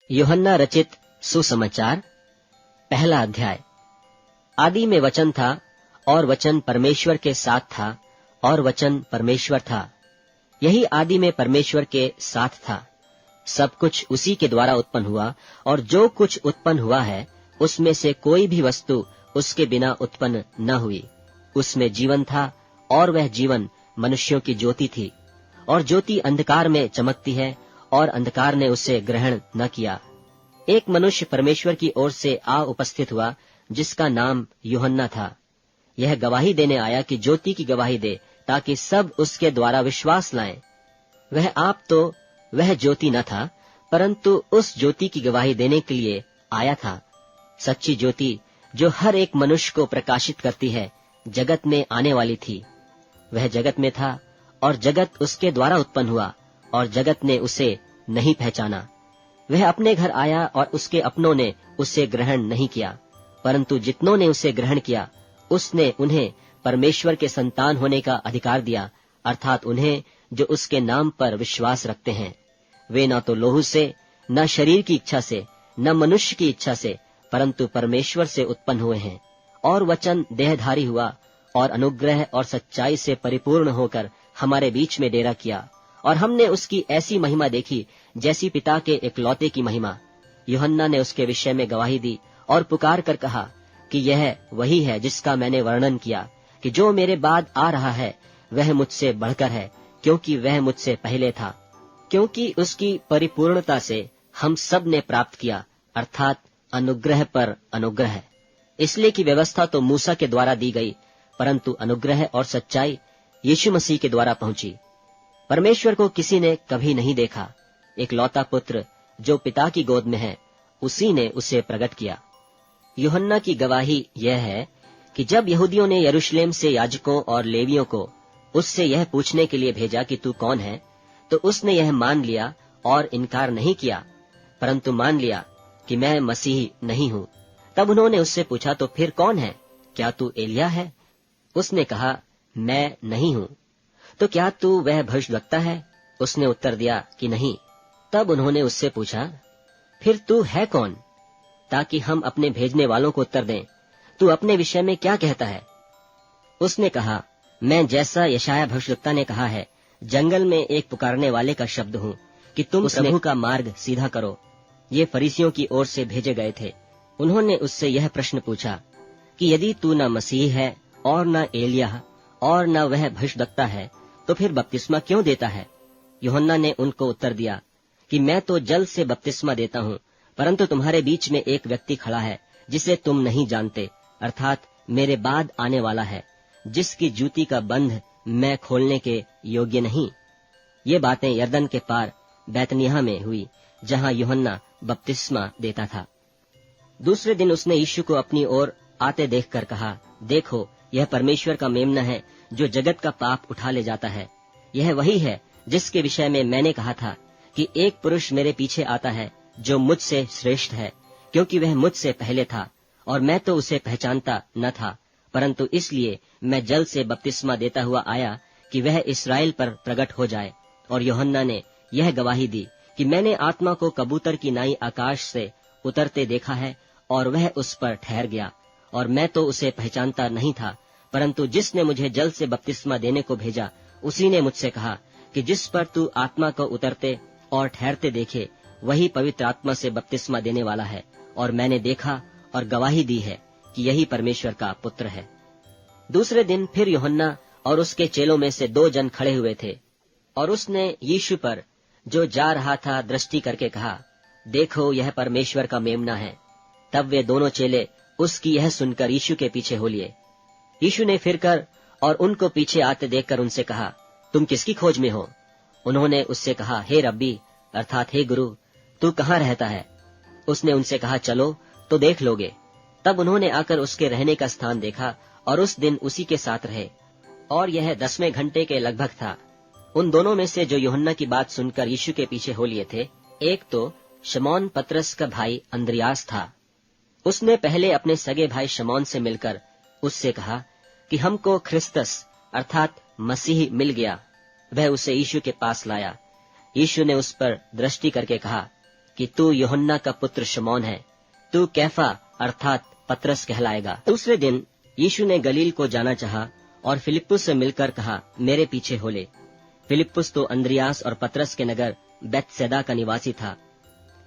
यूहन्ना रचित सुसमाचार, पहला अध्याय। आदि में वचन था, और वचन परमेश्वर के साथ था, और वचन परमेश्वर था। यही आदि में परमेश्वर के साथ था। सब कुछ उसी के द्वारा उत्पन्न हुआ, और जो कुछ उत्पन्न हुआ है उसमें से कोई भी वस्तु उसके बिना उत्पन्न न हुई। उसमें जीवन था, और वह जीवन मनुष्यों की ज्योति थी। और ज्योति अंधकार में चमकती है, और अंधकार ने उसे ग्रहण न किया। एक मनुष्य परमेश्वर की ओर से आ उपस्थित हुआ, जिसका नाम यूहन्ना था। यह गवाही देने आया कि ज्योति की गवाही दे, ताकि सब उसके द्वारा विश्वास लाएं। वह आप तो वह ज्योति न था, परंतु उस ज्योति की गवाही देने के लिए आया था। सच्ची ज्योति जो हर एक मनुष्य को प्रकाशित करती है, जगत में आने वाली थी। वह जगत में था, और जगत उसके द्वारा उत्पन्न हुआ, और जगत ने उसे नहीं पहचाना। वह अपने घर आया, और उसके अपनों ने उसे ग्रहण नहीं किया। परंतु जितनों ने उसे ग्रहण किया, उसने उन्हें परमेश्वर के संतान होने का अधिकार दिया, अर्थात उन्हें जो उसके नाम पर विश्वास रखते हैं। वे न तो लोहू से, न शरीर की इच्छा से, न मनुष्य की इच्छा से, परंतु परमेश्वर से उत्पन्न हुए हैं। और वचन देहधारी हुआ, और अनुग्रह और सच्चाई से परिपूर्ण होकर हमारे बीच में डेरा किया। और हमने उसकी ऐसी महिमा देखी, जैसी पिता के इकलौते की महिमा। यूहन्ना ने उसके विषय में गवाही दी, और पुकार कर कहा कि यह वही है जिसका मैंने वर्णन किया, कि जो मेरे बाद आ रहा है वह मुझसे बढ़कर है, क्योंकि वह मुझसे पहले था। क्योंकि उसकी परिपूर्णता से हम सब ने प्राप्त किया, अर्थात अनुग्रह पर अनुग्रह। इसलिए कि व्यवस्था तो मूसा के द्वारा दी गई, परंतु अनुग्रह और सच्चाई यीशु मसीह के द्वारा पहुंची। परमेश्वर को किसी ने कभी नहीं देखा। इकलौता पुत्र जो पिता की गोद में है, उसी ने उसे प्रकट किया। यूहन्ना की गवाही यह है कि जब यहूदियों ने यरूशलेम से याजकों और लेवियों को उससे यह पूछने के लिए भेजा कि तू कौन है, तो उसने यह मान लिया और इनकार नहीं किया, परंतु मान लिया कि मैं मसीह नहीं हूँ। तब उन्होंने उससे पूछा, तो फिर कौन है? क्या तू एलिया है? उसने कहा, मैं नहीं हूँ। तो क्या तू वह भविष्यद्वक्ता है? उसने उत्तर दिया कि नहीं। तब उन्होंने उससे पूछा, फिर तू है कौन, ताकि हम अपने भेजने वालों को उत्तर दें। तू अपने विषय में क्या कहता है? उसने कहा, मैं जैसा यशाया भविष्यद्वक्ता ने कहा है, जंगल में एक पुकारने वाले का शब्द हूँ कि तुम प्रभु का मार्ग सीधा करो। ये फरीसियों की ओर से भेजे गए थे। उन्होंने उससे यह प्रश्न पूछा कि यदि तू न मसीह है, और न एलिया, और न वह भविष्यद्वक्ता है, तो फिर बपतिस्मा क्यों देता है? यूहन्ना ने उनको उत्तर दिया कि मैं तो जल से बपतिस्मा देता हूँ, परंतु तुम्हारे बीच में एक व्यक्ति खड़ा है जिसे तुम नहीं जानते, अर्थात मेरे बाद आने वाला है, जिसकी जूती का बंध मैं खोलने के योग्य नहीं। ये बातें यरदन के पार बैतनिय्याह में हुई, जहाँ यूहन्ना बपतिस्मा देता था। दूसरे दिन उसने यीशु को अपनी ओर आते देखकर कहा, देखो, यह परमेश्वर का मेमना है जो जगत का पाप उठा ले जाता है। यह वही है जिसके विषय में मैंने कहा था कि एक पुरुष मेरे पीछे आता है जो मुझसे श्रेष्ठ है, क्योंकि वह मुझसे पहले था, और मैं तो उसे पहचानता न था, परंतु इसलिए मैं जल से बपतिस्मा देता हुआ आया कि वह इस्राएल पर प्रकट हो जाए। और यूहन्ना ने यह गवाही दी कि मैंने आत्मा को कबूतर की नाई आकाश से उतरते देखा है, और वह उस पर ठहर गया। और मैं तो उसे पहचानता नहीं था, परंतु जिसने मुझे जल से बपतिस्मा देने को भेजा, उसी ने मुझसे कहा कि जिस पर तू आत्मा को उतरते और ठहरते देखे, वही पवित्र आत्मा से बपतिस्मा देने वाला है। और मैंने देखा और गवाही दी है कि यही परमेश्वर का पुत्र है। दूसरे दिन फिर यूहन्ना और उसके चेलों में से 2 जन खड़े हुए थे, और उसने यीशु पर जो जा रहा था दृष्टि करके कहा, देखो, यह परमेश्वर का मेमना है। तब वे दोनों चेले उसकी यह सुनकर यीशु के पीछे हो लिए। यीशु ने फिरकर और उनको पीछे आते देखकर उनसे कहा, तुम किसकी खोज में हो? उन्होंने उससे कहा, हे रब्बी, अर्थात हे गुरु, तू कहाँ रहता है? उसने उनसे कहा, चलो तो देख लोगे। तब उन्होंने आकर उसके रहने का स्थान देखा, और उस दिन उसी के साथ रहे। और यह 10वें घंटे के लगभग था। उन दोनों में से जो यूहन्ना की बात सुनकर यीशु के पीछे हो लिए थे, एक तो शमौन पतरस का भाई अंद्रियास था। उसने पहले अपने सगे भाई शमौन से मिलकर उससे कहा कि हमको ख्रिस्तस अर्थात मसीह मिल गया। वह उसे यीशु के पास लाया। यीशु ने उस पर दृष्टि करके कहा कि तू यूहन्ना का पुत्र शमौन है, तू कैफा अर्थात पतरस कहलाएगा। दूसरे दिन यीशु ने गलील को जाना चाहा और फिलिप्पुस से मिलकर कहा, मेरे पीछे हो ले। फिलिप्पुस तो अंद्रियास और पतरस के नगर बेतसैदा का निवासी था।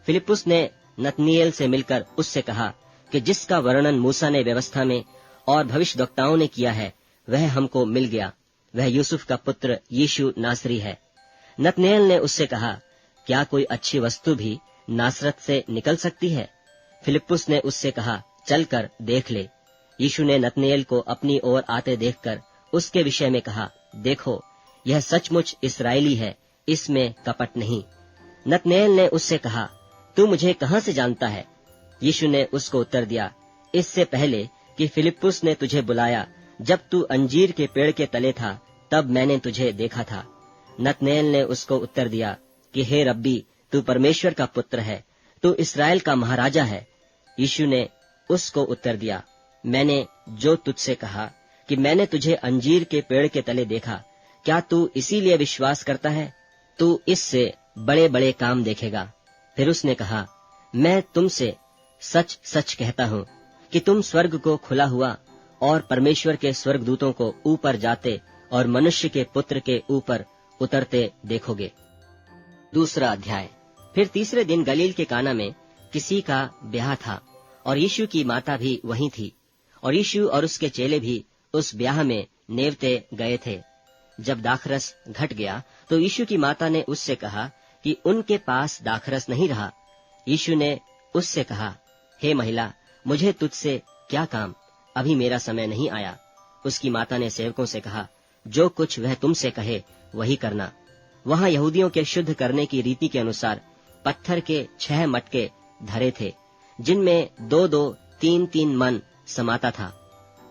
फिलिप्पुस ने नतनिएल से मिलकर उससे कहा कि जिसका वर्णन मूसा ने व्यवस्था में और भविष्यद्वक्ताओं ने किया है, वह हमको मिल गया। वह यूसुफ का पुत्र यीशु नासरी है। नतनिएल ने उससे कहा, क्या कोई अच्छी वस्तु भी नासरत से निकल सकती है? फिलिप्पुस ने उससे कहा, चल कर देख ले। यीशु ने नतनिएल को अपनी ओर आते देखकर उसके विषय में कहा, देखो, यह सचमुच इस्राएली है, इसमें कपट नहीं। नतनिएल ने उससे कहा, तू मुझे कहाँ से जानता है? यीशु ने उसको उत्तर दिया, इससे पहले कि फिलिप्पुस ने तुझे बुलाया, जब तू अंजीर के पेड़ के तले था, तब मैंने तुझे देखा था। नतनिएल ने उसको उत्तर दिया कि हे रब्बी, तू परमेश्वर का पुत्र है, तू इस्राएल का महाराजा है। यीशु ने उसको उत्तर दिया, मैंने जो तुझसे कहा कि मैंने तुझे अंजीर के पेड़ के तले देखा, क्या तू इसीलिए विश्वास करता है? तू इससे बड़े बड़े काम देखेगा। फिर उसने कहा, मैं तुमसे सच सच कहता हूँ कि तुम स्वर्ग को खुला हुआ और परमेश्वर के स्वर्गदूतों को ऊपर जाते और मनुष्य के पुत्र के ऊपर उतरते देखोगे। दूसरा अध्याय। फिर तीसरे दिन गलील के काना में किसी का ब्याह था और यीशु की माता भी वहीं थी, और यीशु और उसके चेले भी उस ब्याह में नेवते गए थे। जब दाखरस घट गया तो यीशु की माता ने उससे कहा कि उनके पास दाखरस नहीं रहा। यीशु ने उससे कहा, हे महिला, मुझे तुझसे क्या काम? अभी मेरा समय नहीं आया। उसकी माता ने सेवकों से कहा, जो कुछ वह तुमसे कहे वही करना। वहाँ यहूदियों के शुद्ध करने की रीति के अनुसार पत्थर के 6 मटके धरे थे, जिनमें 2-2, 3-3 मन समाता था।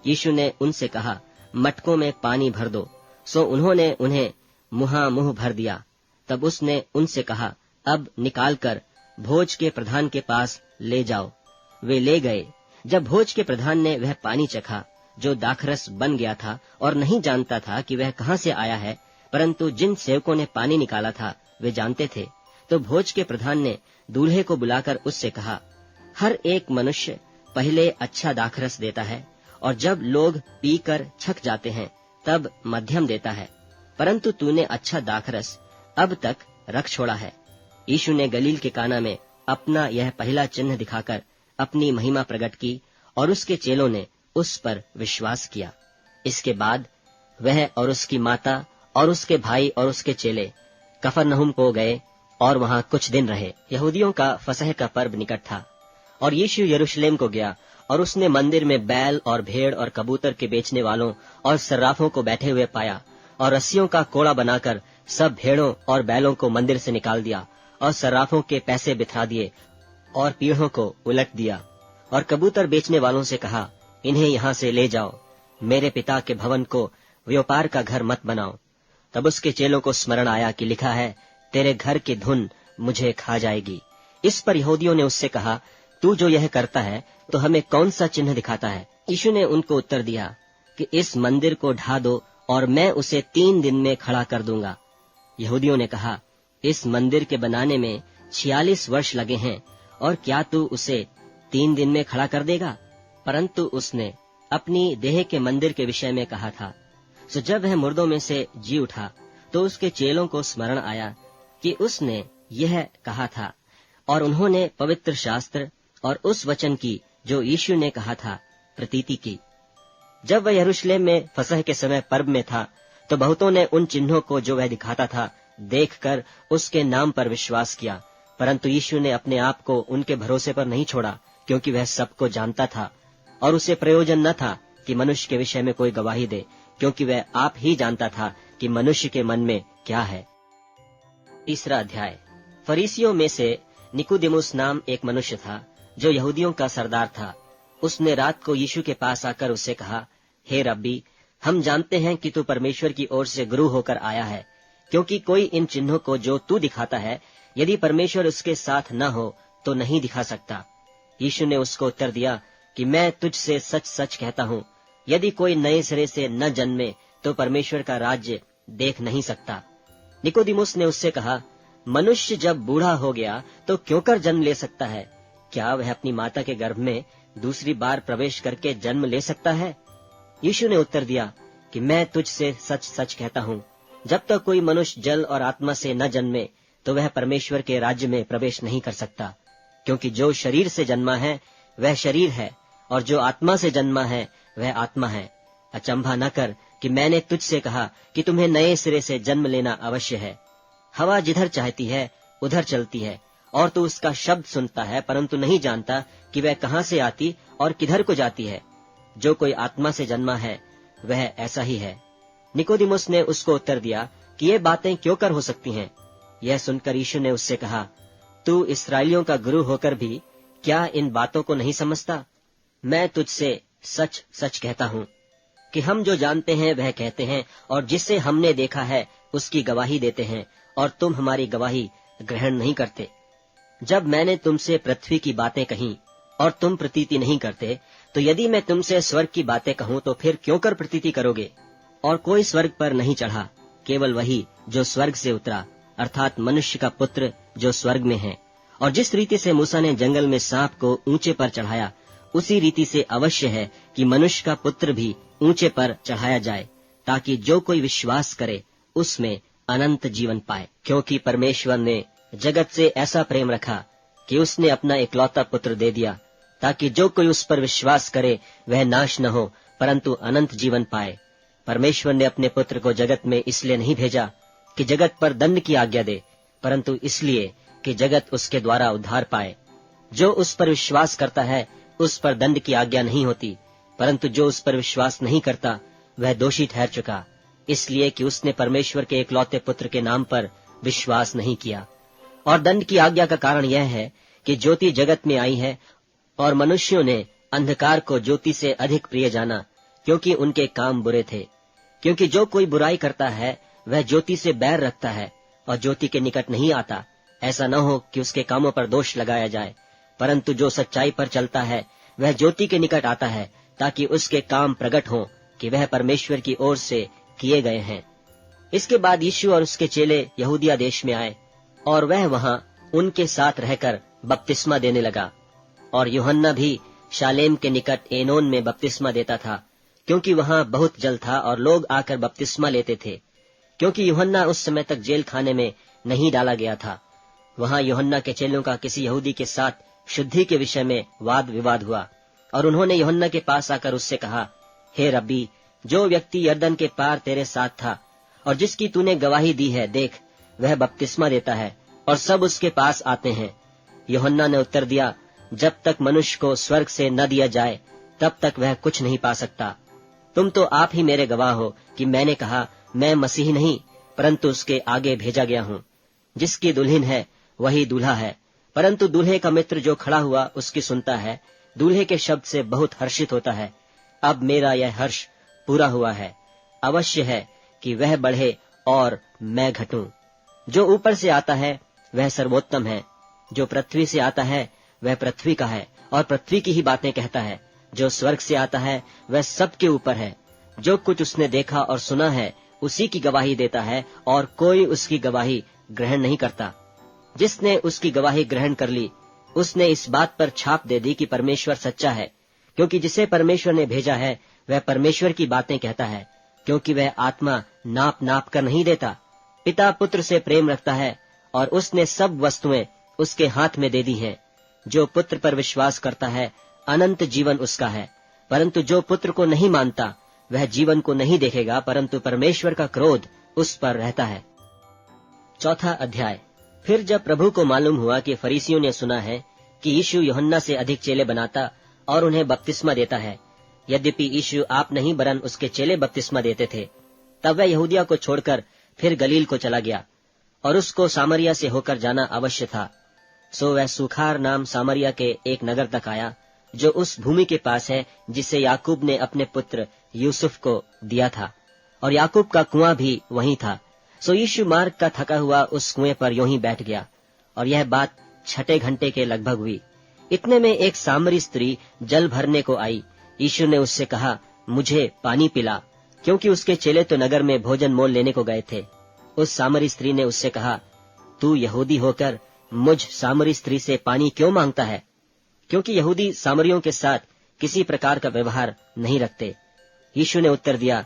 यीशु ने उनसे कहा, मटकों में पानी भर दो। सो उन्होंने उन्हें मुहामुह भर दिया। तब उसने उनसे कहा, अब निकालकर भोज के प्रधान के पास ले जाओ। वे ले गए। जब भोज के प्रधान ने वह पानी चखा जो दाखरस बन गया था, और नहीं जानता था कि वह कहाँ से आया है, परंतु जिन सेवकों ने पानी निकाला था वे जानते थे, तो भोज के प्रधान ने दूल्हे को बुलाकर उससे कहा, हर एक मनुष्य पहले अच्छा दाखरस देता है, और जब लोग पीकर छक जाते हैं तब मध्यम देता है, परंतु तूने अच्छा दाखरस अब तक रख छोड़ा है। यीशु ने गलील के काना में अपना यह पहला चिन्ह दिखाकर अपनी महिमा प्रकट की, और उसके चेलों ने उस पर विश्वास किया। इसके बाद वह और उसकी माता और उसके भाई और उसके चेले कफरनहूम को गए और वहां कुछ दिन रहे। यहूदियों का फसह का पर्व निकट था, और यीशु यरूशलेम को गया, और उसने मंदिर में बैल और भेड़ और कबूतर के बेचने वालों और सर्राफों को बैठे हुए पाया, और रस्सियों का कोड़ा बनाकर सब भेड़ों और बैलों को मंदिर से निकाल दिया, और सर्राफों के पैसे बिथरा दिए और पीढ़ों को उलट दिया। और कबूतर बेचने वालों से कहा, इन्हें यहाँ से ले जाओ, मेरे पिता के भवन को व्यापार का घर मत बनाओ। तब उसके चेलों को स्मरण आया कि लिखा है, तेरे घर की धुन मुझे खा जाएगी। इस पर यहूदियों ने उससे कहा, तू जो यह करता है तो हमें कौन सा चिन्ह दिखाता है? यीशु ने उनको उत्तर दिया कि इस मंदिर को ढा दो और मैं उसे 3 दिन में खड़ा कर दूंगा। यहूदियों ने कहा, इस मंदिर के बनाने में 46 वर्ष लगे हैं, और क्या तू उसे 3 दिन में खड़ा कर देगा? परंतु उसने अपनी देह के मंदिर के विषय में कहा था। सो जब वह मुर्दों में से जी उठा तो उसके चेलों को स्मरण आया कि उसने यह कहा था, और उन्होंने पवित्र शास्त्र और उस वचन की जो यीशु ने कहा था प्रतीति की। जब वह यरूशलेम में फसह के समय पर्व में था, तो बहुतों ने उन चिन्हों को जो वह दिखाता था देखकर उसके नाम पर विश्वास किया, परंतु यीशु ने अपने आप को उनके भरोसे पर नहीं छोड़ा, क्योंकि वह सबको जानता था, और उसे प्रयोजन न था कि मनुष्य के विषय में कोई गवाही दे, क्योंकि वह आप ही जानता था कि मनुष्य के मन में क्या है। तीसरा अध्याय। फरीसियों में से निकोदेमुस नाम एक मनुष्य था, जो यहूदियों का सरदार था। उसने रात को यीशु के पास आकर उससे कहा, हे रब्बी, हम जानते हैं कि तू परमेश्वर की ओर से गुरु होकर आया है, क्योंकि कोई इन चिन्हों को जो तू दिखाता है, यदि परमेश्वर उसके साथ न हो तो नहीं दिखा सकता। यीशु ने उसको उत्तर दिया कि मैं तुझसे सच सच कहता हूँ, यदि कोई नए सिरे से न जन्मे तो परमेश्वर का राज्य देख नहीं सकता। निकोदेमुस ने उससे कहा, मनुष्य जब बूढ़ा हो गया तो क्यों कर जन्म ले सकता है? क्या वह अपनी माता के गर्भ में दूसरी बार प्रवेश करके जन्म ले सकता है? यीशु ने उत्तर दिया कि मैं तुझसे सच सच कहता हूँ, जब तक कोई मनुष्य जल और आत्मा से न जन्मे तो वह परमेश्वर के राज्य में प्रवेश नहीं कर सकता। क्योंकि जो शरीर से जन्मा है वह शरीर है, और जो आत्मा से जन्मा है वह आत्मा है। अचंभा न कर कि मैंने तुझसे कहा कि तुम्हें नए सिरे से जन्म लेना अवश्य है। हवा जिधर चाहती है उधर चलती है, और तू उसका शब्द सुनता है, परंतु नहीं जानता कि वह कहाँ से आती और किधर को जाती है। जो कोई आत्मा से जन्मा है वह ऐसा ही है। निकोदिमुस ने उसको उत्तर दिया कि ये बातें क्यों कर हो सकती हैं? यह सुनकर यीशु ने उससे कहा, तू इस्राएलियों का गुरु होकर भी क्या इन बातों को नहीं समझता? मैं तुझसे सच सच कहता हूँ कि हम जो जानते हैं वह कहते हैं, और जिसे हमने देखा है उसकी गवाही देते हैं, और तुम हमारी गवाही ग्रहण नहीं करते। जब मैंने तुमसे पृथ्वी की बातें कहीं और तुम प्रतीति नहीं करते, तो यदि मैं तुमसे स्वर्ग की बातें कहूँ तो फिर क्यों कर प्रतीति करोगे? और कोई स्वर्ग पर नहीं चढ़ा, केवल वही जो स्वर्ग से उतरा, अर्थात मनुष्य का पुत्र जो स्वर्ग में है। और जिस रीति से मूसा ने जंगल में सांप को ऊंचे पर चढ़ाया, उसी रीति से अवश्य है कि मनुष्य का पुत्र भी ऊंचे पर चढ़ाया जाए, ताकि जो कोई विश्वास करे उसमें अनंत जीवन पाए। क्योंकि परमेश्वर ने जगत से ऐसा प्रेम रखा कि उसने अपना इकलौता पुत्र दे दिया, ताकि जो कोई उस पर विश्वास करे वह नाश न हो, परंतु अनंत जीवन पाए। परमेश्वर ने अपने पुत्र को जगत में इसलिए नहीं भेजा कि जगत पर दंड की आज्ञा दे, परंतु इसलिए कि जगत उसके द्वारा उद्धार पाए। जो उस पर विश्वास करता है उस पर दंड की आज्ञा नहीं होती, परंतु जो उस पर विश्वास नहीं करता वह दोषी ठहर चुका, इसलिए कि उसने परमेश्वर के एकलौते पुत्र के नाम पर विश्वास नहीं किया। और दंड की आज्ञा का कारण यह है कि ज्योति जगत में आई है, और मनुष्यों ने अंधकार को ज्योति से अधिक प्रिय जाना, क्योंकि उनके काम बुरे थे। क्योंकि जो कोई बुराई करता है वह ज्योति से बैर रखता है और ज्योति के निकट नहीं आता, ऐसा न हो कि उसके कामों पर दोष लगाया जाए। परंतु जो सच्चाई पर चलता है वह ज्योति के निकट आता है, ताकि उसके काम प्रकट हों कि वह परमेश्वर की ओर से किए गए हैं। इसके बाद यीशु और उसके चेले यहूदिया देश में आए, और वह वहां उनके साथ रहकर बपतिस्मा देने लगा। और यूहन्ना भी शालेम के निकट एनोन में बपतिस्मा देता था, क्योंकि वहां बहुत जल था और लोग आकर बपतिस्मा लेते थे। क्योंकि यूहन्ना उस समय तक जेल खाने में नहीं डाला गया था। वहां यूहन्ना के चेलों का किसी यहूदी के साथ शुद्धि के विषय में वाद विवाद हुआ, और उन्होंने यूहन्ना के पास आकर उससे कहा, हे रब्बी, जो व्यक्ति यरदन के पार तेरे साथ था और जिसकी तूने गवाही दी है, देख वह बपतिस्मा देता है और सब उसके पास आते हैं। यूहन्ना ने उत्तर दिया, जब तक मनुष्य को स्वर्ग से न दिया जाए तब तक वह कुछ नहीं पा सकता। तुम तो आप ही मेरे गवाह हो कि मैंने कहा, मैं मसीह नहीं परंतु उसके आगे भेजा गया हूँ। जिसकी दुल्हन है वही दूल्हा है, परंतु दूल्हे का मित्र जो खड़ा हुआ उसकी सुनता है, दूल्हे के शब्द से बहुत हर्षित होता है। अब मेरा यह हर्ष पूरा हुआ है। अवश्य है कि वह बढ़े और मैं घटूं। जो ऊपर से आता है वह सर्वोत्तम है, जो पृथ्वी से आता है वह पृथ्वी का है और पृथ्वी की ही बातें कहता है। जो स्वर्ग से आता है वह सबके ऊपर है। जो कुछ उसने देखा और सुना है उसी की गवाही देता है, और कोई उसकी गवाही ग्रहण नहीं करता। जिसने उसकी गवाही ग्रहण कर ली उसने इस बात पर छाप दे दी कि परमेश्वर सच्चा है, क्योंकि जिसे परमेश्वर ने भेजा है वह परमेश्वर की बातें कहता है, क्योंकि वह आत्मा नाप नाप कर नहीं देता। पिता पुत्र से प्रेम रखता है और उसने सब वस्तुएं उसके हाथ में दे दी हैं। जो पुत्र पर विश्वास करता है अनंत जीवन उसका है, परंतु जो पुत्र को नहीं मानता वह जीवन को नहीं देखेगा, परंतु परमेश्वर का क्रोध उस पर रहता है। चौथा अध्याय। फिर जब प्रभु को मालूम हुआ कि फरीसियों ने सुना है कि यीशु यूहन्ना से अधिक चेले बनाता और उन्हें बपतिस्मा देता है, यद्यपि यीशु आप नहीं वरन उसके चेले बपतिस्मा देते थे, तब वह यहूदिया को छोड़कर फिर गलील को चला गया, और उसको सामरिया से होकर जाना अवश्य था। सो वह सुखार नाम सामरिया के एक नगर तक आया, जो उस भूमि के पास है जिसे याकूब ने अपने पुत्र यूसुफ को दिया था, और याकूब का कुआं भी वहीं था। सो यीशु मार्ग का थका हुआ उस कुएं पर यूं ही बैठ गया, और यह बात 6 घंटे के लगभग हुई। इतने में एक सामरी स्त्री जल भरने को आई। यीशु ने उससे कहा, मुझे पानी पिला, क्योंकि उसके चेले तो नगर में भोजन मोल लेने को गए थे। उस सामरी स्त्री ने उससे कहा, तू यहूदी होकर मुझ सामरी स्त्री से पानी क्यों मांगता है? क्योंकि यहूदी सामरियों के साथ किसी प्रकार का व्यवहार नहीं रखते। यीशु ने उत्तर दिया,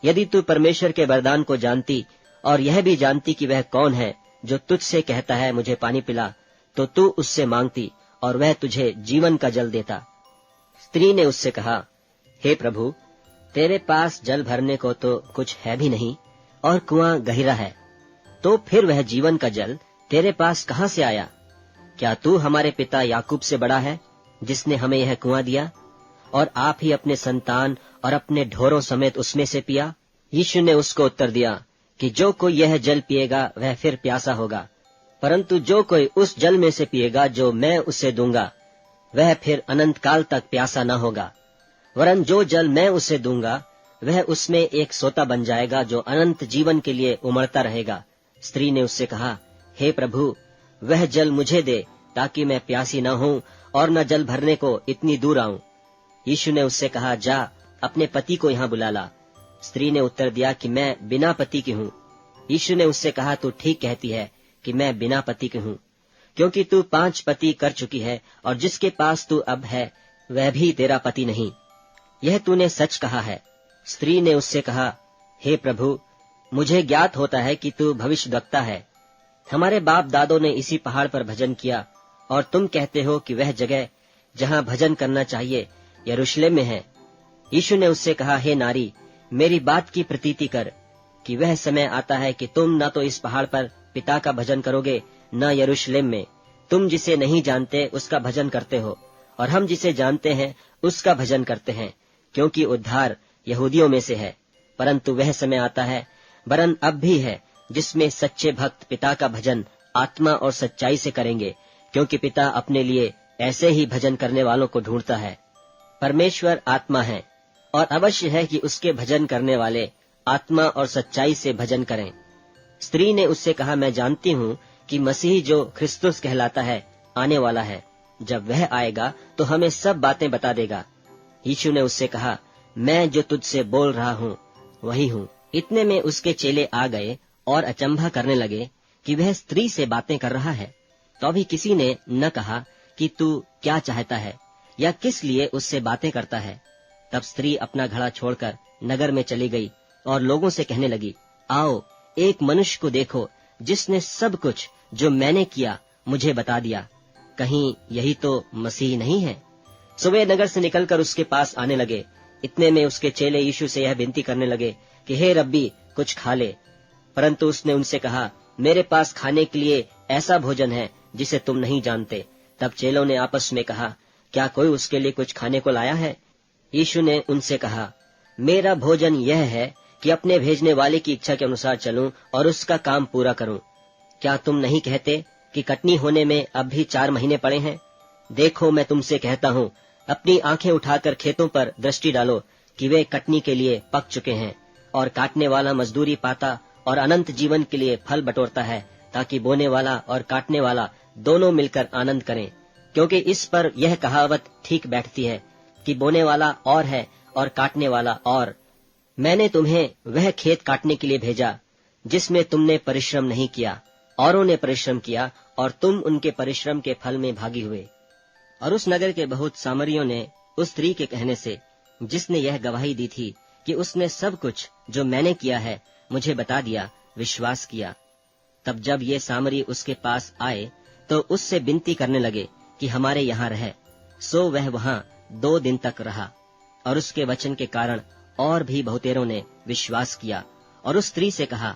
यदि तू परमेश्वर के वरदान को जानती और यह भी जानती कि वह कौन है जो तुझसे कहता है मुझे पानी पिला, तो तू उससे मांगती और वह तुझे जीवन का जल देता। स्त्री ने उससे कहा, हे प्रभु, तेरे पास जल भरने को तो कुछ है भी नहीं और कुआं गहरा है, तो फिर वह जीवन का जल तेरे पास कहाँ से आया? क्या तू हमारे पिता याकूब से बड़ा है, जिसने हमें यह कुआं दिया, और आप ही अपने संतान और अपने ढोरों समेत उसमें से पिया? यीशु ने उसको उत्तर दिया कि जो कोई यह जल पिएगा वह फिर प्यासा होगा, परंतु जो कोई उस जल में से पिएगा जो मैं उसे दूंगा, वह फिर अनंत काल तक प्यासा न होगा। वरन जो जल मैं उसे दूंगा वह उसमें एक सोता बन जाएगा जो अनंत जीवन के लिए उमड़ता रहेगा। स्त्री ने उससे कहा, हे प्रभु, वह जल मुझे दे, ताकि मैं प्यासी न हूँ और न जल भरने को इतनी दूर आऊं। यीशु ने उससे कहा, जा अपने पति को यहाँ बुला ला। स्त्री ने उत्तर दिया कि मैं बिना पति की हूँ। यीशु ने उससे कहा, तू ठीक कहती है कि मैं बिना पति की हूँ, क्योंकि तू 5 पति कर चुकी है और जिसके पास तू अब है वह भी तेरा पति नहीं। यह तूने सच कहा है। स्त्री ने उससे कहा, हे प्रभु, मुझे ज्ञात होता है कि तू भविष्यद्वक्ता है। हमारे बाप दादों ने इसी पहाड़ पर भजन किया और तुम कहते हो कि वह जगह जहाँ भजन करना चाहिए यरूशलेम में है। यीशु ने उससे कहा, हे नारी, मेरी बात की प्रतीति कर कि वह समय आता है कि तुम न तो इस पहाड़ पर पिता का भजन करोगे न यरूशलेम में। तुम जिसे नहीं जानते उसका भजन करते हो और हम जिसे जानते हैं उसका भजन करते हैं, क्योंकि उद्धार यहूदियों में से है। परंतु वह समय आता है, वरन अब भी है, जिसमें सच्चे भक्त पिता का भजन आत्मा और सच्चाई से करेंगे, क्योंकि पिता अपने लिए ऐसे ही भजन करने वालों को ढूंढता है। परमेश्वर आत्मा है और अवश्य है कि उसके भजन करने वाले आत्मा और सच्चाई से भजन करें। स्त्री ने उससे कहा, मैं जानती हूँ कि मसीह जो क्रिस्तुस कहलाता है आने वाला है। जब वह आएगा तो हमें सब बातें बता देगा। यीशु ने उससे कहा, मैं जो तुझसे बोल रहा हूँ वही हूँ। इतने में उसके चेले आ गए और अचंभा करने लगे कि वह स्त्री से बातें कर रहा है। तो अभी किसी ने न कहा कि तू क्या चाहता है या किस लिए उससे बातें करता है। तब स्त्री अपना घड़ा छोड़कर नगर में चली गई और लोगों से कहने लगी, आओ, एक मनुष्य को देखो जिसने सब कुछ जो मैंने किया मुझे बता दिया। कहीं यही तो मसीह नहीं है? सो वे नगर से निकलकर उसके पास आने लगे। इतने में उसके चेले यीशु से यह विनती करने लगे कि हे रब्बी, कुछ खा ले। परंतु उसने उनसे कहा, मेरे पास खाने के लिए ऐसा भोजन है जिसे तुम नहीं जानते। तब चेलों ने आपस में कहा, क्या कोई उसके लिए कुछ खाने को लाया है? यीशु ने उनसे कहा, मेरा भोजन यह है कि अपने भेजने वाले की इच्छा के अनुसार चलूं और उसका काम पूरा करूं। क्या तुम नहीं कहते कि कटनी होने में अब भी 4 महीने पड़े हैं? देखो, मैं तुमसे कहता हूँ, अपनी आंखें उठाकर खेतों पर दृष्टि डालो कि वे कटनी के लिए पक चुके हैं, और काटने वाला मजदूरी पाता और अनंत जीवन के लिए फल बटोरता है, ताकि बोने वाला और काटने वाला दोनों मिलकर आनंद करें। क्योंकि इस पर यह कहावत ठीक बैठती है कि बोने वाला और है और काटने वाला और। मैंने तुम्हें वह खेत काटने के लिए भेजा जिसमें तुमने परिश्रम नहीं किया, औरों ने परिश्रम किया और तुम उनके परिश्रम के फल में भागी हुए। और उस नगर के बहुत सामरियों ने उस स्त्री के कहने से, जिसने यह गवाही दी थी कि उसने सब कुछ जो मैंने किया है मुझे बता दिया, विश्वास किया। तब जब ये सामरी उसके पास आए तो उससे विनती करने लगे कि हमारे यहाँ रह। सो वह वहाँ 2 दिन तक रहा और उसके वचन के कारण और भी बहुतेरों ने विश्वास किया। और उस स्त्री से कहा,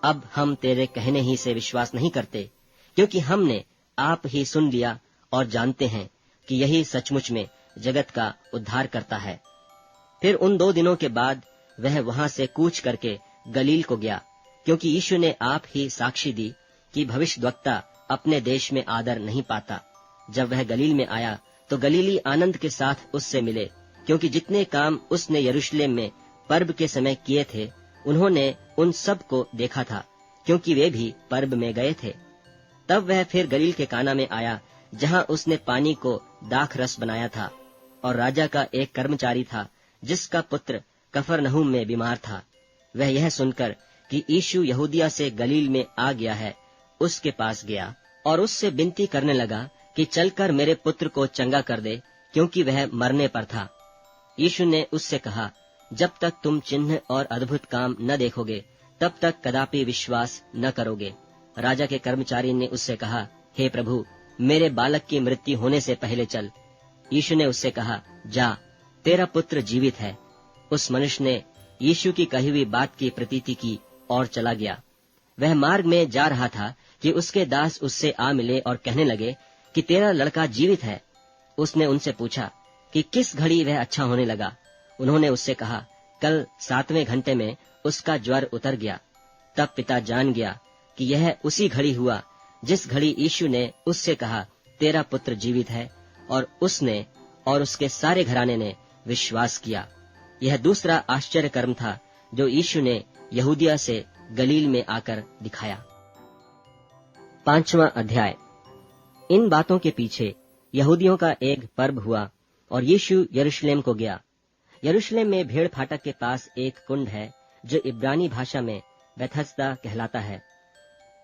अब हम तेरे कहने ही से विश्वास नहीं करते, क्योंकि हमने आप ही सुन लिया और जानते हैं कि यही सचमुच में जगत का उद्धार करता है। फिर उन 2 दिनों के बाद वह वहां से कूच करके गलील को गया, क्योंकि यीशु ने आप ही साक्षी दी कि भविष्यद्वक्ता अपने देश में आदर नहीं पाता। जब वह गलील में आया तो गलीली आनंद के साथ उससे मिले, क्योंकि जितने काम उसने यरूशलेम में पर्व के समय किए थे उन्होंने उन सब को देखा था, क्योंकि वे भी पर्व में गए थे। तब वह फिर गलील के काना में आया, जहाँ उसने पानी को दाख रस बनाया था। और राजा का एक कर्मचारी था जिसका पुत्र कफरनहूम में बीमार था। वह यह सुनकर कि यीशु यहूदिया से गलील में आ गया है, उसके पास गया और उससे विनती करने लगा कि चलकर मेरे पुत्र को चंगा कर दे, क्योंकि वह मरने पर था। यीशु ने उससे कहा, जब तक तुम चिन्ह और अद्भुत काम न देखोगे, तब तक कदापि विश्वास न करोगे। राजा के कर्मचारी ने उससे कहा, हे प्रभु, मेरे बालक की मृत्यु होने से पहले चल। यीशु ने उससे कहा, जा, तेरा पुत्र जीवित है। उस मनुष्य ने यीशु की कही हुई बात की प्रतीति की और चला गया। वह मार्ग में जा रहा था कि उसके दास उससे आ मिले और कहने लगे कि तेरा लड़का जीवित है। उसने उनसे पूछा कि किस घड़ी वह अच्छा होने लगा। उन्होंने उससे कहा, कल 7वें घंटे में उसका ज्वर उतर गया। तब पिता जान गया कि यह उसी घड़ी हुआ जिस घड़ी यीशु ने उससे कहा, तेरा पुत्र जीवित है, और उसने और उसके सारे घराने ने विश्वास किया। यह दूसरा आश्चर्य कर्म था जो यीशु ने यहूदिया से गलील में आकर दिखाया। 5वां अध्याय। इन बातों के पीछे यहूदियों का एक पर्व हुआ और यीशु यरूशलेम को गया। यरूशलेम में भेड़ फाटक के पास एक कुंड है जो इब्रानी भाषा में बेथस्दा कहलाता है,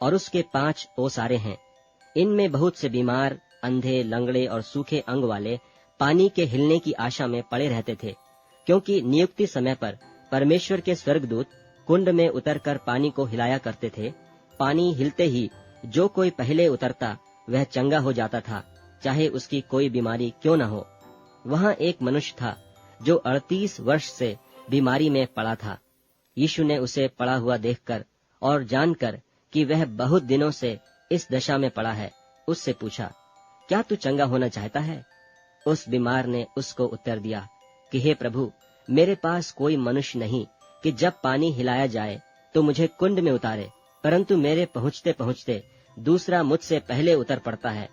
और उसके 5 ओसारे हैं। इनमें बहुत से बीमार, अंधे, लंगड़े और सूखे अंग वाले पानी के हिलने की आशा में पड़े रहते थे, क्योंकि नियुक्ति समय पर परमेश्वर के स्वर्गदूत कुंड में उतरकर पानी को हिलाया करते थे। पानी हिलते ही जो कोई पहले उतरता वह चंगा हो जाता था, चाहे उसकी कोई बीमारी क्यों न हो। वहाँ एक मनुष्य था जो 38 वर्ष से बीमारी में पड़ा था। यीशु ने उसे पड़ा हुआ देखकर और जानकर कि वह बहुत दिनों से इस दशा में पड़ा है, उससे पूछा, क्या तू चंगा होना चाहता है? उस बीमार ने उसको उत्तर दिया कि हे प्रभु, मेरे पास कोई मनुष्य नहीं कि जब पानी हिलाया जाए तो मुझे कुंड में उतारे, परंतु मेरे पहुँचते पहुँचते दूसरा मुझसे पहले उतर पड़ता है।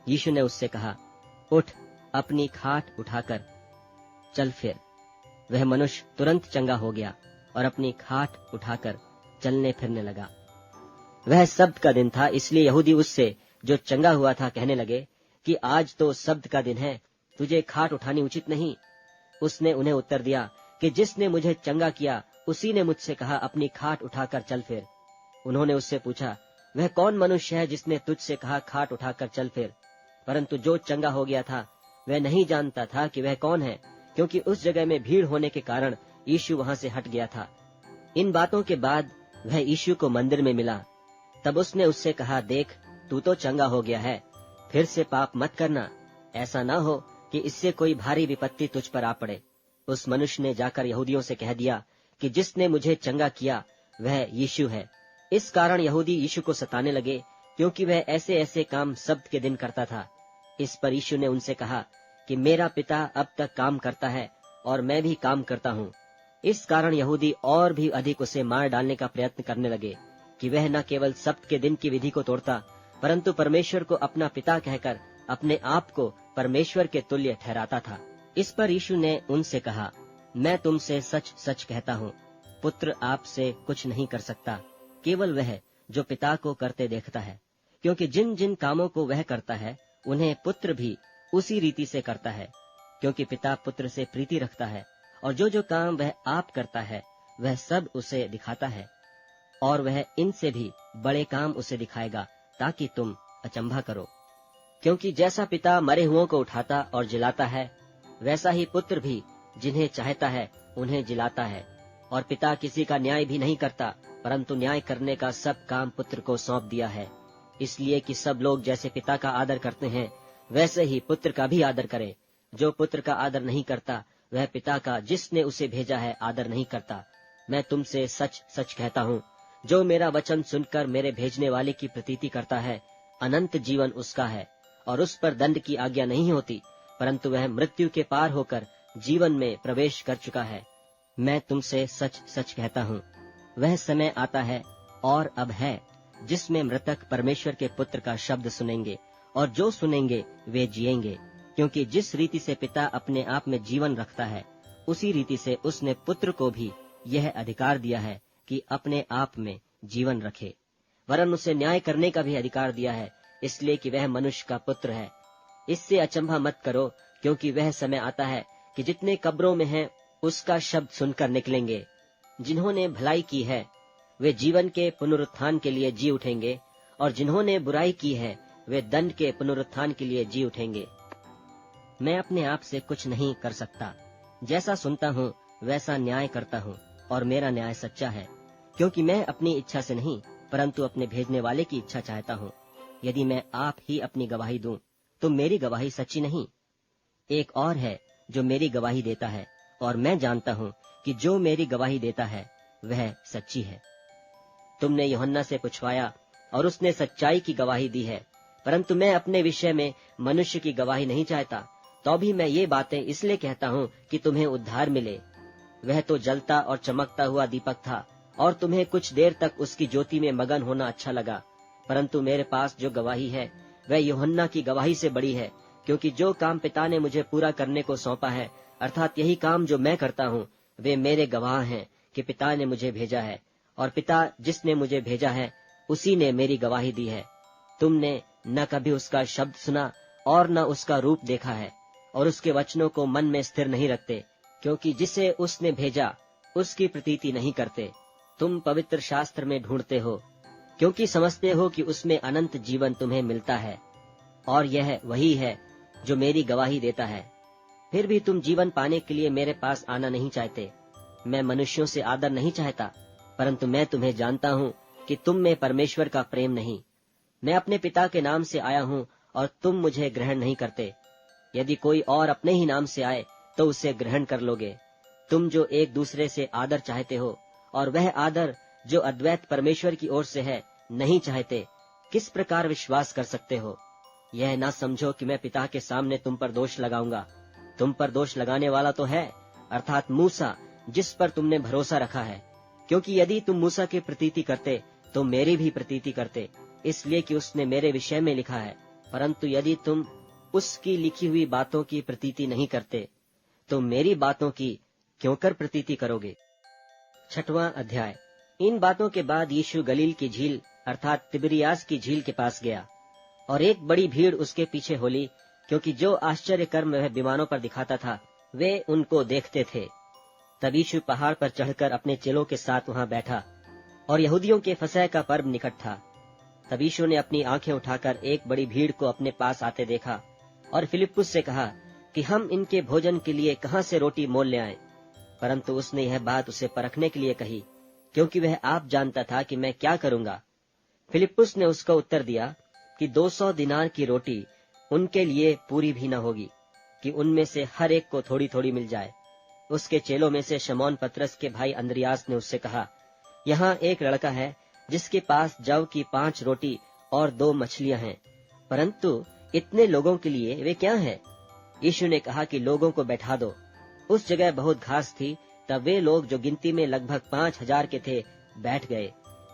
यीशु ने उससे कहा, उठ, अपनी खाट उठाकर चल फिर। वह मनुष्य तुरंत चंगा हो गया और अपनी खाट उठाकर चलने फिरने लगा। वह सब्त का दिन था, इसलिए यहूदी उससे जो चंगा हुआ था कहने लगे कि आज तो सब्त का दिन है, तुझे खाट उठानी उचित नहीं। उसने उन्हें उत्तर दिया कि जिसने मुझे चंगा किया उसी ने मुझसे कहा, अपनी खाट उठाकर चल फिर। उन्होंने उससे पूछा, वह कौन मनुष्य है जिसने तुझसे कहा, खाट उठाकर चल फिर? परंतु जो चंगा हो गया था वह नहीं जानता था कि वह कौन है, क्योंकि उस जगह में भीड़ होने के कारण यीशु वहां से हट गया था। इन बातों के बाद वह यीशु को मंदिर में मिला। तब उसने उससे कहा, देख, तू तो चंगा हो गया है, फिर से पाप मत करना, ऐसा ना हो कि इससे कोई भारी विपत्ति तुझ पर आ पड़े। उस मनुष्य ने जाकर यहूदियों से कह दिया कि जिसने मुझे चंगा किया वह यीशु है। इस कारण यहूदी यीशु को सताने लगे, क्योंकि वह ऐसे ऐसे काम सब्त के दिन करता था। इस पर यीशु ने उनसे कहा कि मेरा पिता अब तक काम करता है और मैं भी काम करता हूँ। इस कारण यहूदी और भी अधिक उसे मार डालने का प्रयत्न करने लगे कि वह न केवल सब्त के दिन की विधि को तोड़ता, परंतु परमेश्वर को अपना पिता कहकर अपने आप को परमेश्वर के तुल्य ठहराता था। इस पर यीशु ने उनसे कहा, मैं तुमसे सच सच कहता हूँ, पुत्र आपसे कुछ नहीं कर सकता, केवल वह जो पिता को करते देखता है, क्योंकि जिन जिन कामों को वह करता है उन्हें पुत्र भी उसी रीति से करता है, क्योंकि पिता पुत्र से प्रीति रखता है। और जो जो काम वह आप करता है वह सब उसे दिखाता है, और वह इनसे भी बड़े काम उसे दिखाएगा, ताकि तुम अचंभा करो। क्योंकि जैसा पिता मरे हुओं को उठाता और जिलाता है, वैसा ही पुत्र भी जिन्हें चाहता है उन्हें जिलाता है। और पिता किसी का न्याय भी नहीं करता, परंतु न्याय करने का सब काम पुत्र को सौंप दिया है, इसलिए कि सब लोग जैसे पिता का आदर करते हैं वैसे ही पुत्र का भी आदर करें। जो पुत्र का आदर नहीं करता वह पिता का जिसने उसे भेजा है आदर नहीं करता। मैं तुमसे सच सच कहता हूँ, जो मेरा वचन सुनकर मेरे भेजने वाले की प्रतीति करता है, अनंत जीवन उसका है, और उस पर दंड की आज्ञा नहीं होती, परंतु वह मृत्यु के पार होकर जीवन में प्रवेश कर चुका है। मैं तुमसे सच सच कहता हूँ, वह समय आता है और अब है जिसमें मृतक परमेश्वर के पुत्र का शब्द सुनेंगे, और जो सुनेंगे वे जिएंगे। क्योंकि जिस रीति से पिता अपने आप में जीवन रखता है, उसी रीति से उसने पुत्र को भी यह अधिकार दिया है कि अपने आप में जीवन रखे। वरन उसे न्याय करने का भी अधिकार दिया है, इसलिए कि वह मनुष्य का पुत्र है। इससे अचंभा मत करो, क्योंकि वह समय आता है कि जितने कब्रों में हैं उसका शब्द सुनकर निकलेंगे। जिन्होंने भलाई की है वे जीवन के पुनरुत्थान के लिए जी उठेंगे, और जिन्होंने बुराई की है वे दंड के पुनरुत्थान के लिए जी उठेंगे। मैं अपने आप से कुछ नहीं कर सकता। जैसा सुनता हूँ वैसा न्याय करता हूँ, और मेरा न्याय सच्चा है, क्योंकि मैं अपनी इच्छा से नहीं परंतु अपने भेजने वाले की इच्छा चाहता हूँ। यदि मैं आप ही अपनी गवाही दूं तो मेरी गवाही सच्ची नहीं। एक और है जो मेरी गवाही देता है, और मैं जानता हूँ कि जो मेरी गवाही देता है वह सच्ची है। तुमने यूहन्ना से पूछवाया और उसने सच्चाई की गवाही दी है, परंतु मैं अपने विषय में मनुष्य की गवाही नहीं चाहता। तो भी मैं ये बातें इसलिए कहता हूँ कि तुम्हें उद्धार मिले। वह तो जलता और चमकता हुआ दीपक था, और तुम्हें कुछ देर तक उसकी ज्योति में मगन होना अच्छा लगा। परंतु मेरे पास जो गवाही है वह यूहन्ना की गवाही से बड़ी है, क्योंकि जो काम पिता ने मुझे पूरा करने को सौंपा है, अर्थात यही काम जो मैं करता हूँ, वे मेरे गवाह हैं कि पिता ने मुझे भेजा है, और पिता जिसने मुझे भेजा है उसी ने मेरी गवाही दी है। तुमने न कभी उसका शब्द सुना और न उसका रूप देखा है, और उसके वचनों को मन में स्थिर नहीं रखते, क्योंकि जिसे उसने भेजा उसकी प्रतीति नहीं करते। तुम पवित्र शास्त्र में ढूंढते हो, क्योंकि समझते हो कि उसमें अनंत जीवन तुम्हें मिलता है, और यह वही है जो मेरी गवाही देता है। फिर भी तुम जीवन पाने के लिए मेरे पास आना नहीं चाहते। मैं मनुष्यों से आदर नहीं चाहता, परंतु मैं तुम्हें जानता हूँ कि तुम में परमेश्वर का प्रेम नहीं। मैं अपने पिता के नाम से आया हूँ और तुम मुझे ग्रहण नहीं करते। यदि कोई और अपने ही नाम से आए तो उसे ग्रहण कर लोगे। तुम जो एक दूसरे से आदर चाहते हो, और वह आदर जो अद्वैत परमेश्वर की ओर से है, नहीं चाहते, किस प्रकार विश्वास कर सकते हो? यह ना समझो कि मैं पिता के सामने तुम पर दोष लगाऊंगा। तुम पर दोष लगाने वाला तो है, अर्थात मूसा, जिस पर तुमने भरोसा रखा है। क्योंकि यदि तुम मूसा की प्रतीति करते तो मेरी भी प्रतीति करते, इसलिए कि उसने मेरे विषय में लिखा है। परंतु यदि तुम उसकी लिखी हुई बातों की प्रतीति नहीं करते तो मेरी बातों की क्यों कर प्रतीति करोगे? 6वां अध्याय। इन बातों के बाद यीशु गलील की झील अर्थात तिबिरियास की झील के पास गया, और एक बड़ी भीड़ उसके पीछे होली, क्योंकि जो आश्चर्य कर्म वह विमानों पर दिखाता था वे उनको देखते थे। तब यीशु पहाड़ पर चढ़कर अपने चेलों के साथ वहां बैठा, और यहूदियों के फसह का पर्व निकट था। तब यीशु ने अपनी आंखें उठाकर एक बड़ी भीड़ को अपने पास आते देखा, और फिलिप्पुस से कहा कि हम इनके भोजन के लिए कहां से रोटी मोल ले आएं। परंतु उसने यह बात उसे परखने के लिए कही, क्योंकि वह आप जानता था कि मैं क्या करूंगा। फिलिप्पुस ने उसको उत्तर दिया कि 200 दिनार की रोटी उनके लिए पूरी भी न होगी, कि उनमें से हर एक को थोड़ी थोड़ी मिल जाए। उसके चेलों में से शमौन पतरस के भाई अंद्रियास ने उससे कहा, यहाँ एक लड़का है जिसके पास जव की 5 रोटी और 2 मछलियां हैं, परंतु इतने लोगों के लिए वे क्या हैं? यीशु ने कहा कि लोगों को बैठा दो। उस जगह बहुत घास थी। तब वे लोग जो गिनती में लगभग 5000 के थे बैठ गए।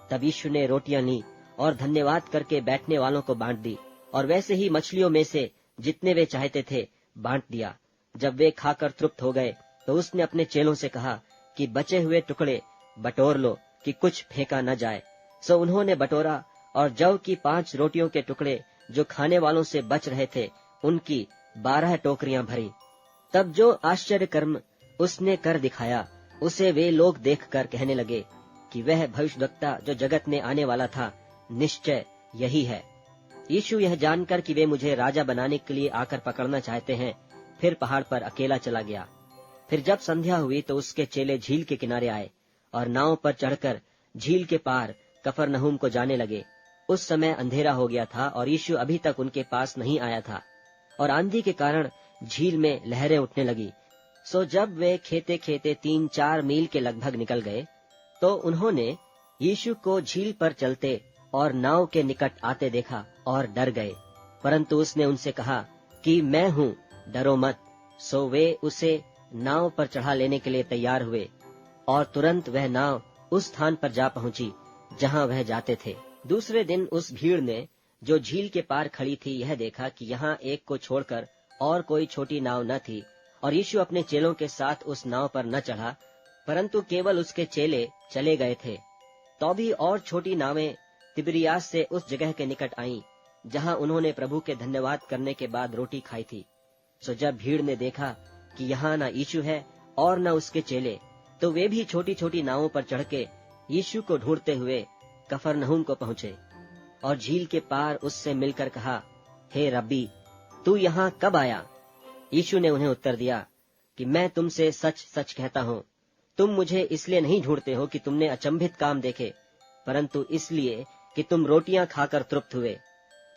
तब यीशु ने रोटियां ली और धन्यवाद करके बैठने वालों को बांट दी, और वैसे ही मछलियों में से जितने वे चाहते थे बांट दिया। जब वे खाकर तृप्त हो गए तो उसने अपने चेलों से कहा कि बचे हुए टुकड़े बटोर लो, कि कुछ फेंका न जाए। सो उन्होंने बटोरा, और जव की 5 रोटियों के टुकड़े जो खाने वालों से बच रहे थे उनकी 12 टोकरियां भरी। तब जो आश्चर्य कर्म उसने कर दिखाया उसे वे लोग देखकर कहने लगे कि वह भविष्यद्वक्ता जो जगत में आने वाला था निश्चय यही है। यीशु यह जानकर कि वे मुझे राजा बनाने के लिए आकर पकड़ना चाहते हैं, फिर पहाड़ पर अकेला चला गया। फिर जब संध्या हुई तो उसके चेले झील के किनारे आए और नाव पर चढ़कर झील के पार कफरनहूम को जाने लगे। उस समय अंधेरा हो गया था और यीशु अभी तक उनके पास नहीं आया था, और आंधी के कारण झील में लहरें उठने लगी। सो जब वे खेते खेते 3-4 मील के लगभग निकल गए तो उन्होंने यीशु को झील पर चलते और नाव के निकट आते देखा और डर गए। परंतु उसने उनसे कहा कि मैं हूँ, डरो मत। सो वे उसे नाव पर चढ़ा लेने के लिए तैयार हुए, और तुरंत वह नाव उस स्थान पर जा पहुंची जहां वह जाते थे। दूसरे दिन उस भीड़ ने जो झील के पार खड़ी थी यह देखा कि यहाँ एक को छोड़कर और कोई छोटी नाव न थी, और यीशु अपने चेलों के साथ उस नाव पर न चढ़ा, परंतु केवल उसके चेले चले गए थे। तो भी और छोटी नावें तिबिरियास से उस जगह के निकट आईं जहां उन्होंने प्रभु के धन्यवाद करने के बाद रोटी खाई थी। सो जब भीड़ ने देखा कि यहाँ न यीशु है और न उसके चेले, तो वे भी छोटी छोटी नावों पर चढ़ के यीशु को ढूंढते हुए कफरनहूम को पहुंचे। और झील के पार उससे मिलकर कहा, हे रब्बी, तू यहाँ कब आया? यीशु ने उन्हें उत्तर दिया कि मैं तुमसे सच सच कहता हूँ, तुम मुझे इसलिए नहीं ढूंढते हो कि तुमने अचंभित काम देखे, परंतु इसलिए कि तुम रोटियां खाकर तृप्त हुए।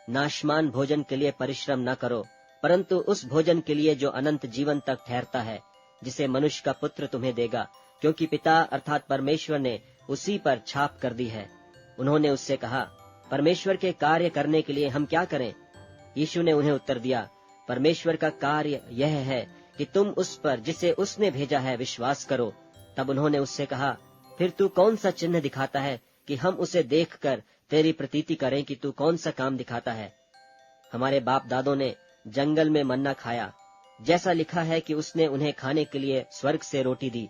नाशमान भोजन के लिए परिश्रम न करो, परंतु उस भोजन के लिए जो अनंत जीवन तक ठहरता है, जिसे मनुष्य का पुत्र तुम्हें देगा, क्योंकि पिता अर्थात परमेश्वर ने उसी पर छाप कर दी है। उन्होंने उससे कहा, परमेश्वर के कार्य करने के लिए हम क्या करें? यीशु ने उन्हें उत्तर दिया, परमेश्वर का कार्य यह है कि तुम उस पर जिसे उसने भेजा है विश्वास करो। तब उन्होंने उससे कहा, फिर तू कौन सा चिन्ह दिखाता है कि हम उसे देखकर तेरी प्रतीति करें कि तू कौन सा काम दिखाता है? हमारे बाप दादों ने जंगल में मन्ना खाया, जैसा लिखा है कि उसने उन्हें खाने के लिए स्वर्ग से रोटी दी।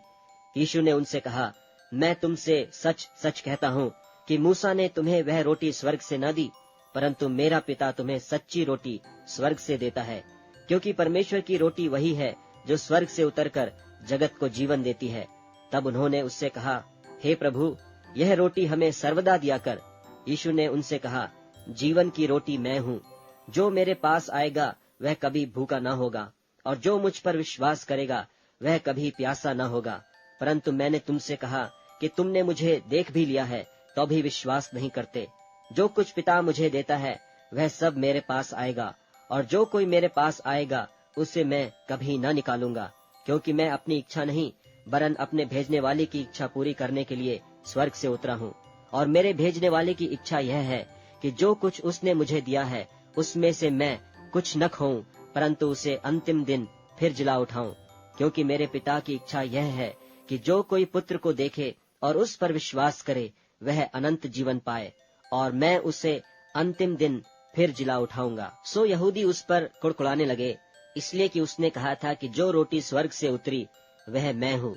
यीशु ने उनसे कहा, मैं तुमसे सच सच कहता हूँ कि मूसा ने तुम्हें वह रोटी स्वर्ग से न दी, परंतु मेरा पिता तुम्हें सच्ची रोटी स्वर्ग से देता है, क्योंकि परमेश्वर की रोटी वही है जो स्वर्ग से उतरकर जगत को जीवन देती है। तब उन्होंने उससे कहा, हे प्रभु, यह रोटी हमें सर्वदा दिया कर। यीशु ने उनसे कहा, जीवन की रोटी मैं हूँ, जो मेरे पास आएगा वह कभी भूखा न होगा, और जो मुझ पर विश्वास करेगा वह कभी प्यासा न होगा। परंतु मैंने तुमसे कहा कि तुमने मुझे देख भी लिया है तो भी विश्वास नहीं करते। जो कुछ पिता मुझे देता है वह सब मेरे पास आएगा, और जो कोई मेरे पास आएगा उसे मैं कभी न निकालूंगा, क्योंकि मैं अपनी इच्छा नहीं वरन अपने भेजने वाले की इच्छा पूरी करने के लिए स्वर्ग से उतरा हूँ। और मेरे भेजने वाले की इच्छा यह है कि जो कुछ उसने मुझे दिया है उसमें से मैं कुछ न खोऊं, परंतु उसे अंतिम दिन फिर जिला उठाऊं। क्योंकि मेरे पिता की इच्छा यह है कि जो कोई पुत्र को देखे और उस पर विश्वास करे वह अनंत जीवन पाए, और मैं उसे अंतिम दिन फिर जिला उठाऊंगा। सो यहूदी उस पर कुड़कुड़ाने लगे, इसलिए कि उसने कहा था कि जो रोटी स्वर्ग से उतरी वह मैं हूँ।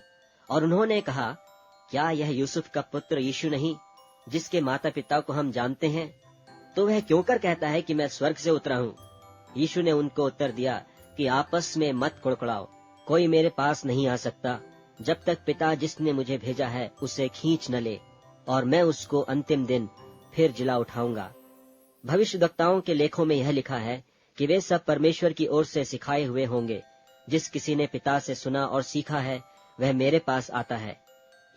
और उन्होंने कहा, क्या यह यूसुफ का पुत्र यीशु नहीं, जिसके माता पिता को हम जानते हैं? तो वह क्यों कर कहता है कि मैं स्वर्ग से उतरा हूँ? यीशु ने उनको उत्तर दिया कि आपस में मत कुड़कुड़ाओ। कोई मेरे पास नहीं आ सकता जब तक पिता जिसने मुझे भेजा है उसे खींच न ले, और मैं उसको अंतिम दिन फिर जिला उठाऊंगा। भविष्यद्वक्ताओं के लेखों में यह लिखा है कि वे सब परमेश्वर की ओर से सिखाए हुए होंगे। जिस किसी ने पिता से सुना और सीखा है वह मेरे पास आता है।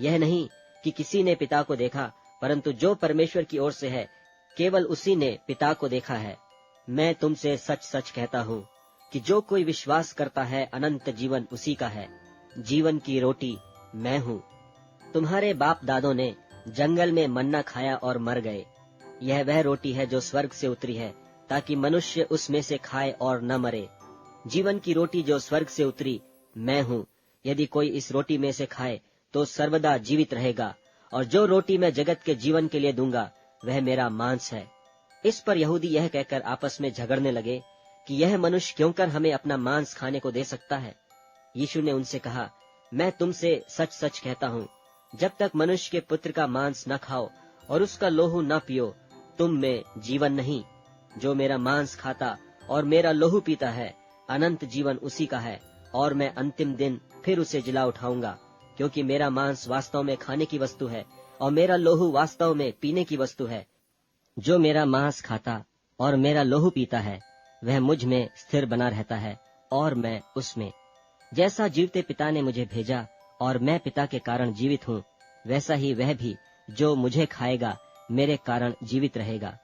यह नहीं कि किसी ने पिता को देखा, परंतु जो परमेश्वर की ओर से है केवल उसी ने पिता को देखा है। मैं तुमसे सच सच कहता हूँ कि जो कोई विश्वास करता है अनंत जीवन उसी का है। जीवन की रोटी मैं हूँ। तुम्हारे बाप दादों ने जंगल में मन्ना खाया और मर गए। यह वह रोटी है जो स्वर्ग से उतरी है, ताकि मनुष्य उसमें से खाए और न मरे। जीवन की रोटी जो स्वर्ग से उतरी मैं हूँ। यदि कोई इस रोटी में से खाए तो सर्वदा जीवित रहेगा, और जो रोटी मैं जगत के जीवन के लिए दूंगा वह मेरा मांस है। इस पर यहूदी यह कहकर आपस में झगड़ने लगे कि यह मनुष्य क्यों कर हमें अपना मांस खाने को दे सकता है? यीशु ने उनसे कहा, मैं तुमसे सच सच कहता हूँ, जब तक मनुष्य के पुत्र का मांस न खाओ और उसका लोहू न पियो, तुम में जीवन नहीं। जो मेरा मांस खाता और मेरा लोहू पीता है, अनंत जीवन उसी का है, और मैं अंतिम दिन फिर उसे जिला उठाऊंगा। क्योंकि मेरा मांस वास्तव में खाने की वस्तु है और मेरा लोहू वास्तव में पीने की वस्तु है। जो मेरा मांस खाता और मेरा लोहू पीता है वह मुझ में स्थिर बना रहता है और मैं उसमें। जैसा जीवते पिता ने मुझे भेजा और मैं पिता के कारण जीवित हूँ, वैसा ही वह भी जो मुझे खाएगा मेरे कारण जीवित रहेगा।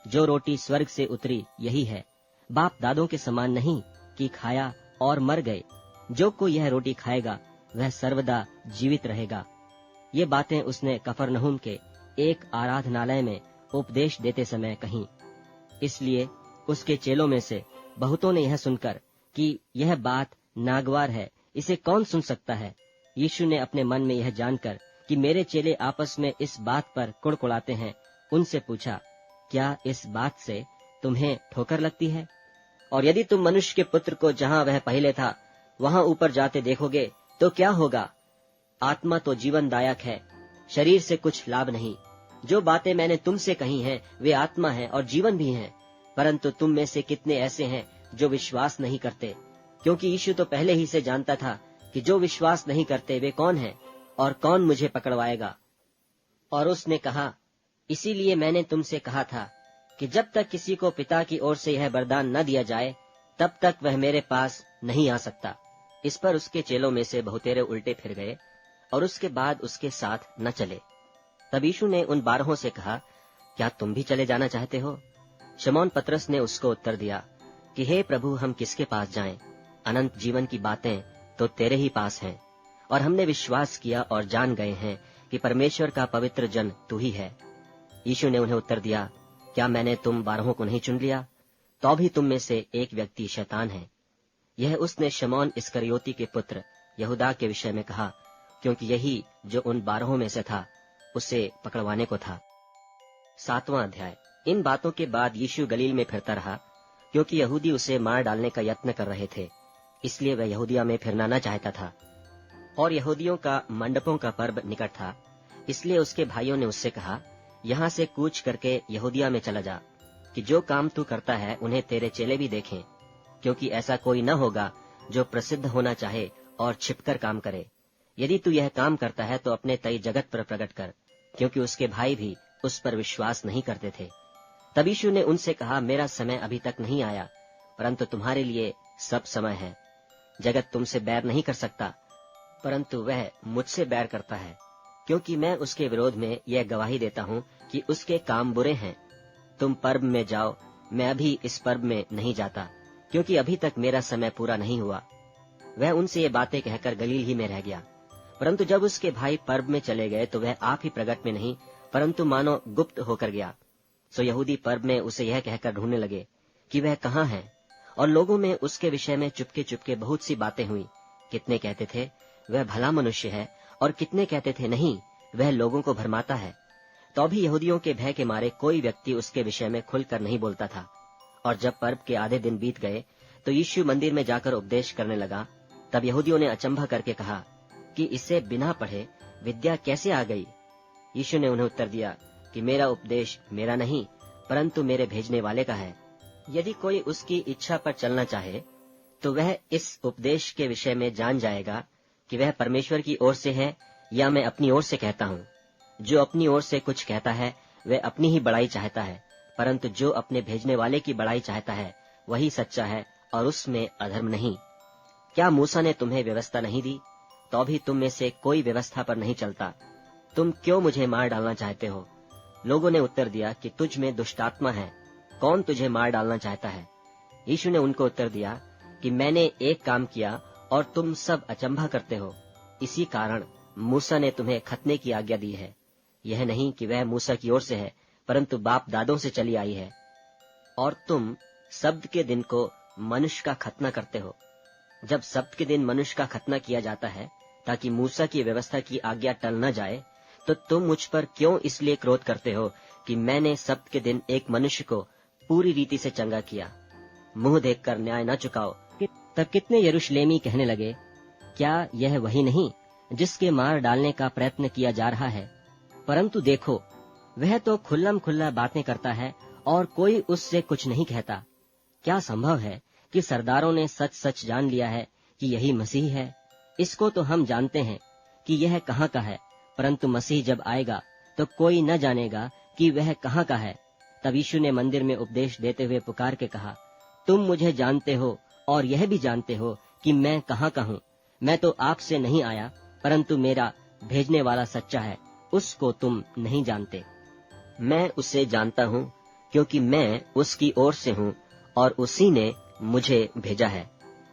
जो रोटी स्वर्ग से उतरी यही है, बाप दादों के समान नहीं कि खाया और मर गए। जो कोई यह रोटी खाएगा वह सर्वदा जीवित रहेगा। ये बातें उसने कफरनहूम के एक आराधनालय में उपदेश देते समय कहीं। इसलिए उसके चेलों में से बहुतों ने यह सुनकर कि यह बात नागवार है, इसे कौन सुन सकता है, यीशु ने अपने मन में यह जानकर कि मेरे चेले आपस में इस बात पर कुड़कुड़ाते हैं, उनसे पूछा, क्या इस बात से तुम्हें ठोकर लगती है? और यदि तुम मनुष्य के पुत्र को जहाँ वह पहले था वहाँ ऊपर जाते देखोगे तो क्या होगा? आत्मा तो जीवनदायक है, शरीर से कुछ लाभ नहीं। जो बातें मैंने तुमसे कही हैं वे आत्मा हैं और जीवन भी हैं, परंतु तुम में से कितने ऐसे हैं जो विश्वास नहीं करते? क्योंकि यीशु तो पहले ही से जानता था कि जो विश्वास नहीं करते वे कौन हैं और कौन मुझे पकड़वाएगा। और उसने कहा, इसीलिए मैंने तुमसे कहा था कि जब तक किसी को पिता की ओर से यह वरदान न दिया जाए तब तक वह मेरे पास नहीं आ सकता। इस पर उसके चेलों में से बहुतेरे उल्टे फिर गए और उसके बाद उसके साथ न चले। तब यीशु ने उन 12 से कहा, क्या तुम भी चले जाना चाहते हो? शमौन पतरस ने उसको उत्तर दिया कि हे प्रभु, हम किसके पास जाएं? अनंत जीवन की बातें तो तेरे ही पास हैं, और हमने विश्वास किया और जान गए हैं कि परमेश्वर का पवित्र जन तू ही है। यीशु ने उन्हें उत्तर दिया, क्या मैंने तुम 12 को नहीं चुन लिया? तो भी तुम में से एक व्यक्ति शैतान है। यह उसने शमौन इस्करियोती के पुत्र यहूदा के विषय में कहा, क्योंकि यही जो उन 12 में से था उसे पकड़वाने को था। 7वां अध्याय। इन बातों के बाद यीशु गलील में फिरता रहा, क्योंकि यहूदी उसे मार डालने का यत्न कर रहे थे, इसलिए वह यहूदिया में फिरना न चाहता था। और यहूदियों का मंडपों का पर्व निकट था, इसलिए उसके भाइयों ने उससे कहा, यहाँ से कूच करके यहूदिया में चला जा, कि जो काम तू करता है उन्हें तेरे चेले भी देखें, क्योंकि ऐसा कोई न होगा जो प्रसिद्ध होना चाहे और छिपकर काम करे। यदि तू यह काम करता है तो अपने तय जगत पर प्रकट कर, क्योंकि उसके भाई भी उस पर विश्वास नहीं करते थे। तब यीशु ने उनसे कहा, मेरा समय अभी तक नहीं आया, परंतु तुम्हारे लिए सब समय है। जगत तुमसे बैर नहीं कर सकता, परंतु वह मुझसे बैर करता है, क्योंकि मैं उसके विरोध में यह गवाही देता हूँ कि उसके काम बुरे हैं। तुम पर्व में जाओ, मैं अभी इस पर्व में नहीं जाता, क्योंकि अभी तक मेरा समय पूरा नहीं हुआ। वह उनसे ये बातें कहकर गलील ही में रह गया। परंतु जब उसके भाई पर्व में चले गए तो वह आप ही प्रगट में नहीं, परंतु मानो गुप्त होकर गया। सो यहूदी पर्व में उसे यह कहकर ढूंढने लगे कि वह कहाँ है, और लोगों में उसके विषय में चुपके चुपके बहुत सी बातें हुई। कितने कहते थे, वह भला मनुष्य है, और कितने कहते थे, नहीं, वह लोगों को भरमाता है। तो भी यहूदियों के भय के मारे कोई व्यक्ति उसके विषय में खुलकर नहीं बोलता था। और जब पर्व के आधे दिन बीत गए तो यीशु मंदिर में जाकर उपदेश करने लगा। तब यहूदियों ने अचंभा करके कहा कि इसे बिना पढ़े विद्या कैसे आ गई? यीशु ने उन्हें उत्तर दिया कि मेरा उपदेश मेरा नहीं, परंतु मेरे भेजने वाले का है। यदि कोई उसकी इच्छा पर चलना चाहे तो वह इस उपदेश के विषय में जान जाएगा कि वह परमेश्वर की ओर से है या मैं अपनी ओर से कहता हूँ। जो अपनी ओर से कुछ कहता है वह अपनी ही बड़ाई चाहता है, परंतु जो अपने भेजने वाले की बड़ाई चाहता है वही सच्चा है, और उसमें अधर्म नहीं। क्या मूसा ने तुम्हें व्यवस्था नहीं दी? तो भी तुम में से कोई व्यवस्था पर नहीं चलता। तुम क्यों मुझे मार डालना चाहते हो? लोगों ने उत्तर दिया कि तुझ में दुष्टात्मा है, कौन तुझे मार डालना चाहता है? यीशु ने उनको उत्तर दिया कि मैंने एक काम किया और तुम सब अचंभा करते हो। इसी कारण मूसा ने तुम्हें खतने की आज्ञा दी है। यह नहीं कि वह मूसा की ओर से है, परंतु बाप दादों से चली आई है। और तुम सब्त के दिन को मनुष्य का खतना करते हो। जब सब्त के दिन मनुष्य का खतना किया जाता है ताकि मूसा की व्यवस्था की आज्ञा टल न जाए, तो तुम मुझ पर क्यों इसलिए क्रोध करते हो कि मैंने सब्त के दिन एक मनुष्य को पूरी रीति से चंगा किया? मुंह देखकर न्याय न चुकाओ। तब कितने यरूशलेमी कहने लगे, क्या यह वही नहीं जिसके मार डालने का प्रयत्न किया जा रहा है? परंतु देखो, वह तो खुल्लम खुल्ला बातें करता है और कोई उससे कुछ नहीं कहता। क्या संभव है कि सरदारों ने सच सच जान लिया है कि यही मसीह है? इसको तो हम जानते हैं कि यह कहाँ का है, परंतु मसीह जब आएगा तो कोई न जानेगा कि वह कहाँ का है। तब यीशु ने मंदिर में उपदेश देते हुए पुकार के कहा, तुम मुझे जानते हो और यह भी जानते हो कि मैं कहाँ का हूँ। मैं तो आपसे नहीं आया, परंतु मेरा भेजने वाला सच्चा है, उसको तुम नहीं जानते। मैं उसे जानता हूँ, क्योंकि मैं उसकी ओर से हूँ और उसी ने मुझे भेजा है।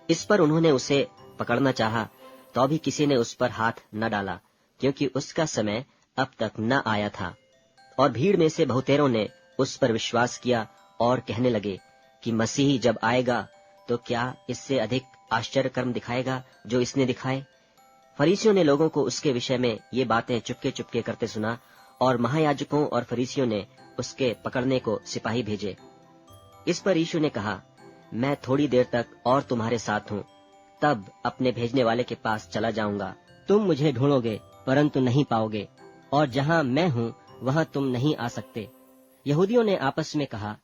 इस पर उन्होंने उसे पकड़ना चाहा, तो भी किसी ने उस पर हाथ न डाला, क्योंकि उसका समय अब तक न आया था। और भीड़ में से बहुतेरों ने उस पर विश्वास किया और कहने लगे कि मसीह जब आएगा तो क्या इससे अधिक आश्चर्य कर्म दिखाएगा जो इसने दिखाए। फरीसियों ने लोगों को उसके विषय में ये बातें चुपके चुपके करते सुना, और महायाजकों और फरीसियों ने उसके पकड़ने को सिपाही भेजे। इस पर यीशु ने कहा, मैं थोड़ी देर तक और तुम्हारे साथ हूँ, तब अपने भेजने वाले के पास चला जाऊंगा। तुम मुझे ढूंढोगे परंतु नहीं पाओगे, और जहाँ मैं हूँ वहाँ तुम नहीं आ सकते। यहूदियों ने आपस में कहा,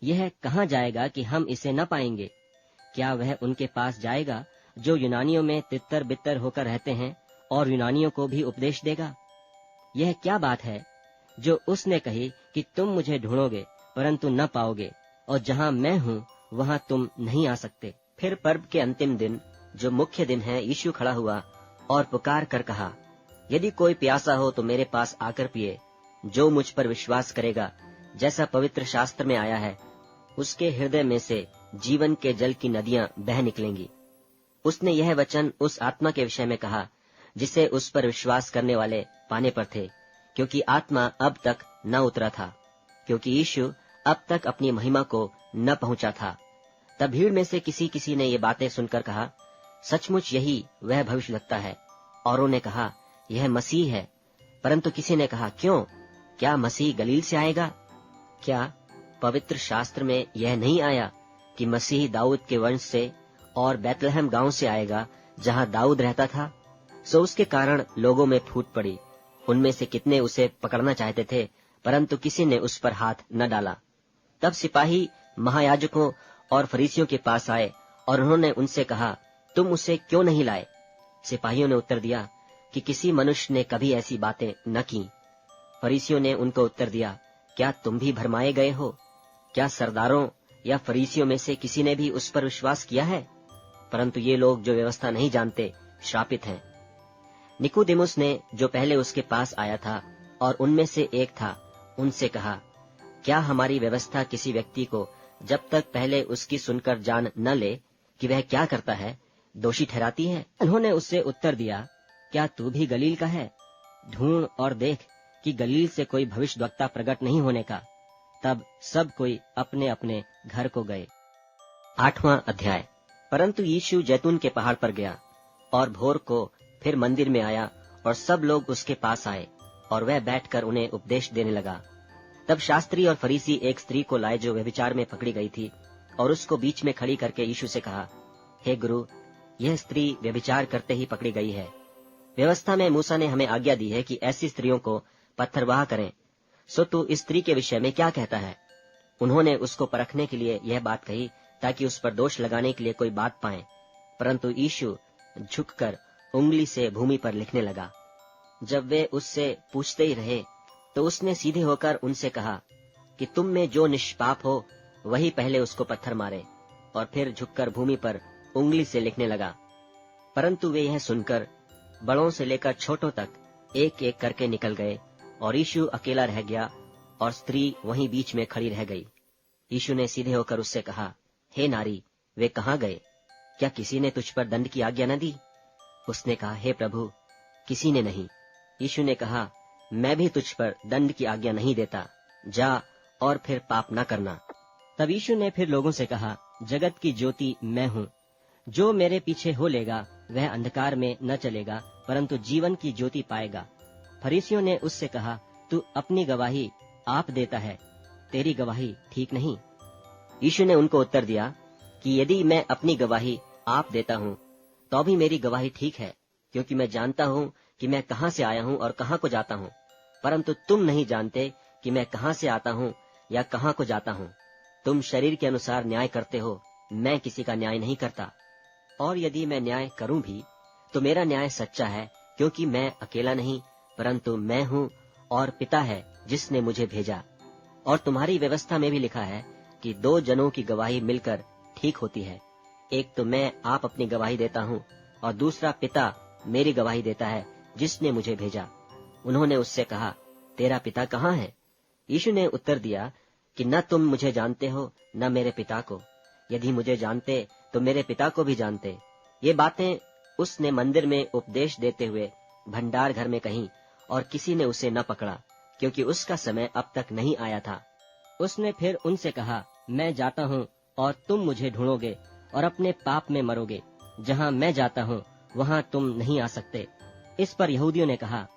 यह कहाँ जाएगा कि हम इसे न पाएंगे? क्या वह उनके पास जाएगा जो यूनानियों में तितर बितर होकर रहते हैं और यूनानियों को भी उपदेश देगा? यह क्या बात है जो उसने कही कि तुम मुझे ढूंढोगे परंतु न पाओगे, और जहाँ मैं हूँ वहाँ तुम नहीं आ सकते। फिर पर्व के अंतिम दिन, जो मुख्य दिन है, यीशु खड़ा हुआ और पुकार कर कहा, यदि कोई प्यासा हो तो मेरे पास आकर पिए। जो मुझ पर विश्वास करेगा, जैसा पवित्र शास्त्र में आया है, उसके हृदय में से जीवन के जल की नदियां बह निकलेंगी। उसने यह वचन उस आत्मा के विषय में कहा जिसे उस पर विश्वास करने वाले पाने पर थे, क्योंकि आत्मा अब तक न उतरा था, क्योंकि यीशु अब तक अपनी महिमा को न पहुंचा था। तब भीड़ में से किसी ने ये बातें सुनकर कहा, सचमुच यही वह भविष्यद्वक्ता है। औरों ने कहा, यह मसीह है। परंतु किसी ने कहा, क्यों, क्या मसीह गलील से आएगा? क्या पवित्र शास्त्र में यह नहीं आया कि मसीह दाऊद के वंश से और बैतलहम गांव से आएगा, जहां दाऊद रहता था? सो उसके कारण लोगों में फूट पड़ी। उनमें से कितने उसे पकड़ना चाहते थे, परंतु किसी ने उस पर हाथ न डाला। तब सिपाही महायाजकों और फरीसियों के पास आए और उन्होंने उनसे कहा, तुम उसे क्यों नहीं लाए? सिपाहियों ने उत्तर दिया कि किसी मनुष्य ने कभी ऐसी बातें न की। फरीसियों ने उनको उत्तर दिया, क्या तुम भी भरमाए गए हो? क्या सरदारों या फरीसियों में से किसी ने भी उस पर विश्वास किया है? परंतु ये लोग जो व्यवस्था नहीं जानते श्रापित हैं। निकोदेमुस ने, जो पहले उसके पास आया था और उनमें से एक था, उनसे कहा, क्या हमारी व्यवस्था किसी व्यक्ति को जब तक पहले उसकी सुनकर जान न ले कि वह क्या करता है, दोषी ठहराती है? उन्होंने उससे उत्तर दिया, क्या तू भी गलील का है? ढूंढ और देख कि गलील से कोई भविष्यद्वक्ता प्रकट नहीं होने का। तब सब कोई अपने अपने घर को गए। 8वां अध्याय। परंतु यीशु जैतून के पहाड़ पर गया और भोर को फिर मंदिर में आया और सब लोग उसके पास आए और वह बैठकर उन्हें उपदेश देने लगा। तब शास्त्री और फरीसी एक स्त्री को लाए जो व्यभिचार में पकड़ी गई थी, और उसको बीच में खड़ी करके यीशु से कहा, हे गुरु, यह स्त्री व्यभिचार करते ही पकड़ी गई है। व्यवस्था में मूसा ने हमें आज्ञा दी है कि ऐसी स्त्रियों को पत्थरवाह करें। सो तू इस स्त्री के विषय में क्या कहता है? उन्होंने उसको परखने के लिए यह बात कही, ताकि उस पर दोष लगाने के लिए कोई बात पाएं। परंतु यीशु झुककर उंगली से भूमि पर लिखने लगा। जब वे उससे पूछते ही रहे, तो उसने सीधे होकर उनसे कहा कि तुम में जो निष्पाप हो वही पहले उसको पत्थर मारे। और फिर झुककर भूमि पर उंगली से लिखने लगा। परंतु वे यह सुनकर बड़ों से लेकर छोटों तक एक एक करके निकल गए, और यीशु अकेला रह गया और स्त्री वहीं बीच में खड़ी रह गई। यीशु ने सीधे होकर उससे कहा, हे नारी, वे कहाँ गए? क्या किसी ने तुझ पर दंड की आज्ञा न दी? उसने कहा, हे प्रभु, किसी ने नहीं। यीशु ने कहा, मैं भी तुझ पर दंड की आज्ञा नहीं देता, जा और फिर पाप न करना। तब यीशु ने फिर लोगों से कहा, जगत की ज्योति मैं हूँ। जो मेरे पीछे हो लेगा वह अंधकार में न चलेगा, परंतु जीवन की ज्योति पाएगा। फरीसियों ने उससे कहा, तू अपनी गवाही आप देता है, तेरी गवाही ठीक नहीं। यीशु ने उनको उत्तर दिया कि यदि मैं अपनी गवाही आप देता हूँ तो भी मेरी गवाही ठीक है, क्योंकि मैं जानता हूँ कि मैं कहाँ से आया हूँ और कहाँ को जाता हूँ। परंतु तुम नहीं जानते कि मैं कहाँ से आता हूँ या कहाँ को जाता हूँ। तुम शरीर के अनुसार न्याय करते हो, मैं किसी का न्याय नहीं करता। और यदि मैं न्याय करूं भी तो मेरा न्याय सच्चा है, क्योंकि मैं अकेला नहीं, परंतु मैं हूँ और पिता है जिसने मुझे भेजा। और तुम्हारी व्यवस्था में भी लिखा है कि 2 जनों की गवाही मिलकर ठीक होती है। एक तो मैं आप अपनी गवाही देता हूँ, और दूसरा पिता मेरी गवाही देता है जिसने मुझे भेजा। उन्होंने उससे कहा, तेरा पिता कहाँ है? यीशु ने उत्तर दिया कि न तुम मुझे जानते हो, न मेरे पिता को। यदि मुझे जानते तो मेरे पिता को भी जानते। ये बातें उसने मंदिर में उपदेश देते हुए भंडार घर में कहीं, और किसी ने उसे न पकड़ा, क्योंकि उसका समय अब तक नहीं आया था। उसने फिर उनसे कहा, मैं जाता हूँ और तुम मुझे ढूंढोगे और अपने पाप में मरोगे। जहाँ मैं जाता हूँ वहाँ तुम नहीं आ सकते। इस पर यहूदियों ने कहा,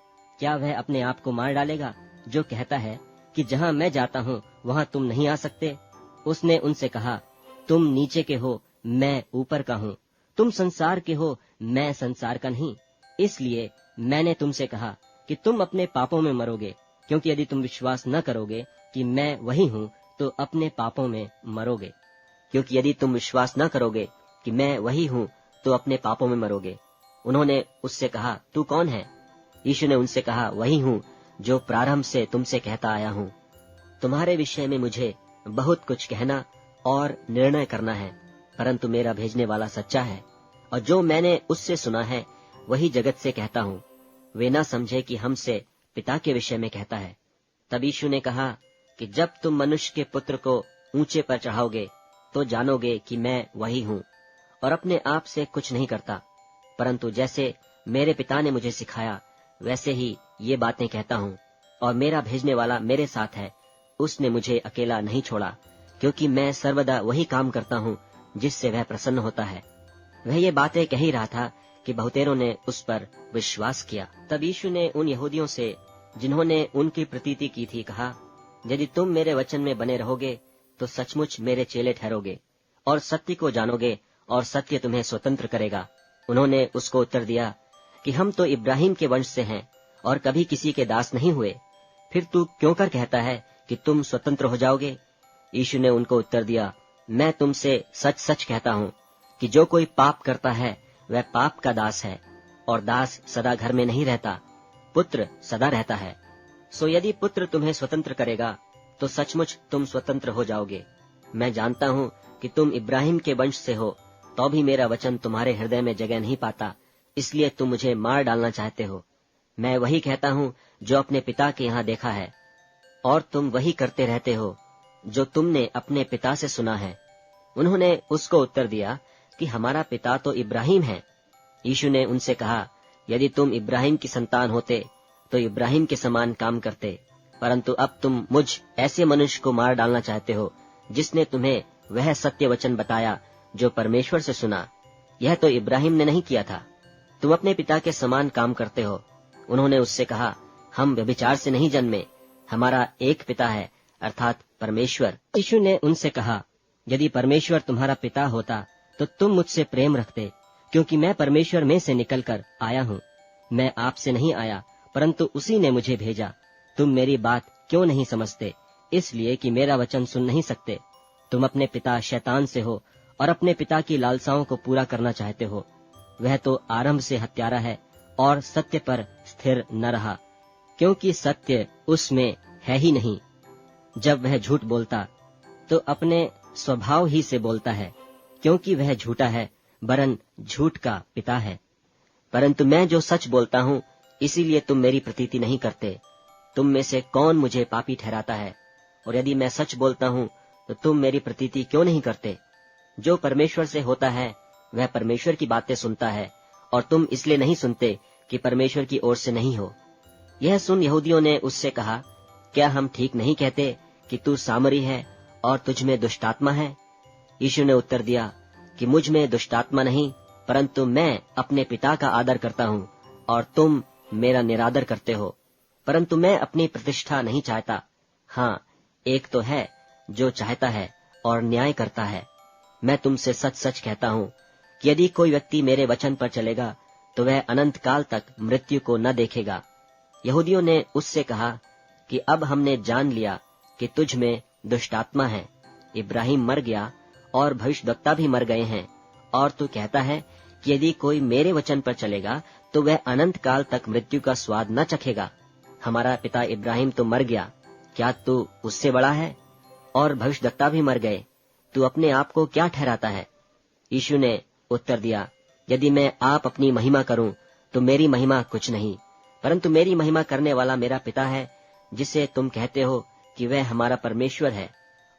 क्या वह अपने आप को मार डालेगा जो कहता है कि जहाँ मैं जाता हूँ वहाँ तुम नहीं आ सकते? उसने उनसे कहा, तुम नीचे के हो, मैं ऊपर का हूँ। तुम संसार के हो, मैं संसार का नहीं। इसलिए मैंने तुमसे कहा कि तुम अपने पापों में मरोगे, क्योंकि यदि तुम विश्वास न करोगे कि मैं वही हूँ तो अपने पापों में मरोगे। क्योंकि यदि तुम विश्वास न करोगे कि मैं वही हूँ तो अपने पापों में मरोगे। उन्होंने उससे कहा, तू कौन है? यीशु ने उनसे कहा, वही हूँ जो प्रारंभ से तुमसे कहता आया हूँ। तुम्हारे विषय में मुझे बहुत कुछ कहना और निर्णय करना है, परंतु मेरा भेजने वाला सच्चा है, और जो मैंने उससे सुना है वही जगत से कहता हूँ। वे न समझे कि हमसे पिता के विषय में कहता है। तब यीशु ने कहा कि जब तुम मनुष्य के पुत्र को ऊंचे पर चढ़ाओगे तो जानोगे कि मैं वही हूँ, और अपने आप से कुछ नहीं करता, परंतु जैसे मेरे पिता ने मुझे सिखाया वैसे ही ये बातें कहता हूँ। और मेरा भेजने वाला मेरे साथ है, उसने मुझे अकेला नहीं छोड़ा, क्योंकि मैं सर्वदा वही काम करता हूँ जिससे वह प्रसन्न होता है। वह ये बातें कह ही रहा था कि बहुतेरों ने उस पर विश्वास किया। तब यीशु ने उन यहूदियों से जिन्होंने उनकी प्रतीति की थी कहा, यदि तुम मेरे वचन में बने रहोगे तो सचमुच मेरे चेले ठहरोगे और सत्य को जानोगे, और सत्य तुम्हें स्वतंत्र करेगा। उन्होंने उसको उत्तर दिया कि हम तो इब्राहिम के वंश से हैं और कभी किसी के दास नहीं हुए, फिर तू क्यों कर कहता है कि तुम स्वतंत्र हो जाओगे? यीशु ने उनको उत्तर दिया, मैं तुमसे सच सच कहता हूँ कि जो कोई पाप करता है वह पाप का दास है, और दास सदा घर में नहीं रहता, पुत्र सदा रहता है। सो यदि पुत्र तुम्हें स्वतंत्र करेगा तो सचमुच तुम स्वतंत्र हो जाओगे। मैं जानता हूँ कि तुम इब्राहिम के वंश से हो, तो भी मेरा वचन तुम्हारे हृदय में जगह नहीं पाता, इसलिए तुम मुझे मार डालना चाहते हो। मैं वही कहता हूँ जो अपने पिता के यहाँ देखा है, और तुम वही करते रहते हो जो तुमने अपने पिता से सुना है। उन्होंने उसको उत्तर दिया कि हमारा पिता तो इब्राहिम है। यीशु ने उनसे कहा, यदि तुम इब्राहिम की संतान होते तो इब्राहिम के समान काम करते, परंतु अब तुम मुझ ऐसे मनुष्य को मार डालना चाहते हो जिसने तुम्हें वह सत्य वचन बताया जो परमेश्वर से सुना। यह तो इब्राहिम ने नहीं किया था। तुम अपने पिता के समान काम करते हो। उन्होंने उससे कहा, हम व्यभिचार से नहीं जन्मे, हमारा एक पिता है, अर्थात परमेश्वर। यीशु ने उनसे कहा, यदि परमेश्वर तुम्हारा पिता होता तो तुम मुझसे प्रेम रखते, क्योंकि मैं परमेश्वर में से निकलकर आया हूँ। मैं आपसे नहीं आया, परंतु उसी ने मुझे भेजा। तुम मेरी बात क्यों नहीं समझते? इसलिए कि मेरा वचन सुन नहीं सकते। तुम अपने पिता शैतान से हो और अपने पिता की लालसाओं को पूरा करना चाहते हो। वह तो आरंभ से हत्यारा है और सत्य पर स्थिर न रहा, क्योंकि सत्य उसमें है ही नहीं। जब वह झूठ बोलता तो अपने स्वभाव ही से बोलता है, क्योंकि वह झूठा है, वरन झूठ का पिता है। परंतु मैं जो सच बोलता हूँ, इसीलिए तुम मेरी प्रतीति नहीं करते। तुम में से कौन मुझे पापी ठहराता है? और यदि मैं सच बोलता हूँ तो तुम मेरी प्रतीति क्यों नहीं करते? जो परमेश्वर से होता है वह परमेश्वर की बातें सुनता है, और तुम इसलिए नहीं सुनते कि परमेश्वर की ओर से नहीं हो। यह सुन यहूदियों ने उससे कहा, क्या हम ठीक नहीं कहते कि तू सामरी है और तुझ में दुष्टात्मा है? यीशु ने उत्तर दिया कि मुझ में दुष्टात्मा नहीं, परंतु मैं अपने पिता का आदर करता हूँ और तुम मेरा निरादर करते हो। परंतु मैं अपनी प्रतिष्ठा नहीं चाहता। हाँ, एक तो है जो चाहता है और न्याय करता है। मैं तुमसे सच सच कहता हूँ कि यदि कोई व्यक्ति मेरे वचन पर चलेगा तो वह अनंत काल तक मृत्यु को न देखेगा। यहूदियों ने उससे कहा कि अब हमने जान लिया कि तुझ में दुष्टात्मा है। इब्राहिम मर गया और भविष्यद्वक्ता भी मर गए हैं, और तू कहता है कि यदि कोई मेरे वचन पर चलेगा तो वह अनंत काल तक मृत्यु का स्वाद न चखेगा। हमारा पिता इब्राहिम तो मर गया, क्या तू उससे बड़ा है? और भविष्यद्वक्ता भी मर गए, तू अपने आप को क्या ठहराता है? यीशु ने उत्तर दिया, यदि मैं आप अपनी महिमा करूं तो मेरी महिमा कुछ नहीं, परंतु मेरी महिमा करने वाला मेरा पिता है, जिसे तुम कहते हो कि वह हमारा परमेश्वर है।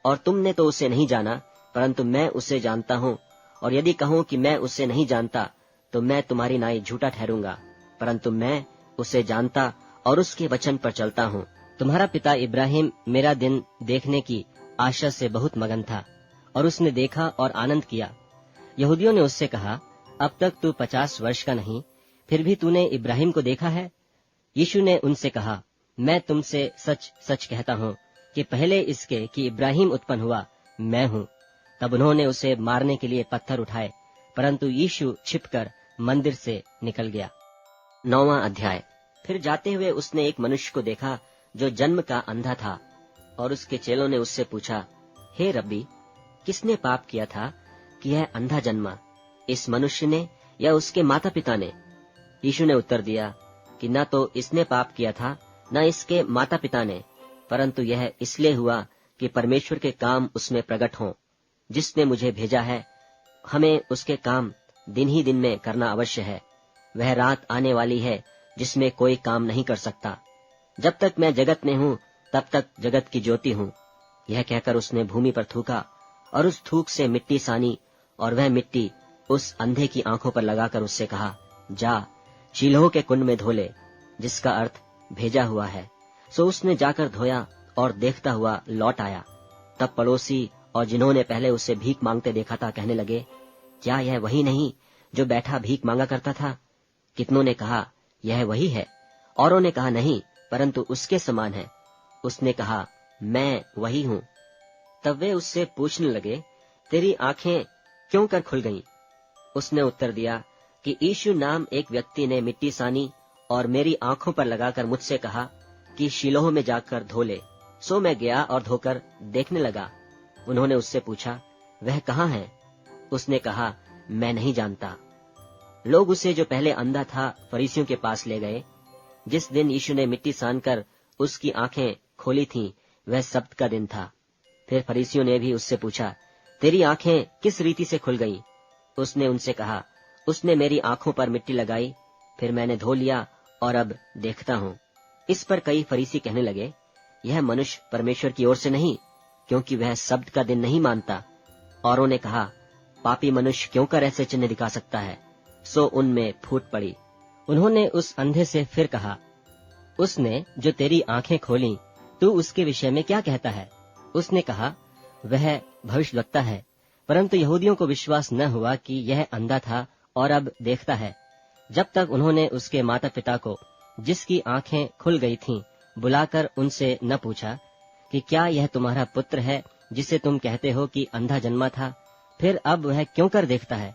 और तुमने तो उसे नहीं जाना, परंतु मैं उसे जानता हूँ। और यदि कहूँ कि मैं उसे नहीं जानता तो मैं तुम्हारी नाई झूठा ठहरूंगा, परंतु मैं उसे जानता और उसके वचन पर चलता हूँ। तुम्हारा पिता इब्राहिम मेरा दिन देखने की आशा से बहुत मगन था, और उसने देखा और आनंद किया। यहूदियों ने उससे कहा, अब तक तू 50 वर्ष का नहीं, फिर भी तूने इब्राहिम को देखा है? यीशु ने उनसे कहा, मैं तुमसे सच सच कहता हूँ कि पहले इसके कि इब्राहिम उत्पन्न हुआ, मैं हूँ। तब उन्होंने उसे मारने के लिए पत्थर उठाए, परंतु यीशु छिपकर मंदिर से निकल गया। 9वां अध्याय। फिर जाते हुए उसने एक मनुष्य को देखा जो जन्म का अंधा था, और उसके चेलों ने उससे पूछा, हे रब्बी, किसने पाप किया था कि यह अंधा जन्मा, इस मनुष्य ने या उसके माता पिता ने? यीशु ने उत्तर दिया कि न तो इसने पाप किया था न इसके माता पिता ने, परंतु यह इसलिए हुआ कि परमेश्वर के काम उसमें प्रकट हों। जिसने मुझे भेजा है, हमें उसके काम दिन ही दिन में करना अवश्य है। वह रात आने वाली है जिसमें कोई काम नहीं कर सकता। जब तक मैं जगत में हूँ तब तक जगत की ज्योति हूँ। यह कहकर उसने भूमि पर थूका और उस थूक से मिट्टी सानी, और वह मिट्टी उस अंधे की आंखों पर लगाकर उससे कहा, जा शीलोह के कुंड में धो ले, जिसका अर्थ भेजा हुआ है। सो उसने जाकर धोया और देखता हुआ लौट आया। तब पड़ोसी और जिन्होंने पहले उससे भीख मांगते देखा था कहने लगे, क्या यह वही नहीं जो बैठा भीख मांगा करता था? कितनों ने कहा, यह वही है। औरों ने कहा, नहीं, परंतु उसके समान है। उसने कहा, मैं वही हूँ। तब वे उससे पूछने लगे, तेरी आंखें क्यों कर खुल गईं? उसने उत्तर दिया कि यीशु नाम एक व्यक्ति ने मिट्टी सानी और मेरी आंखों पर लगाकर मुझसे कहा कि शीलोह में जाकर धो ले। सो मैं गया और धोकर देखने लगा। उन्होंने उससे पूछा, वह कहाँ है? उसने कहा, मैं नहीं जानता। लोग उसे, जो पहले अंधा था, फरीसियों के पास ले गए। जिस दिन यीशु ने मिट्टी सानकर उसकी आंखें खोली थीं, वह सब्त का दिन था। फिर फरीसियों ने भी उससे पूछा, तेरी आंखें किस रीति से खुल गईं? उसने उनसे कहा, उसने मेरी आंखों पर मिट्टी लगाई, फिर मैंने धो लिया और अब देखता हूँ। इस पर कई फरीसी कहने लगे, यह मनुष्य परमेश्वर की ओर से नहीं, क्योंकि वह सब्त का दिन नहीं मानता। औरों ने कहा, पापी मनुष्य क्यों कर ऐसे चिन्ह दिखा सकता है? सो उनमें फूट पड़ी। उन्होंने उस अंधे से फिर कहा, उसने जो तेरी आंखें खोली, तू उसके विषय में क्या कहता है? उसने कहा, वह भविष्यद्वक्ता है। परंतु यहूदियों को विश्वास न हुआ कि यह अंधा था और अब देखता है। जब तक उन्होंने उसके माता पिता को, जिसकी आंखें खुल गई थीं, बुलाकर उनसे न पूछा कि क्या यह तुम्हारा पुत्र है जिसे तुम कहते हो कि अंधा जन्मा था, फिर अब वह क्यों कर देखता है?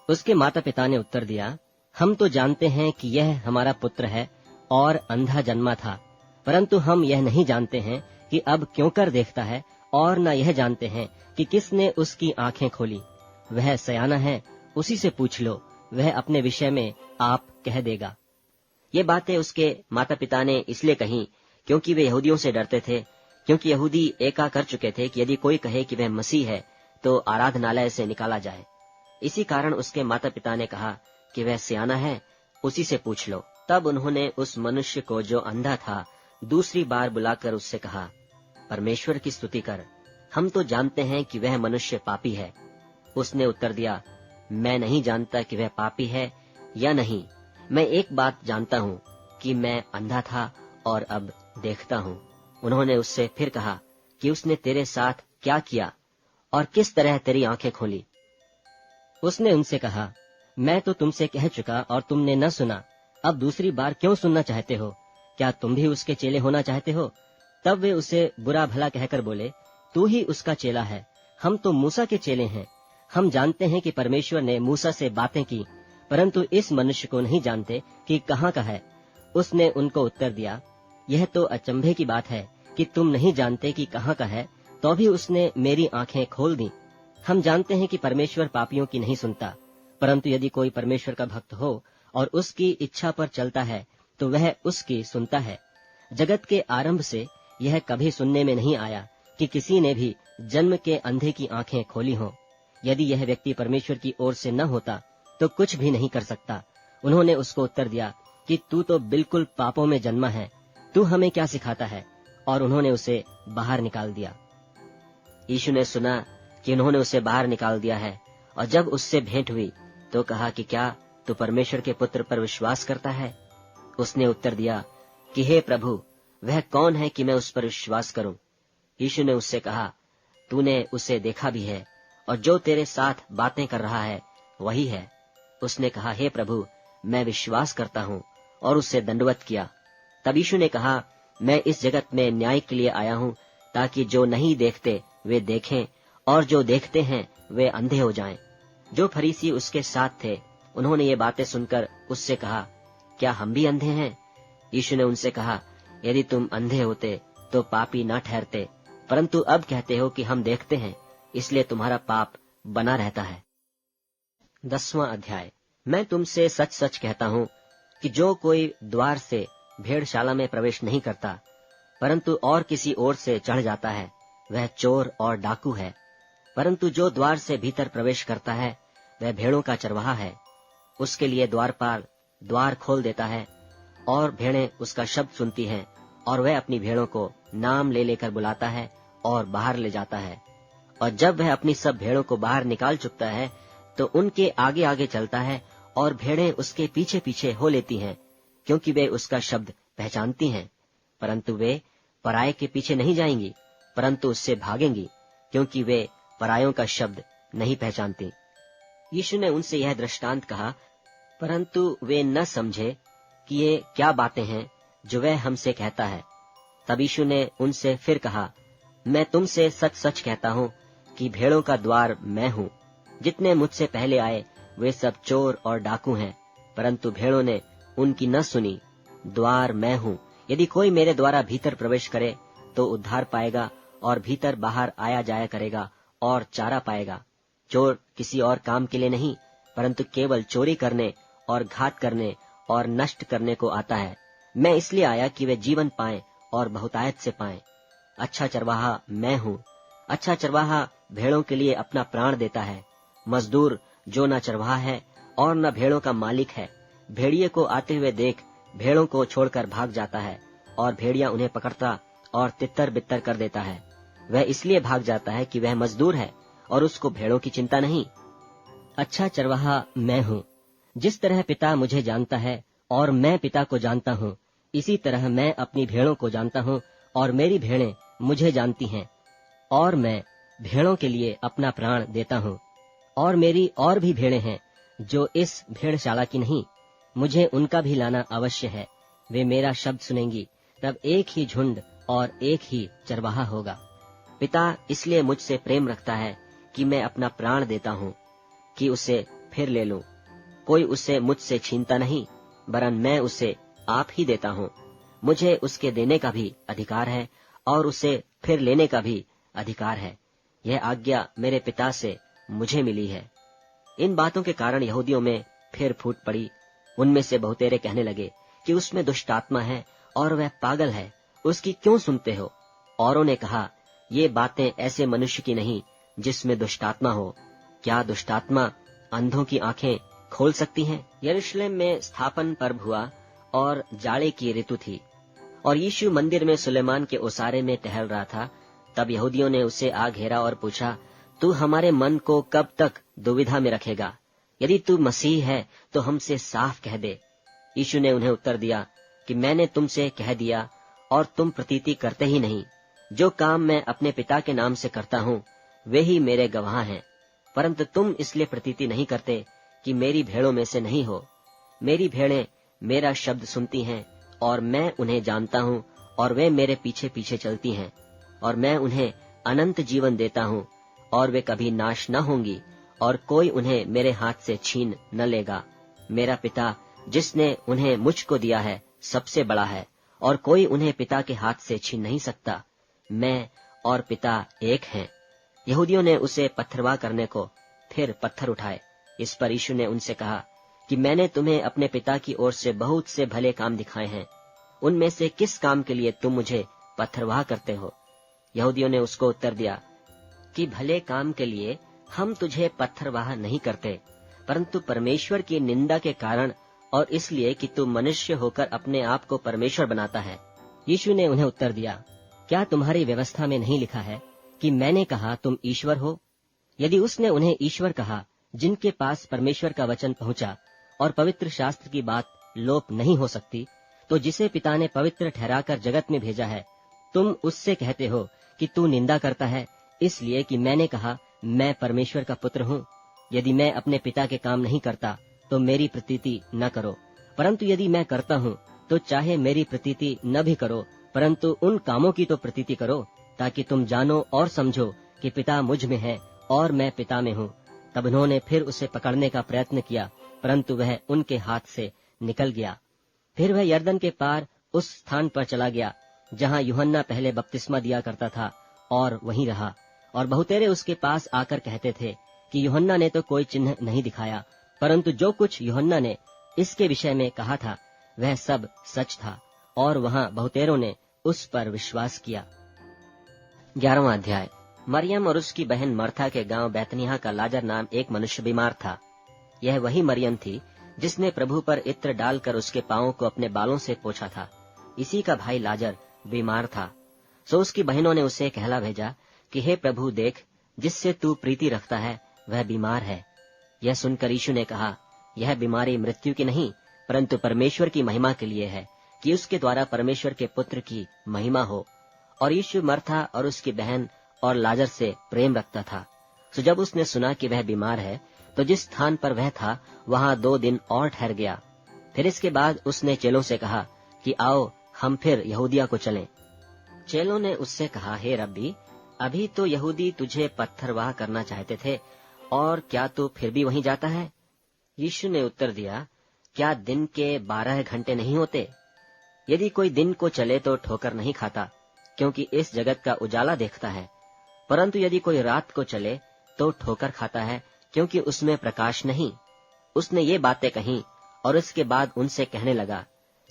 उसके माता पिता ने उत्तर दिया, हम तो जानते हैं कि यह हमारा पुत्र है और अंधा जन्मा था, परंतु हम यह नहीं जानते हैं कि अब क्यों कर देखता है, और न यह जानते हैं कि किसने उसकी आंखें खोली। वह सयाना है, उसी से पूछ लो, वह अपने विषय में आप कह देगा। ये बातें उसके माता पिता ने इसलिए कहीं क्योंकि वे यहूदियों से डरते थे, क्योंकि यहूदी एका कर चुके थे कि यदि कोई कहे कि वह मसीह है तो आराधनालय से निकाला जाए। इसी कारण उसके माता पिता ने कहा कि वह सयाना है, उसी से पूछ लो। तब उन्होंने उस मनुष्य को, जो अंधा था, दूसरी बार बुलाकर उससे कहा, परमेश्वर की स्तुति कर, हम तो जानते हैं कि वह मनुष्य पापी है। उसने उत्तर दिया, मैं नहीं जानता कि वह पापी है या नहीं। मैं एक बात जानता हूँ कि मैं अंधा था और अब देखता हूँ। उन्होंने उससे फिर कहा कि उसने तेरे साथ क्या किया और किस तरह तेरी आंखें खोली? उसने उनसे कहा, मैं तो तुमसे कह चुका और तुमने न सुना, अब दूसरी बार क्यों सुनना चाहते हो? क्या तुम भी उसके चेले होना चाहते हो? तब वे उसे बुरा भला कहकर बोले, तू ही उसका चेला है, हम तो मूसा के चेले हैं। हम जानते हैं कि परमेश्वर ने मूसा से बातें की, परंतु इस मनुष्य को नहीं जानते कि कहाँ का है। उसने उनको उत्तर दिया, यह तो अचंभे की बात है कि तुम नहीं जानते कि कहाँ का है, तो भी उसने मेरी आंखें खोल दी। हम जानते हैं कि परमेश्वर पापियों की नहीं सुनता, परंतु यदि कोई परमेश्वर का भक्त हो और उसकी इच्छा पर चलता है तो वह उसकी सुनता है। जगत के आरंभ से यह कभी सुनने में नहीं आया कि किसी ने भी जन्म के अंधे की आंखें खोली हों। यदि यह व्यक्ति परमेश्वर की ओर से न होता तो कुछ भी नहीं कर सकता। उन्होंने उसको उत्तर दिया कि तू तो बिल्कुल पापों में जन्मा है, तू हमें क्या सिखाता है? और उन्होंने उसे बाहर निकाल दिया। यीशु ने सुना कि उन्होंने उसे बाहर निकाल दिया है, और जब उससे भेंट हुई तो कहा कि क्या तू परमेश्वर के पुत्र पर विश्वास करता है? उसने उत्तर दिया कि हे प्रभु, वह कौन है कि मैं उस पर विश्वास करूं? यीशु ने उससे कहा, तूने उसे देखा भी है, और जो तेरे साथ बातें कर रहा है वही है। उसने कहा, हे प्रभु, मैं विश्वास करता हूँ, और उससे दंडवत किया। तब यीशु ने कहा, मैं इस जगत में न्याय के लिए आया हूँ, ताकि जो नहीं देखते वे देखें, और जो देखते हैं वे अंधे हो जाएं। जो फरीसी उसके साथ थे, उन्होंने ये बातें सुनकर उससे कहा, क्या हम भी अंधे हैं? यीशु ने उनसे कहा, यदि तुम अंधे होते तो पापी न ठहरते, परंतु अब कहते हो कि हम देखते हैं, इसलिए तुम्हारा पाप बना रहता है। 10वां अध्याय। मैं तुमसे सच सच कहता हूँ कि जो कोई द्वार से भेड़शाला में प्रवेश नहीं करता, परंतु और किसी ओर से चढ़ जाता है, वह चोर और डाकू है, परंतु जो द्वार से भीतर प्रवेश करता है वह भेड़ों का चरवाहा है। उसके लिए द्वारपाल द्वार खोल देता है और भेड़ें उसका शब्द सुनती हैं, और वह अपनी भेड़ों को नाम ले लेकर बुलाता है और बाहर ले जाता है। और जब वह अपनी सब भेड़ों को बाहर निकाल चुकता है तो उनके आगे आगे चलता है, और भेड़ें उसके पीछे पीछे हो लेती हैं, क्योंकि वे उसका शब्द पहचानती हैं। परंतु वे पराये के पीछे नहीं जाएंगी, परंतु उससे भागेंगी, क्योंकि वे परायों का शब्द नहीं पहचानती। यीशु ने उनसे यह दृष्टांत कहा, परंतु वे न समझे कि ये क्या बातें हैं जो वह हमसे कहता है। तब यीशु ने उनसे फिर कहा, मैं तुमसे सच सच कहता हूँ कि भेड़ों का द्वार मैं हूँ। जितने मुझसे पहले आए वे सब चोर और डाकू हैं, परंतु भेड़ों ने उनकी न सुनी। द्वार मैं हूँ। यदि कोई मेरे द्वारा भीतर प्रवेश करे तो उद्धार पाएगा, और भीतर बाहर आया जाया करेगा और चारा पाएगा। चोर किसी और काम के लिए नहीं, परंतु केवल चोरी करने और घात करने और नष्ट करने को आता है। मैं इसलिए आया कि वे जीवन पाएं और बहुतायत से पाएं। अच्छा चरवाहा मैं हूँ। अच्छा चरवाहा भेड़ों के लिए अपना प्राण देता है। मजदूर जो न चरवाहा है और न भेड़ों का मालिक है, भेड़िए को आते हुए देख भेड़ों को छोड़कर भाग जाता है, और भेड़िया उन्हें पकड़ता और तितर बित्तर कर देता है। वह इसलिए भाग जाता है कि वह मजदूर है और उसको भेड़ों की चिंता नहीं। अच्छा चरवाहा मैं हूँ। जिस तरह पिता मुझे जानता है और मैं पिता को जानता हूँ, इसी तरह मैं अपनी भेड़ों को जानता हूँ, और मेरी भेड़ें मुझे जानती हैं, और मैं भेड़ों के लिए अपना प्राण देता हूँ। और मेरी और भी भेड़ें हैं जो इस भेड़शाला की नहीं, मुझे उनका भी लाना अवश्य है। वे मेरा शब्द सुनेंगी, तब एक ही झुंड और एक ही चरवाहा होगा। पिता इसलिए मुझसे प्रेम रखता है कि मैं अपना प्राण देता हूँ कि उसे फिर ले लूं। कोई उसे मुझसे छीनता नहीं, वरन मैं उसे आप ही देता हूँ। मुझे उसके देने का भी अधिकार है और उसे फिर लेने का भी अधिकार है। यह आज्ञा मेरे पिता से मुझे मिली है। इन बातों के कारण यहूदियों में फिर फूट पड़ी। उनमें से बहुतेरे कहने लगे कि उसमें दुष्ट आत्मा है और वह पागल है, उसकी क्यों सुनते हो? औरों ने कहा, ये बातें ऐसे मनुष्य की नहीं जिसमें दुष्टात्मा हो। क्या दुष्टात्मा अंधों की आंखें खोल सकती हैं? यरूशलेम में स्थापन पर्व हुआ और जाड़े की ऋतु थी, और यीशु मंदिर में सुलेमान के ओसारे में टहल रहा था। तब यहूदियों ने उसे आ घेरा और पूछा, तू हमारे मन को कब तक दुविधा में रखेगा? यदि तू मसीह है तो हमसे साफ कह दे। यीशु ने उन्हें उत्तर दिया कि मैंने तुमसे कह दिया और तुम प्रतीति करते ही नहीं। जो काम मैं अपने पिता के नाम से करता हूँ वे ही मेरे गवाह हैं, परंतु तुम इसलिए प्रतीति नहीं करते कि मेरी भेड़ों में से नहीं हो। मेरी भेड़ें मेरा शब्द सुनती हैं और मैं उन्हें जानता हूँ, और वे मेरे पीछे पीछे चलती हैं, और मैं उन्हें अनंत जीवन देता हूँ, और वे कभी नाश न होंगी, और कोई उन्हें मेरे हाथ से छीन न लेगा। मेरा पिता जिसने उन्हें मुझको दिया है सबसे बड़ा है, और कोई उन्हें पिता के हाथ से छीन नहीं सकता। मैं और पिता एक हैं। यहूदियों ने उसे पत्थरवाह करने को फिर पत्थर उठाए। इस पर यीशु ने उनसे कहा कि मैंने तुम्हें अपने पिता की ओर से बहुत से भले काम दिखाए हैं, उनमें से किस काम के लिए तुम मुझे पत्थरवाह करते हो? यहूदियों ने उसको उत्तर दिया कि भले काम के लिए हम तुझे पत्थरवाह नहीं करते, परंतु परमेश्वर की निंदा के कारण, और इसलिए कि तू मनुष्य होकर अपने आप को परमेश्वर बनाता है। यीशु ने उन्हें उत्तर दिया, क्या तुम्हारी व्यवस्था में नहीं लिखा है कि मैंने कहा तुम ईश्वर हो? यदि उसने उन्हें ईश्वर कहा जिनके पास परमेश्वर का वचन पहुंचा और पवित्र शास्त्र की बात लोप नहीं हो सकती, तो जिसे पिता ने पवित्र ठहराकर जगत में भेजा है, तुम उससे कहते हो कि तू निंदा करता है, इसलिए कि मैंने कहा मैं परमेश्वर का पुत्र हूँ। यदि मैं अपने पिता के काम नहीं करता तो मेरी प्रतीति न करो, परंतु यदि मैं करता हूँ तो चाहे मेरी प्रतीति न भी करो, परंतु उन कामों की तो प्रतीति करो, ताकि तुम जानो और समझो कि पिता मुझ में है और मैं पिता में हूँ। तब उन्होंने फिर उसे पकड़ने का प्रयत्न किया, परंतु वह उनके हाथ से निकल गया। फिर वह यरदन के पार उस स्थान पर चला गया जहाँ यूहन्ना पहले बपतिस्मा दिया करता था, और वहीं रहा। और बहुतेरे उसके पास आकर कहते थे कि यूहन्ना ने तो कोई चिन्ह नहीं दिखाया, परंतु जो कुछ यूहन्ना ने इसके विषय में कहा था वह सब सच था, और वहाँ बहुतेरों ने उस पर विश्वास किया। 11वां अध्याय। मरियम और उसकी बहन मर्था के गांव बैतनिय्याह का लाजर नाम एक मनुष्य बीमार था। यह वही मरियम थी जिसने प्रभु पर इत्र डालकर उसके पांवों को अपने बालों से पोंछा था। इसी का भाई लाजर बीमार था। सो उसकी बहनों ने उसे कहला भेजा कि हे प्रभु, देख, जिससे तू प्रीति रखता है वह बीमार है। यह सुनकर यीशु ने कहा, यह बीमारी मृत्यु की नहीं, परंतु परमेश्वर की महिमा के लिए है, कि उसके द्वारा परमेश्वर के पुत्र की महिमा हो। और यीशु मर्था और उसकी बहन और लाजर से प्रेम रखता था। सो जब उसने सुना कि वह बीमार है, तो जिस स्थान पर वह था वहां 2 दिन और ठहर गया। फिर इसके बाद उसने चेलों से कहा कि आओ हम फिर यहूदिया को चलें। चेलों ने उससे कहा, हे रब्बी, अभी तो यहूदी तुझे पत्थरवाह करना चाहते थे, और क्या तू फिर भी वहीं जाता है? यीशु ने उत्तर दिया, क्या दिन के 12 घंटे नहीं होते? यदि कोई दिन को चले तो ठोकर नहीं खाता, क्योंकि इस जगत का उजाला देखता है। परंतु यदि कोई रात को चले तो ठोकर खाता है, क्योंकि उसमें प्रकाश नहीं। उसने ये बातें कहीं और इसके बाद उनसे कहने लगा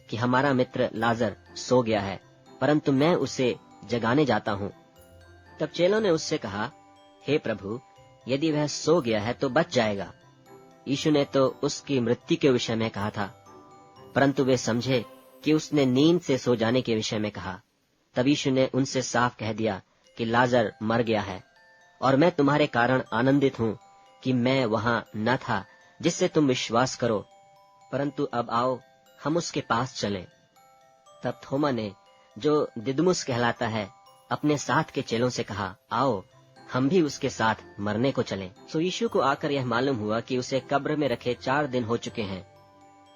कि हमारा मित्र लाजर सो गया है, परंतु मैं उसे जगाने जाता हूँ। तब चेलों ने उससे कहा, हे प्रभु, यदि वह सो गया है तो बच जाएगा। यीशु ने तो उसकी मृत्यु के विषय में कहा था, परंतु वे समझे कि उसने नींद से सो जाने के विषय में कहा। तब यीशु ने उनसे साफ कह दिया कि लाजर मर गया है, और मैं तुम्हारे कारण आनंदित हूँ कि मैं वहां न था, जिससे तुम विश्वास करो। परंतु अब आओ हम उसके पास चलें। तब थोमा ने, जो दिदमुस कहलाता है, अपने साथ के चेलों से कहा, आओ हम भी उसके साथ मरने को चलें। सो यीशु को आकर यह मालूम हुआ कि उसे कब्र में रखे 4 दिन हो चुके हैं।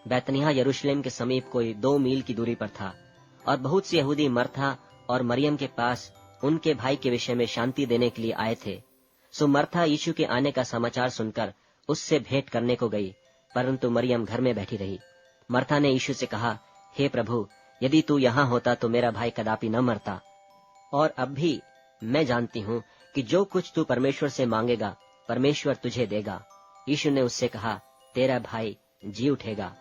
बैतनिय्याह यरूशलेम के समीप कोई 2 मील की दूरी पर था, और बहुत से यहूदी मर्था और मरियम के पास उनके भाई के विषय में शांति देने के लिए आए थे। सो मर्था यीशु के आने का समाचार सुनकर उससे भेंट करने को गई, परंतु मरियम घर में बैठी रही। मर्था ने यीशु से कहा, हे प्रभु, यदि तू यहाँ होता तो मेरा भाई कदापि न मरता। और अब भी मैं जानती हूँ कि जो कुछ तू परमेश्वर से मांगेगा परमेश्वर तुझे देगा। यीशु ने उससे कहा, तेरा भाई जी उठेगा।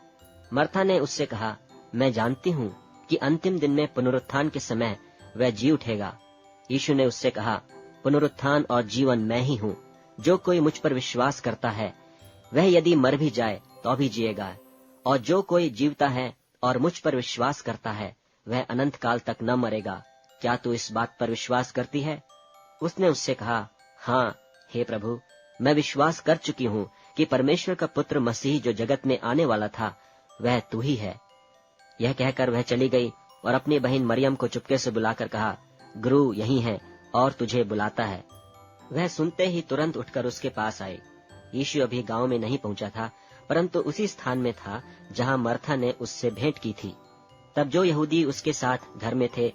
मर्था ने उससे कहा, मैं जानती हूँ कि अंतिम दिन में पुनरुत्थान के समय वह जी उठेगा। यीशु ने उससे कहा, पुनरुत्थान और जीवन मैं ही हूँ। जो कोई मुझ पर विश्वास करता है वह यदि मर भी जाए तो भी जिएगा, और जो कोई जीवता है और मुझ पर विश्वास करता है वह अनंत काल तक न मरेगा। क्या तू इस बात पर विश्वास करती है? उसने उससे कहा, हाँ हे प्रभु, मैं विश्वास कर चुकी हूँ कि परमेश्वर का पुत्र मसीह जो जगत में आने वाला था वह तू ही है। यह कहकर वह चली गई और अपनी बहन मरियम को चुपके से बुलाकर कहा, गुरु यहीं है और तुझे बुलाता है। वह सुनते ही तुरंत उठकर उसके पास आई। यीशु अभी गांव में नहीं पहुंचा था, परंतु उसी स्थान में था जहां मर्था ने उससे भेंट की थी। तब जो यहूदी उसके साथ घर में थे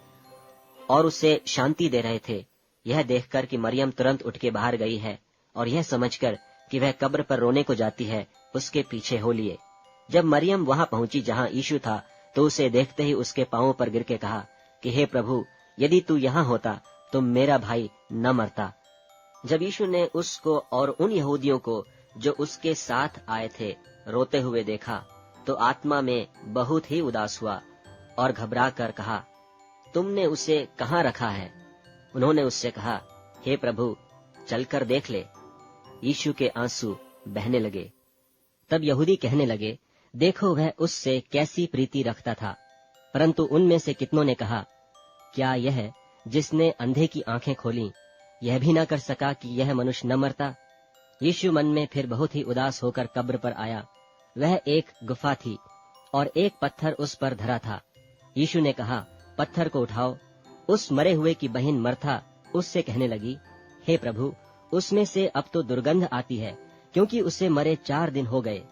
और उसे शांति दे रहे थे, यह देखकर कि मरियम तुरंत उठ के बाहर गई है और यह समझकर कि वह कब्र पर रोने को जाती है, उसके पीछे हो लिए। जब मरियम वहां पहुंची जहां यीशु था, तो उसे देखते ही उसके पांवों पर गिर के कहा कि हे प्रभु, यदि तू यहाँ होता तो मेरा भाई न मरता। जब यीशु ने उसको और उन यहूदियों को जो उसके साथ आए थे रोते हुए देखा, तो आत्मा में बहुत ही उदास हुआ और घबरा कर कहा, तुमने उसे कहाँ रखा है? उन्होंने उससे कहा, हे प्रभु, चलकर देख ले। यीशु के आंसू बहने लगे। तब यहूदी कहने लगे, देखो वह उससे कैसी प्रीति रखता था। परंतु उनमें से कितनों ने कहा, क्या यह जिसने अंधे की आंखें खोली यह भी न कर सका कि यह मनुष्य न मरता? यीशु मन में फिर बहुत ही उदास होकर कब्र पर आया। वह एक गुफा थी और एक पत्थर उस पर धरा था। यीशु ने कहा, पत्थर को उठाओ। उस मरे हुए की बहन मर्था उससे कहने लगी, हे प्रभु, उसमें से अब तो दुर्गंध आती है, क्योंकि उसे मरे 4 दिन हो गए।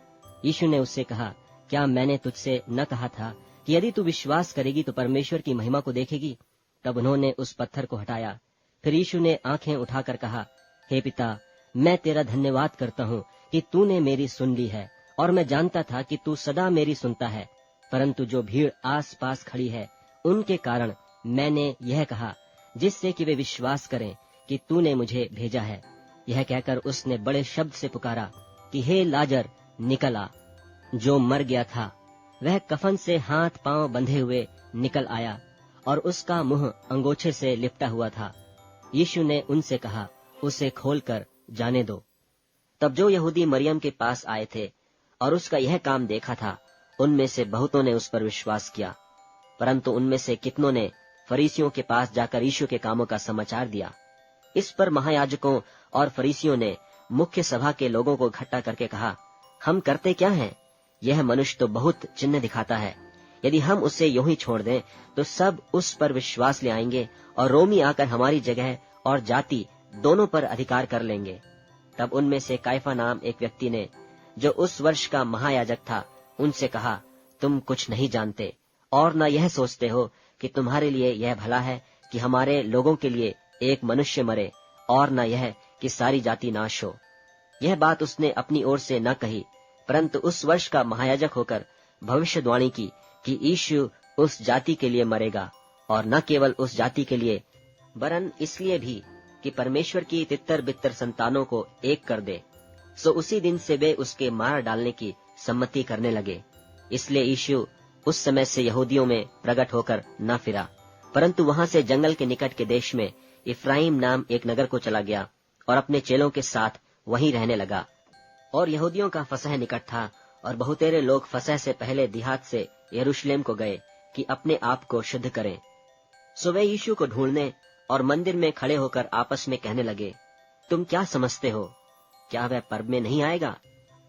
यीशु ने उससे कहा, क्या मैंने तुझसे न कहा था कि यदि तू विश्वास करेगी तो परमेश्वर की महिमा को देखेगी? तब उन्होंने उस पत्थर को हटाया। फिर यीशु ने आंखें उठाकर कहा, हे पिता, मैं तेरा धन्यवाद करता हूँ कि तूने मेरी सुन ली है, और मैं जानता था कि तू सदा मेरी सुनता है, परंतु जो भीड़ आस पास खड़ी है उनके कारण मैंने यह कहा, जिससे कि वे विश्वास करें कि तूने मुझे भेजा है। यह कहकर उसने बड़े शब्द से पुकारा कि हे लाजर, निकल आ। जो मर गया था वह कफन से हाथ पांव बंधे हुए निकल आया, और उसका मुंह अंगोछे से लिपटा हुआ था। यीशु ने उनसे कहा, उसे खोलकर जाने दो। तब जो यहूदी मरियम के पास आए थे और उसका यह काम देखा था, उनमें से बहुतों ने उस पर विश्वास किया, परंतु उनमें से कितनों ने फरीसियों के पास जाकर यीशु के कामों का समाचार दिया। इस पर महायाजकों और फरीसियों ने मुख्य सभा के लोगों को इकट्ठा करके कहा, हम करते क्या हैं? यह मनुष्य तो बहुत चिन्ह दिखाता है। यदि हम उसे यूं ही छोड़ दें तो सब उस पर विश्वास ले आएंगे और रोमी आकर हमारी जगह और जाति दोनों पर अधिकार कर लेंगे। तब उनमें से काइफा नाम एक व्यक्ति ने, जो उस वर्ष का महायाजक था, उनसे कहा, तुम कुछ नहीं जानते और न यह सोचते हो कि तुम्हारे लिए यह भला है कि हमारे लोगों के लिए एक मनुष्य मरे और न यह कि सारी जाति नाश हो। यह बात उसने अपनी ओर से न कही, परंतु उस वर्ष का महायाजक होकर भविष्यवाणी की कि यीशु उस जाति के लिए मरेगा, और न केवल उस जाति के लिए वरन इसलिए भी कि परमेश्वर की तितर बितर संतानों को एक कर दे। सो उसी दिन से वे उसके मार डालने की सम्मति करने लगे। इसलिए यीशु उस समय से यहूदियों में प्रकट होकर न फिरा, परंतु वहां से जंगल के निकट के देश में इफ्राइम नाम एक नगर को चला गया और अपने चेलों के साथ वहीं रहने लगा। और यहूदियों का फसह निकट था और बहुतेरे लोग फसह से पहले देहात से यरूशलेम को गए कि अपने आप को शुद्ध करें। सो वे यीशु को ढूंढने और मंदिर में खड़े होकर आपस में कहने लगे, तुम क्या समझते हो? क्या वह पर्व में नहीं आएगा?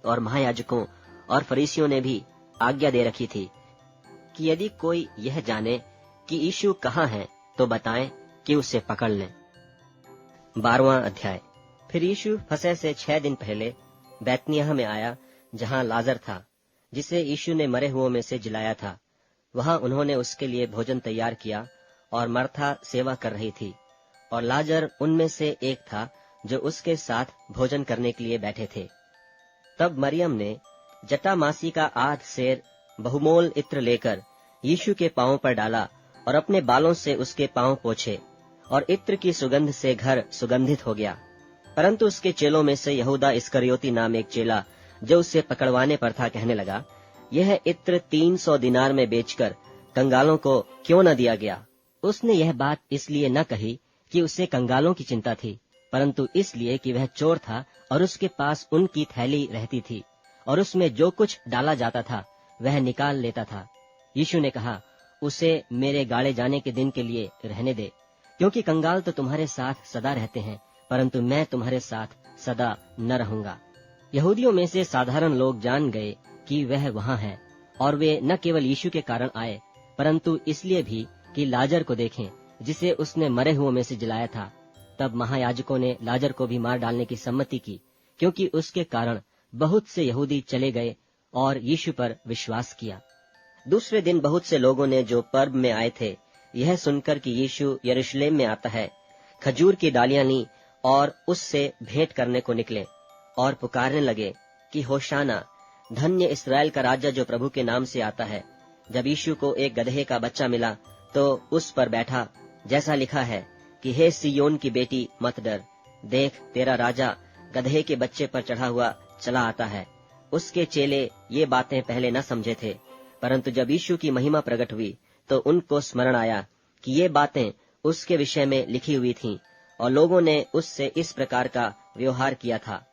और महायाजकों और फरीसियों ने भी आज्ञा दे रखी थी कि यदि कोई यह जाने कि यीशु कहाँ है तो बताएं कि उसे पकड़ लें। 12वां अध्याय। फिर यीशु फसह से 6 दिन पहले बैतनिय्याह में आया, जहाँ लाजर था, जिसे यीशु ने मरे हुओं में से जिलाया था। वहां उन्होंने उसके लिए भोजन तैयार किया और मर्था सेवा कर रही थी, और लाजर उनमें से एक था जो उसके साथ भोजन करने के लिए बैठे थे। तब मरियम ने जटामासी का आध सेर बहुमोल इत्र लेकर यीशु के पांवों पर डाला और अपने बालों से उसके पांव पोंछे, और इत्र की सुगंध से घर सुगंधित हो गया। परंतु उसके चेलों में से यहूदा इस्करियोती नाम एक चेला, जो उसे पकड़वाने पर था, कहने लगा, यह इत्र 300 दिनार में बेचकर कंगालों को क्यों न दिया गया? उसने यह बात इसलिए न कही कि उसे कंगालों की चिंता थी, परंतु इसलिए कि वह चोर था और उसके पास उनकी थैली रहती थी, और उसमें जो कुछ डाला जाता था वह निकाल लेता था। यीशु ने कहा, उसे मेरे गाड़े जाने के दिन के लिए रहने दे, क्योंकि कंगाल तो तुम्हारे साथ सदा रहते हैं, परंतु मैं तुम्हारे साथ सदा न रहूंगा। यहूदियों में से साधारण लोग जान गए कि वह वहां है, और वे न केवल यीशु के कारण आए, परंतु इसलिए भी कि लाजर को देखें, जिसे उसने मरे हुओं में से जिलाया था। तब महायाजकों ने लाजर को भी मार डालने की सम्मति की, क्योंकि उसके कारण बहुत से यहूदी चले गए और यीशु पर विश्वास किया। दूसरे दिन बहुत से लोगों ने, जो पर्व में आए थे, यह सुनकर कि यीशु यरूशलेम में आता है, खजूर की डालियां ली और उससे भेंट करने को निकले और पुकारने लगे कि होशाना, धन्य इस्राएल का राजा जो प्रभु के नाम से आता है। जब यीशु को एक गधे का बच्चा मिला तो उस पर बैठा, जैसा लिखा है कि हे सिय्योन की बेटी, मत डर, देख तेरा राजा गधे के बच्चे पर चढ़ा हुआ चला आता है। उसके चेले ये बातें पहले न समझे थे, परंतु जब यीशु की महिमा प्रकट हुई तो उनको स्मरण आया कि ये बातें उसके विषय में लिखी हुई थीं, और लोगों ने उससे इस प्रकार का व्यवहार किया था।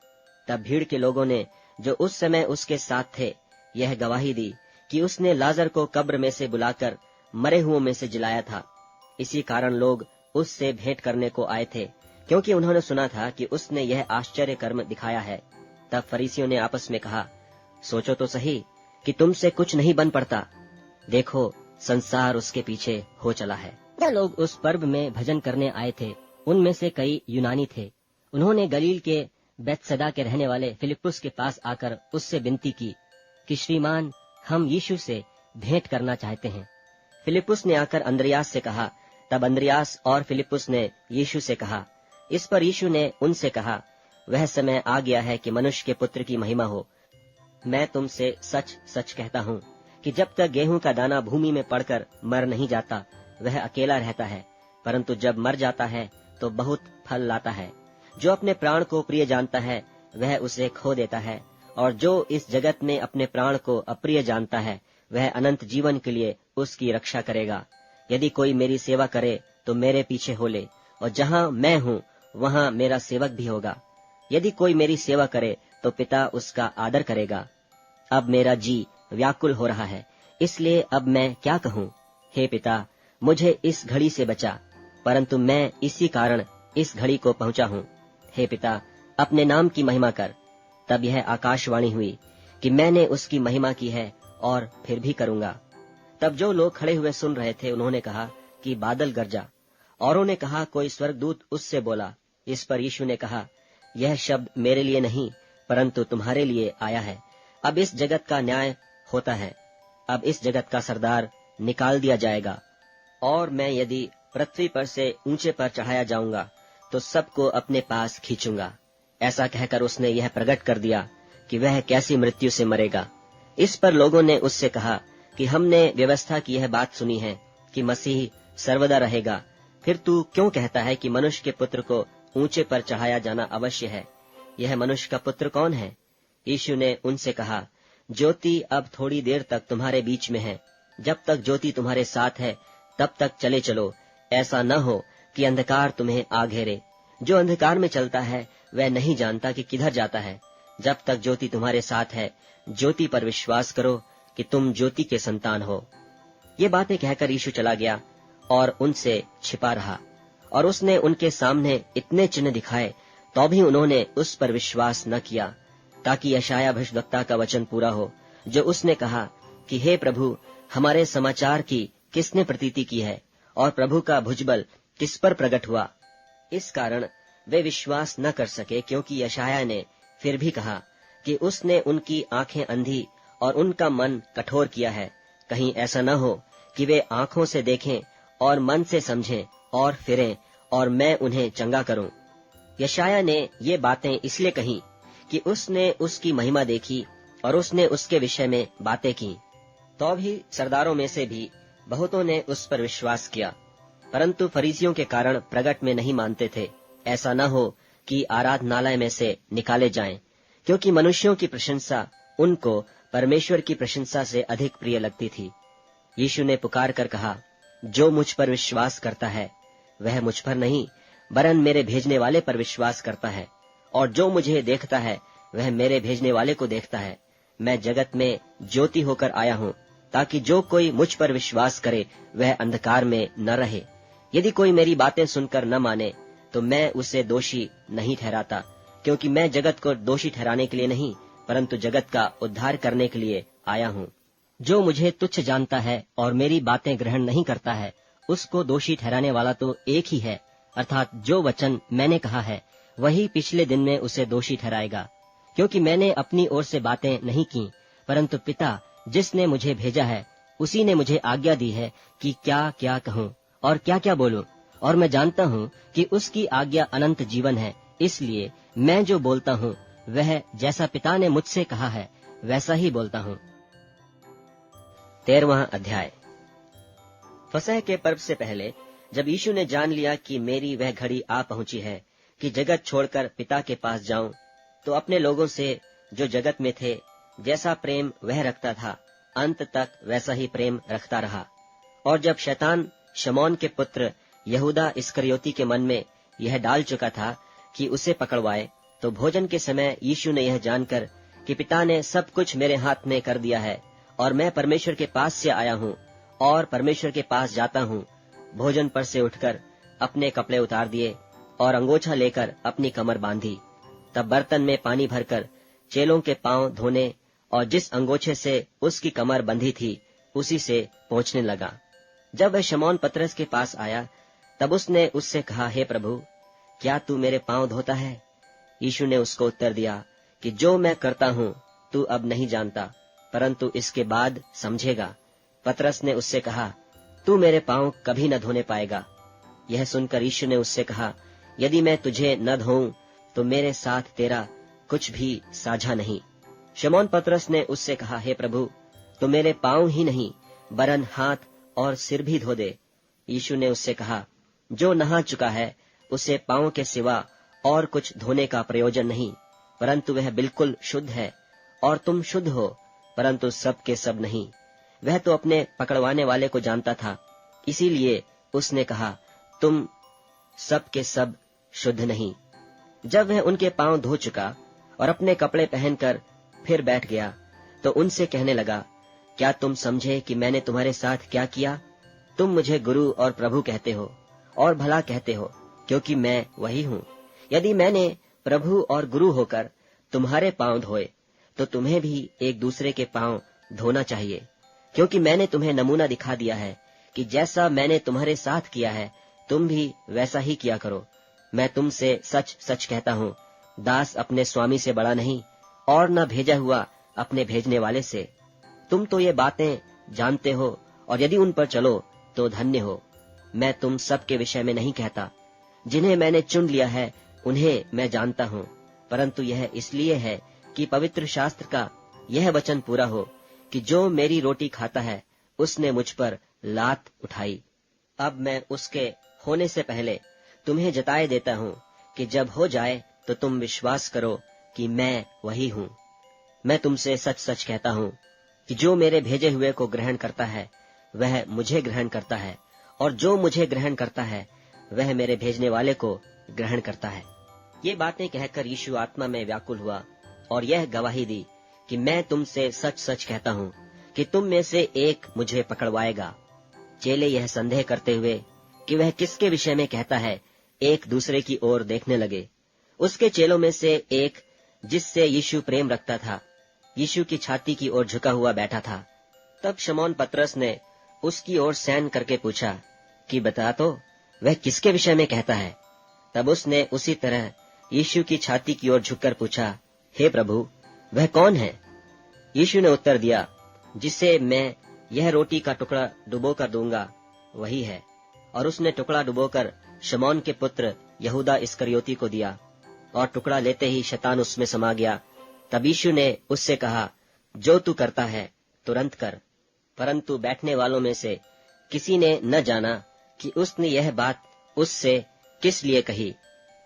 तब भीड़ के लोगों ने, जो उस समय उसके साथ थे, यह गवाही दी कि उसने लाजर को कब्र में से बुलाकर मरे हुओं में से जिलाया था। इसी कारण लोग उससे भेंट करने को आए थे, क्योंकि उन्होंने सुना था कि उसने यह आश्चर्य कर्म दिखाया है। तब फरीसियों ने आपस में कहा, सोचो तो सही कि तुमसे कुछ नहीं बन पड़ता। देखो, संसार उसके पीछे हो चला है। जो लोग उस पर्व में भजन करने आए थे, उनमें से कई यूनानी थे। उन्होंने गलील के बैतसैदा के रहने वाले फिलिप्पुस के पास आकर उससे विनती की कि श्रीमान, हम यीशु से भेंट करना चाहते हैं। फिलिप्पुस ने आकर अंद्रियास से कहा। तब अंद्रियास और फिलिप्पुस ने यीशु से कहा। इस पर यीशु ने उनसे कहा, वह समय आ गया है कि मनुष्य के पुत्र की महिमा हो। मैं तुमसे सच सच कहता हूँ कि जब तक गेहूं का दाना भूमि में पड़कर मर नहीं जाता, वह अकेला रहता है, परंतु जब मर जाता है तो बहुत फल लाता है। जो अपने प्राण को प्रिय जानता है, वह उसे खो देता है, और जो इस जगत में अपने प्राण को अप्रिय जानता है, वह अनंत जीवन के लिए उसकी रक्षा करेगा। यदि कोई मेरी सेवा करे तो मेरे पीछे हो ले, और जहाँ मैं हूँ वहाँ मेरा सेवक भी होगा। यदि कोई मेरी सेवा करे तो पिता उसका आदर करेगा। अब मेरा जी व्याकुल हो रहा है, इसलिए अब मैं क्या कहूँ? हे पिता, मुझे इस घड़ी से बचा, परंतु मैं इसी कारण इस घड़ी को पहुंचा हूँ। हे पिता, अपने नाम की महिमा कर। तब यह आकाशवाणी हुई कि मैंने उसकी महिमा की है और फिर भी करूंगा। तब जो लोग खड़े हुए सुन रहे थे उन्होंने कहा कि बादल गरजा। औरों ने कहा कोई स्वर्गदूत उससे बोला। इस पर यीशु ने कहा, यह शब्द मेरे लिए नहीं परंतु तुम्हारे लिए आया है। अब इस जगत का न्याय होता है। अब इस जगत का सरदार निकाल दिया जाएगा, और मैं यदि पृथ्वी पर से ऊंचे पर चढ़ाया जाऊंगा तो सबको अपने पास खींचूंगा। ऐसा कहकर उसने यह प्रकट कर दिया कि वह कैसी मृत्यु से मरेगा। इस पर लोगों ने उससे कहा कि हमने व्यवस्था की यह बात सुनी है कि मसीह सर्वदा रहेगा, फिर तू क्यों कहता है कि मनुष्य के पुत्र को ऊंचे पर चढ़ाया जाना अवश्य है? यह मनुष्य का पुत्र कौन है? यीशु ने उनसे कहा, ज्योति अब थोड़ी देर तक तुम्हारे बीच में है। जब तक ज्योति तुम्हारे साथ है तब तक चले चलो, ऐसा न हो कि अंधकार तुम्हें आ घेरे। जो अंधकार में चलता है वह नहीं जानता कि किधर जाता है। जब तक ज्योति तुम्हारे साथ है, ज्योति पर विश्वास करो कि तुम ज्योति के संतान हो। ये बातें कहकर यीशु चला गया और उनसे छिपा रहा। और उसने उनके सामने इतने चिन्ह दिखाए तो भी उन्होंने उस पर विश्वास न किया, ताकि यशायाह भविष्यद्वक्ता का वचन पूरा हो, जो उसने कहा कि हे प्रभु, हमारे समाचार की किसने प्रतीति की है और प्रभु का भुजबल किस पर प्रकट हुआ? इस कारण वे विश्वास न कर सके, क्योंकि यशायाह ने फिर भी कहा कि उसने उनकी आंखें अंधी और उनका मन कठोर किया है। कहीं ऐसा न हो कि वे आंखों से देखें और मन से समझें और फिरें और मैं उन्हें चंगा करूं। यशायाह ने ये बातें इसलिए कही कि उसने उसकी महिमा देखी और उसने उसके विषय में बातें की। तो भी सरदारों में से भी बहुतों ने उस पर विश्वास किया, परंतु फरीसियों के कारण प्रगट में नहीं मानते थे, ऐसा न हो कि आराधनालय में से निकाले जाएं, क्योंकि मनुष्यों की प्रशंसा उनको परमेश्वर की प्रशंसा से अधिक प्रिय लगती थी। यीशु ने पुकार कर कहा, जो मुझ पर विश्वास करता है वह मुझ पर नहीं वरन मेरे भेजने वाले पर विश्वास करता है, और जो मुझे देखता है वह मेरे भेजने वाले को देखता है। मैं जगत में ज्योति होकर आया हूँ, ताकि जो कोई मुझ पर विश्वास करे वह अंधकार में न रहे। यदि कोई मेरी बातें सुनकर न माने तो मैं उसे दोषी नहीं ठहराता, क्योंकि मैं जगत को दोषी ठहराने के लिए नहीं परंतु जगत का उद्धार करने के लिए आया हूँ। जो मुझे तुच्छ जानता है और मेरी बातें ग्रहण नहीं करता है, उसको दोषी ठहराने वाला तो एक ही है, अर्थात जो वचन मैंने कहा है वही पिछले दिन में उसे दोषी ठहराएगा। क्योंकि मैंने अपनी ओर से बातें नहीं की, परंतु पिता जिसने मुझे भेजा है उसी ने मुझे आज्ञा दी है कि क्या क्या कहूँ और क्या क्या बोलूं। और मैं जानता हूँ कि उसकी आज्ञा अनंत जीवन है, इसलिए मैं जो बोलता हूँ वह जैसा पिता ने मुझसे कहा है वैसा ही बोलता हूँ। 13वां अध्याय। फसह के पर्व से पहले जब यीशु ने जान लिया कि मेरी वह घड़ी आ पहुंची है कि जगत छोड़कर पिता के पास जाऊं, तो अपने लोगों से जो जगत में थे जैसा प्रेम वह रखता था, अंत तक वैसा ही प्रेम रखता रहा। और जब शैतान शमौन के पुत्र यहूदा इस्करियोती के मन में यह डाल चुका था कि उसे पकड़वाए, तो भोजन के समय यीशु ने यह जानकर कि पिता ने सब कुछ मेरे हाथ में कर दिया है और मैं परमेश्वर के पास से आया हूँ और परमेश्वर के पास जाता हूँ, भोजन पर से उठकर अपने कपड़े उतार दिए और अंगोछा लेकर अपनी कमर बांधी। तब बर्तन में पानी भरकर चेलों के पांव धोने और जिस अंगोछे से उसकी कमर बंधी थी उसी से पोंछने लगा। जब वह शमौन पतरस के पास आया तब उसने उससे कहा, हे प्रभु, क्या तू मेरे पांव धोता है? यीशु ने उसको उत्तर दिया कि जो मैं करता हूँ तू अब नहीं जानता, परंतु इसके बाद समझेगा। पतरस ने उससे कहा, तू मेरे पांव कभी न धोने पाएगा। यह सुनकर यीशु ने उससे कहा, यदि मैं तुझे न धोऊं तो मेरे साथ तेरा कुछ भी साझा नहीं। शमौन पतरस ने उससे कहा, हे प्रभु, तो मेरे पांव ही नहीं वरन हाथ और सिर भी धो दे। यीशु ने उससे कहा, जो नहा चुका है उसे पांव के सिवा और कुछ धोने का प्रयोजन नहीं, परंतु वह बिल्कुल शुद्ध है। और तुम शुद्ध हो, परंतु सब के सब नहीं। वह तो अपने पकड़वाने वाले को जानता था, इसीलिए उसने कहा, तुम सब के सब शुद्ध नहीं। जब वह उनके पांव धो चुका और अपने कपड़े पहनकर फिर बैठ गया, तो उनसे कहने लगा, क्या तुम समझे कि मैंने तुम्हारे साथ क्या किया? तुम मुझे गुरु और प्रभु कहते हो और भला कहते हो, क्योंकि मैं वही हूँ। यदि मैंने प्रभु और गुरु होकर तुम्हारे पांव धोए, तो तुम्हें भी एक दूसरे के पांव धोना चाहिए, क्योंकि मैंने तुम्हें नमूना दिखा दिया है कि जैसा मैंने तुम्हारे साथ किया है, तुम भी वैसा ही किया करो। मैं तुमसे सच सच कहता हूँ, दास अपने स्वामी से बड़ा नहीं, और न भेजा हुआ अपने भेजने वाले से। तुम तो ये बातें जानते हो, और यदि उन पर चलो तो धन्य हो। मैं तुम सब के विषय में नहीं कहता। जिन्हें मैंने चुन लिया है उन्हें मैं जानता हूँ, परंतु यह इसलिए है कि पवित्र शास्त्र का यह वचन पूरा हो कि जो मेरी रोटी खाता है उसने मुझ पर लात उठाई। अब मैं उसके होने से पहले तुम्हें जताए देता हूँ कि जब हो जाए तो तुम विश्वास करो कि मैं वही हूँ। मैं तुमसे सच सच कहता हूँ कि जो मेरे भेजे हुए को ग्रहण करता है वह मुझे ग्रहण करता है, और जो मुझे ग्रहण करता है वह मेरे भेजने वाले को ग्रहण करता है। ये बातें कहकर यीशु आत्मा में व्याकुल हुआ और यह गवाही दी कि मैं तुमसे सच सच कहता हूँ कि तुम में से एक मुझे पकड़वाएगा। चेले यह संदेह करते हुए कि वह किसके विषय में कहता है, एक दूसरे की ओर देखने लगे। उसके चेलों में से एक, जिससे यीशु प्रेम रखता था, यीशु की छाती की ओर झुका हुआ बैठा था। तब शमौन पतरस ने उसकी ओर सैन करके पूछा कि बता तो, वह किसके विषय में कहता है? तब उसने उसी तरह यीशु की छाती की ओर झुककर पूछा, हे प्रभु, वह कौन है? यीशु ने उत्तर दिया, जिसे मैं यह रोटी का टुकड़ा डुबोकर दूंगा वही है। और उसने टुकड़ा डुबोकर शमौन के पुत्र यहूदा इस्करियोती को दिया, और टुकड़ा लेते ही शैतान उसमें समा गया। तब यीशु ने उससे कहा, जो तू करता है तुरंत कर। परंतु बैठने वालों में से किसी ने न जाना कि उसने यह बात उससे किस लिए कही।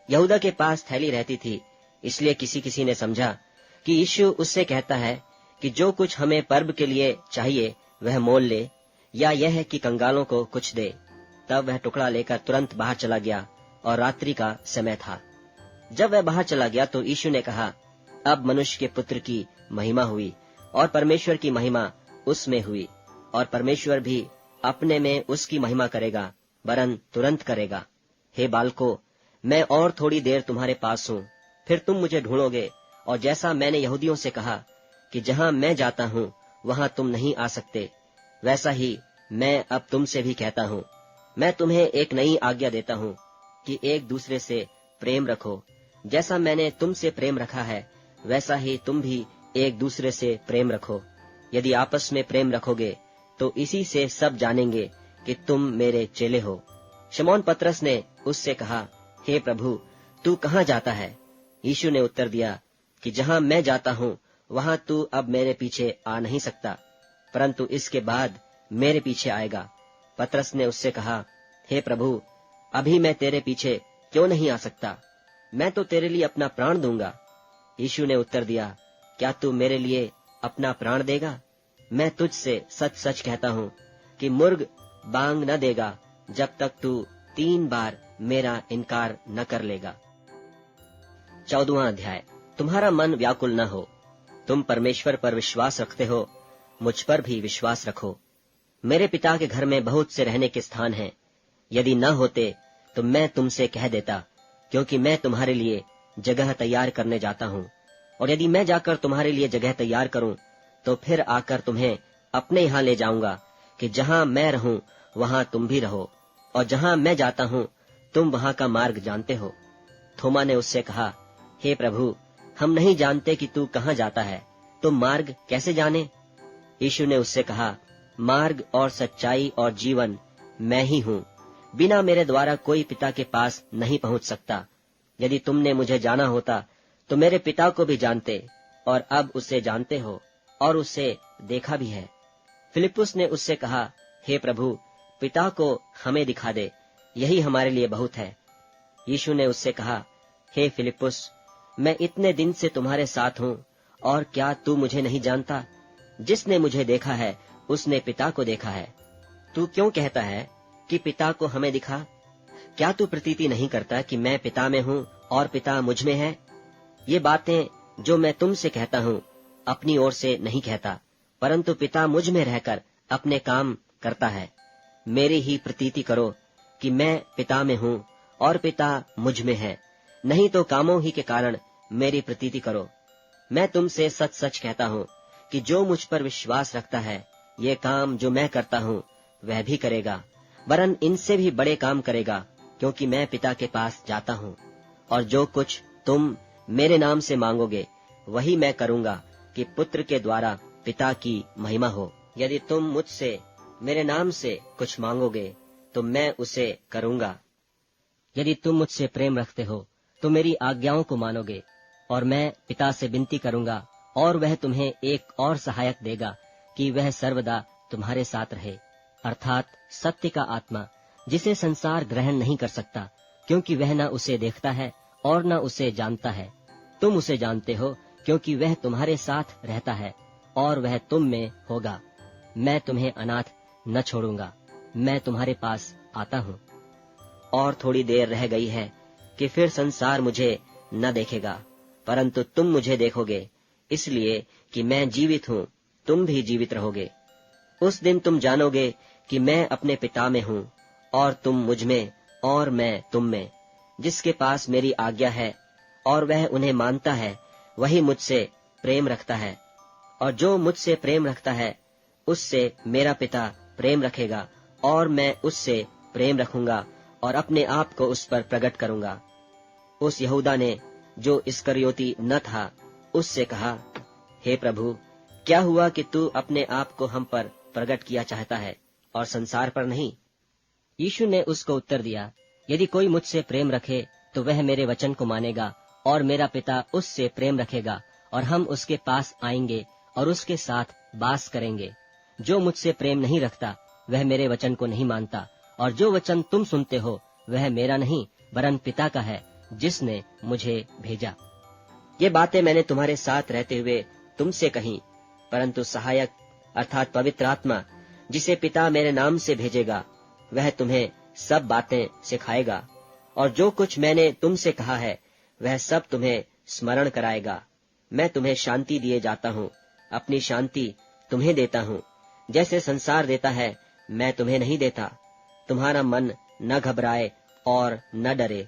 यहूदा के पास थैली रहती थी, इसलिए किसी किसी ने समझा कि यीशु उससे कहता है कि जो कुछ हमें पर्व के लिए चाहिए वह मोल ले, या यह है कि कंगालों को कुछ दे। तब वह टुकड़ा लेकर तुरंत बाहर चला गया, और रात्रि का समय था। जब वह बाहर चला गया तो यीशु ने कहा, अब मनुष्य के पुत्र की महिमा हुई, और परमेश्वर की महिमा उसमें हुई, और परमेश्वर भी अपने में उसकी महिमा करेगा, वरन तुरंत करेगा। हे बालकों, मैं और थोड़ी देर तुम्हारे पास हूँ, फिर तुम मुझे ढूंढोगे, और जैसा मैंने यहूदियों से कहा कि जहाँ मैं जाता हूँ वहाँ तुम नहीं आ सकते, वैसा ही मैं अब तुमसे भी कहता हूँ। मैं तुम्हें एक नई आज्ञा देता हूँ कि एक दूसरे से प्रेम रखो। जैसा मैंने तुमसे प्रेम रखा है, वैसा ही तुम भी एक दूसरे से प्रेम रखो। यदि आपस में प्रेम रखोगे तो इसी से सब जानेंगे कि तुम मेरे चेले हो। शमौन पतरस ने उससे कहा, हे प्रभु, तू कहाँ जाता है? यीशु ने उत्तर दिया कि जहाँ मैं जाता हूँ वहाँ तू अब मेरे पीछे आ नहीं सकता, परंतु इसके बाद मेरे पीछे आएगा। पतरस ने उससे कहा, हे प्रभु, अभी मैं तेरे पीछे क्यों नहीं आ सकता? मैं तो तेरे लिए अपना प्राण दूंगा। यीशु ने उत्तर दिया, क्या तू मेरे लिए अपना प्राण देगा? मैं तुझसे सच सच कहता हूँ कि मुर्ग बांग न देगा जब तक तू 3 बार मेरा इनकार न कर लेगा। 14वां अध्याय। तुम्हारा मन व्याकुल न हो। तुम परमेश्वर पर विश्वास रखते हो, मुझ पर भी विश्वास रखो। मेरे पिता के घर में बहुत से रहने के स्थान हैं। यदि न होते तो मैं तुमसे कह देता, क्योंकि मैं तुम्हारे लिए जगह तैयार करने जाता हूँ। और यदि मैं जाकर तुम्हारे लिए जगह तैयार करूँ तो फिर आकर तुम्हें अपने यहाँ ले जाऊंगा, कि जहाँ मैं रहूं वहाँ तुम भी रहो, और जहाँ मैं जाता हूँ तुम वहाँ का मार्ग जानते हो। थोमा ने उससे कहा, हे प्रभु, हम नहीं जानते कि तू कहाँ जाता है, तो मार्ग कैसे जाने? यीशु ने उससे कहा, मार्ग और सच्चाई और जीवन मैं ही हूँ। बिना मेरे द्वारा कोई पिता के पास नहीं पहुँच सकता। यदि तुमने मुझे जाना होता तो मेरे पिता को भी जानते, और अब उसे जानते हो और उसे देखा भी है। फिलिप्पुस ने उससे कहा, हे प्रभु, पिता को हमें दिखा दे, यही हमारे लिए बहुत है। यीशु ने उससे कहा, हे फिलिप्पुस, मैं इतने दिन से तुम्हारे साथ हूँ, और क्या तू मुझे नहीं जानता? जिसने मुझे देखा है उसने पिता को देखा है। तू क्यों कहता है कि पिता को हमें दिखा? क्या तू प्रतीति नहीं करता कि मैं पिता में हूँ और पिता मुझ में है? ये बातें जो मैं तुमसे कहता हूँ अपनी ओर से नहीं कहता, परंतु पिता मुझ में रहकर अपने काम करता है। मेरी ही प्रतीति करो कि मैं पिता में हूँ और पिता मुझ में है, नहीं तो कामों ही के कारण मेरी प्रतीति करो। मैं तुमसे सच सच कहता हूँ कि जो मुझ पर विश्वास रखता है, ये काम जो मैं करता हूँ वह भी करेगा, वरन इनसे भी बड़े काम करेगा, क्योंकि मैं पिता के पास जाता हूँ। और जो कुछ तुम मेरे नाम से मांगोगे वही मैं करूँगा, कि पुत्र के द्वारा पिता की महिमा हो। यदि तुम मुझसे मेरे नाम से कुछ मांगोगे तो मैं उसे करूँगा। यदि तुम मुझसे प्रेम रखते हो तो मेरी आज्ञाओं को मानोगे। और मैं पिता से विनती करूँगा और वह तुम्हें एक और सहायक देगा, कि वह सर्वदा तुम्हारे साथ रहे, अर्थात सत्य का आत्मा, जिसे संसार ग्रहण नहीं कर सकता, क्योंकि वह न उसे देखता है और न उसे जानता है। तुम उसे जानते हो, क्योंकि वह तुम्हारे साथ रहता है और वह तुम में होगा। मैं तुम्हें अनाथ न छोड़ूंगा, मैं तुम्हारे पास आता हूँ। और थोड़ी देर रह गई है कि फिर संसार मुझे न देखेगा, परंतु तुम मुझे देखोगे, इसलिए कि मैं जीवित हूँ, तुम भी जीवित रहोगे। उस दिन तुम जानोगे कि मैं अपने पिता में हूँ और तुम मुझ में और मैं तुम में। जिसके पास मेरी आज्ञा है और वह उन्हें मानता है, वही मुझसे प्रेम रखता है, और जो मुझसे प्रेम रखता है उससे मेरा पिता प्रेम रखेगा, और मैं उससे प्रेम रखूंगा और अपने आप को उस पर प्रकट करूंगा। उस यहूदा ने, जो इस्करियोती न था, उससे कहा, हे प्रभु, क्या हुआ कि तू अपने आप को हम पर प्रकट किया चाहता है और संसार पर नहीं? यीशु ने उसको उत्तर दिया, यदि कोई मुझसे प्रेम रखे तो वह मेरे वचन को मानेगा, और मेरा पिता उससे प्रेम रखेगा, और हम उसके पास आएंगे और उसके साथ वास करेंगे। जो मुझसे प्रेम नहीं रखता वह मेरे वचन को नहीं मानता, और जो वचन तुम सुनते हो वह मेरा नहीं वरन पिता का है, जिसने मुझे भेजा। ये बातें मैंने तुम्हारे साथ रहते हुए तुमसे कही, परंतु सहायक अर्थात पवित्र आत्मा, जिसे पिता मेरे नाम से भेजेगा, वह तुम्हें सब बातें सिखाएगा, और जो कुछ मैंने तुमसे कहा है वह सब तुम्हें स्मरण कराएगा। मैं तुम्हें शांति दिए जाता हूँ, अपनी शांति तुम्हें देता हूँ। जैसे संसार देता है मैं तुम्हें नहीं देता। तुम्हारा मन न घबराए और न डरे।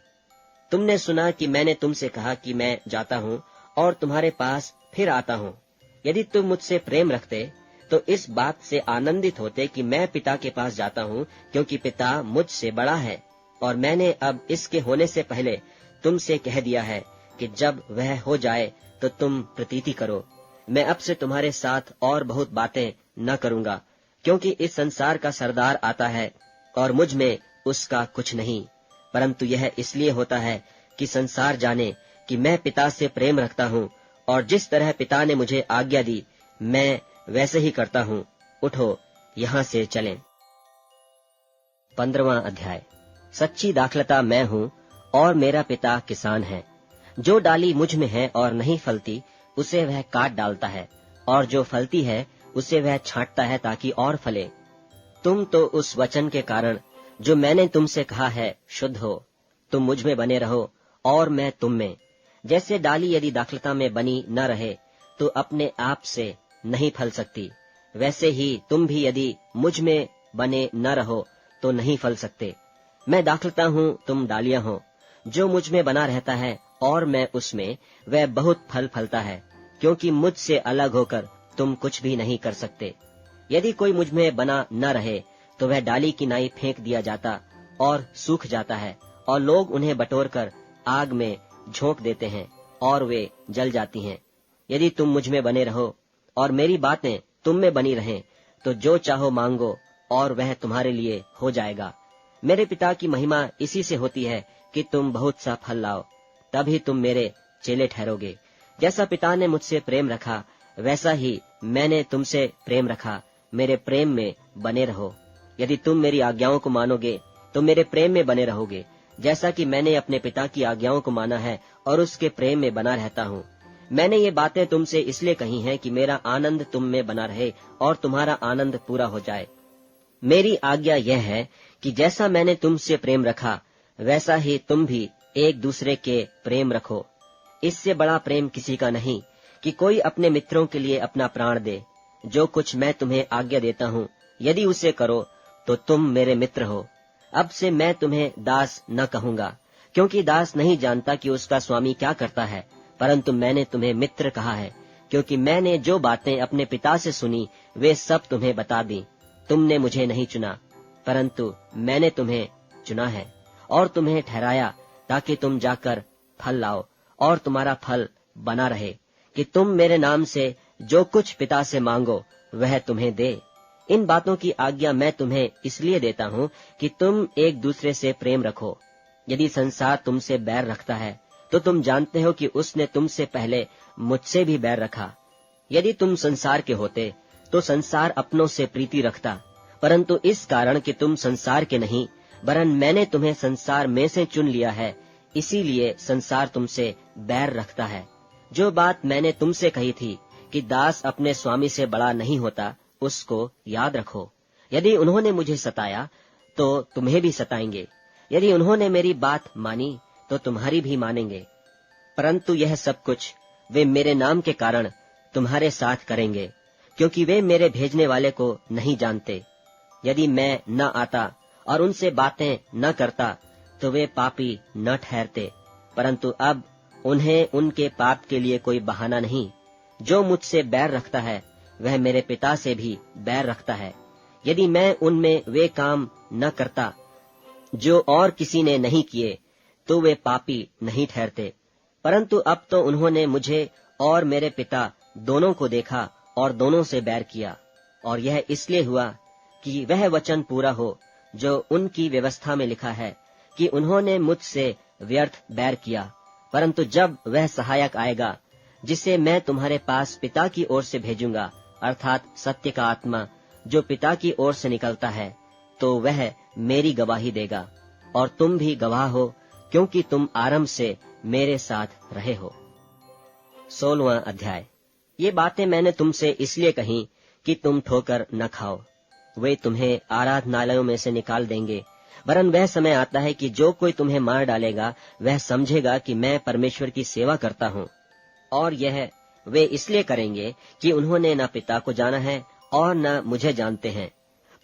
तुमने सुना कि मैंने तुमसे कहा कि मैं जाता हूँ और तुम्हारे पास फिर आता हूँ। यदि तुम मुझसे प्रेम रखते तो इस बात से आनंदित होते कि मैं पिता के पास जाता हूँ, क्योंकि पिता मुझसे बड़ा है। और मैंने अब इसके होने से पहले तुमसे कह दिया है कि जब वह हो जाए तो तुम प्रतीति करो। मैं अब से तुम्हारे साथ और बहुत बातें न करूँगा, क्योंकि इस संसार का सरदार आता है और मुझ में उसका कुछ नहीं, परंतु यह इसलिए होता है कि संसार जाने कि मैं पिता से प्रेम रखता हूँ, और जिस तरह पिता ने मुझे आज्ञा दी मैं वैसे ही करता हूँ। उठो, यहाँ से चलें। 15वां अध्याय। सच्ची दाखलता मैं हूँ और मेरा पिता किसान है। जो डाली मुझ में है और नहीं फलती उसे वह काट डालता है, और जो फलती है उसे वह छांटता है ताकि और फले। तुम तो उस वचन के कारण जो मैंने तुमसे कहा है शुद्ध हो। तुम मुझ में बने रहो और मैं तुम में। जैसे डाली यदि दाखलता में बनी न रहे तो अपने आप से नहीं फल सकती, वैसे ही तुम भी यदि मुझ में बने न रहो तो नहीं फल सकते। मैं दाखलता हूँ, तुम डालियां हो। जो मुझ में बना रहता है और मैं उसमें, वह बहुत फल फलता है, क्योंकि मुझसे अलग होकर तुम कुछ भी नहीं कर सकते। यदि कोई मुझ में बना न रहे तो वह डाली की नाई फेंक दिया जाता और सूख जाता है, और लोग उन्हें बटोरकर आग में झोंक देते हैं और वे जल जाती हैं। यदि तुम मुझ में बने रहो और मेरी बातें तुम में बनी रहें, तो जो चाहो मांगो और वह तुम्हारे लिए हो जाएगा। मेरे पिता की महिमा इसी से होती है कि तुम बहुत सा फल लाओ, तभी तुम मेरे चेले ठहरोगे। जैसा पिता ने मुझसे प्रेम रखा वैसा ही मैंने तुमसे प्रेम रखा। मेरे प्रेम में बने रहो। यदि तुम मेरी आज्ञाओं को मानोगे तो मेरे प्रेम में बने रहोगे, जैसा कि मैंने अपने पिता की आज्ञाओं को माना है और उसके प्रेम में बना रहता हूँ। मैंने ये बातें तुमसे इसलिए कही हैं कि मेरा आनंद तुम में बना रहे और तुम्हारा आनंद पूरा हो जाए। मेरी आज्ञा यह है कि जैसा मैंने तुमसे प्रेम रखा वैसा ही तुम भी एक दूसरे के प्रेम रखो। इससे बड़ा प्रेम किसी का नहीं कि कोई अपने मित्रों के लिए अपना प्राण दे। जो कुछ मैं तुम्हें आज्ञा देता हूँ, यदि उसे करो तो तुम मेरे मित्र हो। अब से मैं तुम्हें दास न कहूँगा, क्योंकि दास नहीं जानता कि उसका स्वामी क्या करता है, परंतु मैंने तुम्हें मित्र कहा है, क्योंकि मैंने जो बातें अपने पिता से सुनी वे सब तुम्हें बता दी। तुमने मुझे नहीं चुना, परंतु मैंने तुम्हें चुना है और तुम्हें ठहराया, ताकि तुम जाकर फल लाओ और तुम्हारा फल बना रहे, कि तुम मेरे नाम से जो कुछ पिता से मांगो वह तुम्हें दे। इन बातों की आज्ञा मैं तुम्हें इसलिए देता हूँ कि तुम एक दूसरे से प्रेम रखो। यदि संसार तुमसे बैर रखता है, तो तुम जानते हो कि उसने तुमसे पहले मुझसे भी बैर रखा। यदि तुम संसार के होते, तो संसार अपनों से प्रीति रखता, परंतु इस कारण कि तुम संसार के नहीं, वरन मैंने तुम्हें संसार में से चुन लिया है, इसीलिए संसार तुमसे बैर रखता है। जो बात मैंने तुमसे कही थी कि दास अपने स्वामी से बड़ा नहीं होता, उसको याद रखो। यदि उन्होंने मुझे सताया, तो तुम्हें भी सताएंगे। यदि उन्होंने मेरी बात मानी, तो तुम्हारी भी मानेंगे। परंतु यह सब कुछ वे मेरे नाम के कारण तुम्हारे साथ करेंगे, क्योंकि वे मेरे भेजने वाले को नहीं जानते। यदि मैं न आता और उनसे बातें न करता, तो वे पापी न ठहरते, परंतु अब उन्हें उनके पाप के लिए कोई बहाना नहीं। जो मुझसे बैर रखता है, वह मेरे पिता से भी बैर रखता है। यदि मैं उनमें वे काम न करता जो और किसी ने नहीं किए, तो वे पापी नहीं ठहरते। परंतु अब तो उन्होंने मुझे और मेरे पिता दोनों को देखा और दोनों से बैर किया। और यह इसलिए हुआ कि वह वचन पूरा हो जो उनकी व्यवस्था में लिखा है, कि उन्होंने मुझसे व्यर्थ बैर किया। परंतु जब वह सहायक आएगा, जिसे मैं तुम्हारे पास पिता की ओर से भेजूंगा, अर्थात सत्य का आत्मा जो पिता की ओर से निकलता है, तो वह मेरी गवाही देगा। और तुम भी गवाह हो, क्योंकि तुम आरंभ से मेरे साथ रहे हो। 16वां अध्याय। ये बातें मैंने तुमसे इसलिए कही कि तुम ठोकर न खाओ। वे तुम्हें आराधनालयों में से निकाल देंगे, वरन वह समय आता है कि जो कोई तुम्हें मार डालेगा, वह समझेगा कि मैं परमेश्वर की सेवा करता हूँ। और यह वे इसलिए करेंगे कि उन्होंने न पिता को जाना है और न मुझे जानते हैं।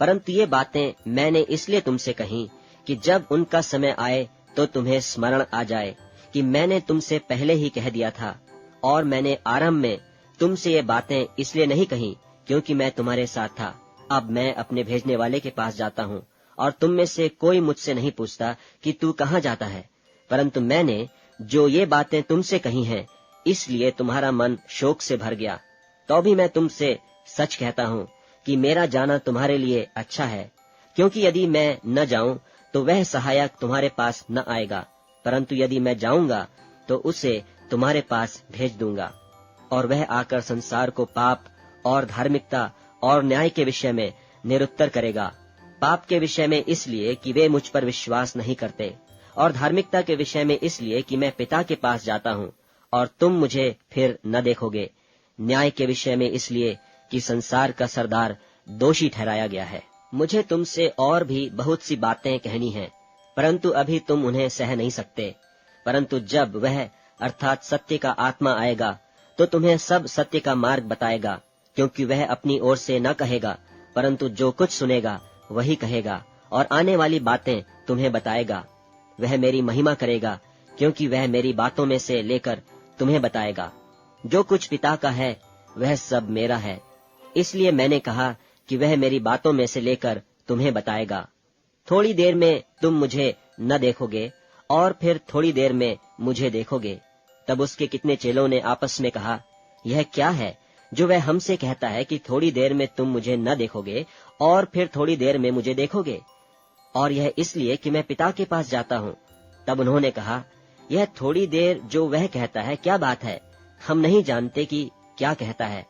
परंतु ये बातें मैंने इसलिए तुमसे कही कि जब उनका समय आए तो तुम्हें स्मरण आ जाए कि मैंने तुमसे पहले ही कह दिया था। और मैंने आरंभ में तुमसे ये बातें इसलिए नहीं कही क्योंकि मैं तुम्हारे साथ था। अब मैं अपने भेजने वाले के पास जाता हूँ, और तुम में से कोई मुझसे नहीं पूछता कि तू कहाँ जाता है। परंतु मैंने जो ये बातें तुमसे कही हैं, इसलिए तुम्हारा मन शोक से भर गया। तो भी मैं तुमसे सच कहता हूँ कि मेरा जाना तुम्हारे लिए अच्छा है, क्योंकि यदि मैं न जाऊं तो वह सहायक तुम्हारे पास न आएगा, परंतु यदि मैं जाऊंगा तो उसे तुम्हारे पास भेज दूंगा। और वह आकर संसार को पाप और धार्मिकता और न्याय के विषय में निरुत्तर करेगा। पाप के विषय में इसलिए कि वे मुझ पर विश्वास नहीं करते, और धार्मिकता के विषय में इसलिए कि मैं पिता के पास जाता हूँ और तुम मुझे फिर न देखोगे। न्याय के विषय में इसलिए कि संसार का सरदार दोषी ठहराया गया है। मुझे तुमसे और भी बहुत सी बातें कहनी हैं, परंतु अभी तुम उन्हें सह नहीं सकते। परंतु जब वह अर्थात सत्य का आत्मा आएगा, तो तुम्हें सब सत्य का मार्ग बताएगा, क्योंकि वह अपनी ओर से न कहेगा, परंतु जो कुछ सुनेगा वही कहेगा, और आने वाली बातें तुम्हें बताएगा। वह मेरी महिमा करेगा, क्योंकि वह मेरी बातों में से लेकर तुम्हें बताएगा। जो कुछ पिता का है वह सब मेरा है, इसलिए मैंने कहा कि वह मेरी बातों में से लेकर तुम्हें बताएगा। थोड़ी देर में तुम मुझे न देखोगे, और फिर थोड़ी देर में मुझे देखोगे। तब उसके कितने चेलों ने आपस में कहा, यह क्या है जो वह हमसे कहता है कि थोड़ी देर में तुम मुझे न देखोगे और फिर थोड़ी देर में मुझे देखोगे, और यह इसलिए कि मैं पिता के पास जाता हूँ। तब उन्होंने कहा, यह थोड़ी देर जो वह कहता है क्या बात है? हम नहीं जानते कि क्या कहता है।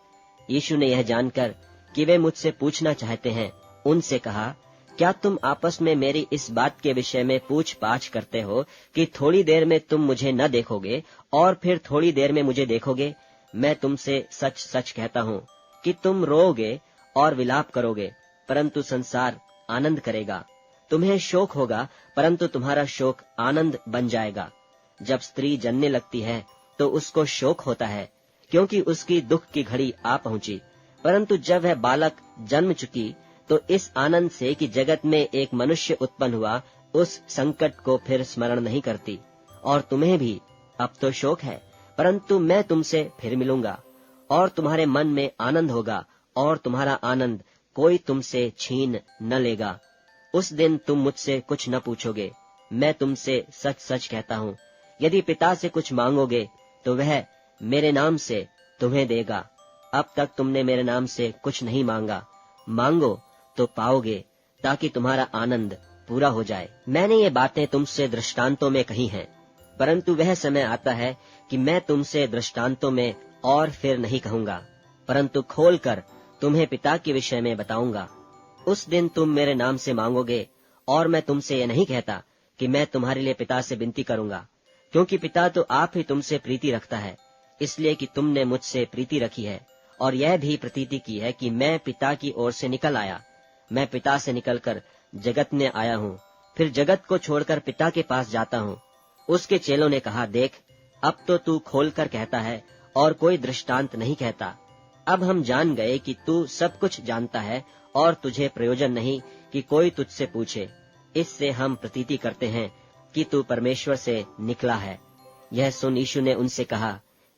यीशु ने यह जानकर कि वे मुझसे पूछना चाहते हैं, उनसे कहा, क्या तुम आपस में मेरी इस बात के विषय में पूछ पाछ करते हो कि थोड़ी देर में तुम मुझे न देखोगे और फिर थोड़ी देर में मुझे देखोगे? मैं तुमसे सच सच कहता हूँ कि तुम रोओगे और विलाप करोगे, परंतु संसार आनंद करेगा। तुम्हें शोक होगा, परंतु तुम्हारा शोक आनंद बन जाएगा। जब स्त्री जनने लगती है तो उसको शोक होता है, क्योंकि उसकी दुख की घड़ी आ पहुंची। परंतु जब वह बालक जन्म चुकी तो इस आनंद से कि जगत में एक मनुष्य उत्पन्न हुआ, उस संकट को फिर स्मरण नहीं करती। और तुम्हें भी अब तो शोक है, परंतु मैं तुमसे फिर मिलूंगा और तुम्हारे मन में आनंद होगा, और तुम्हारा आनंद कोई तुमसे छीन न लेगा। उस दिन तुम मुझसे कुछ न पूछोगे। मैं तुमसे सच सच कहता हूँ, यदि पिता से कुछ मांगोगे तो वह मेरे नाम से तुम्हें देगा। अब तक तुमने मेरे नाम से कुछ नहीं मांगा, मांगो तो पाओगे, ताकि तुम्हारा आनंद पूरा हो जाए। मैंने ये बातें तुमसे दृष्टांतों में कही हैं, परंतु वह समय आता है कि मैं तुमसे दृष्टांतों में और फिर नहीं कहूंगा, परंतु खोलकर तुम्हें पिता के विषय में बताऊंगा। उस दिन तुम मेरे नाम से मांगोगे, और मैं तुमसे यह नहीं कहता कि मैं तुम्हारे लिए पिता से विनती करूंगा, क्योंकि पिता तो आप ही तुमसे प्रीति रखता है, इसलिए कि तुमने मुझसे प्रीति रखी है, और यह भी प्रतीति की है कि मैं पिता की ओर से निकल आया। मैं पिता से निकलकर जगत में आया हूँ, फिर जगत को छोड़कर पिता के पास जाता हूँ। उसके चेलों ने कहा, देख, अब तो तू खोलकर कहता है और कोई दृष्टांत नहीं कहता। अब हम जान गए कि तू सब कुछ जानता है, और तुझे प्रयोजन नहीं कि कोई तुझसे पूछे। इससे हम प्रतीति करते हैं कि तू परमेश्वर से निकला है। यह सुन यीशु ने उनसे कहा,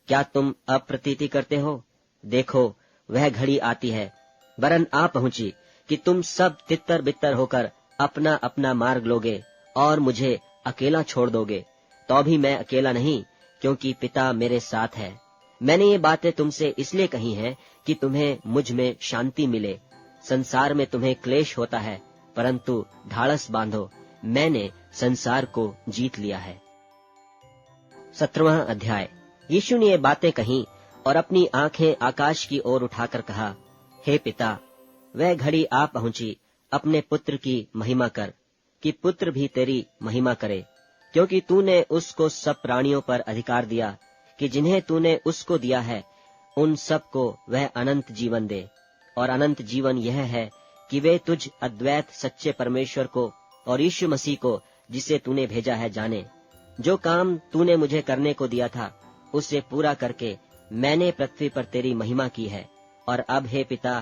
क्या तुम अब प्रतीति करते हो? देखो, वह घड़ी आती है, वरन आ पहुंची, कि तुम सब तितर बितर होकर अपना अपना मार्ग लोगे और मुझे अकेला छोड़ दोगे। तो भी मैं अकेला नहीं, क्योंकि पिता मेरे साथ है। मैंने ये बातें तुमसे इसलिए कही हैं कि तुम्हें मुझ में शांति मिले। संसार में तुम्हें क्लेश होता है, परंतु ढाढ़स बांधो, मैंने संसार को जीत लिया है। 17वां अध्याय। यीशु ने ये बातें कहीं और अपनी आंखें आकाश की ओर उठाकर कहा, हे पिता, वह घड़ी आ पहुंची, अपने पुत्र की महिमा कर, कि पुत्र भी तेरी महिमा करे, क्योंकि तूने उसको सब प्राणियों पर अधिकार दिया, कि जिन्हें तूने उसको दिया है उन सब को वह अनंत जीवन दे। और अनंत जीवन यह है कि वे तुझ अद्वैत सच्चे परमेश्वर को और यीशु मसीह को, जिसे तूने भेजा है, जाने। जो काम तूने मुझे करने को दिया था, उसे पूरा करके मैंने पृथ्वी पर तेरी महिमा की है। और अब हे पिता,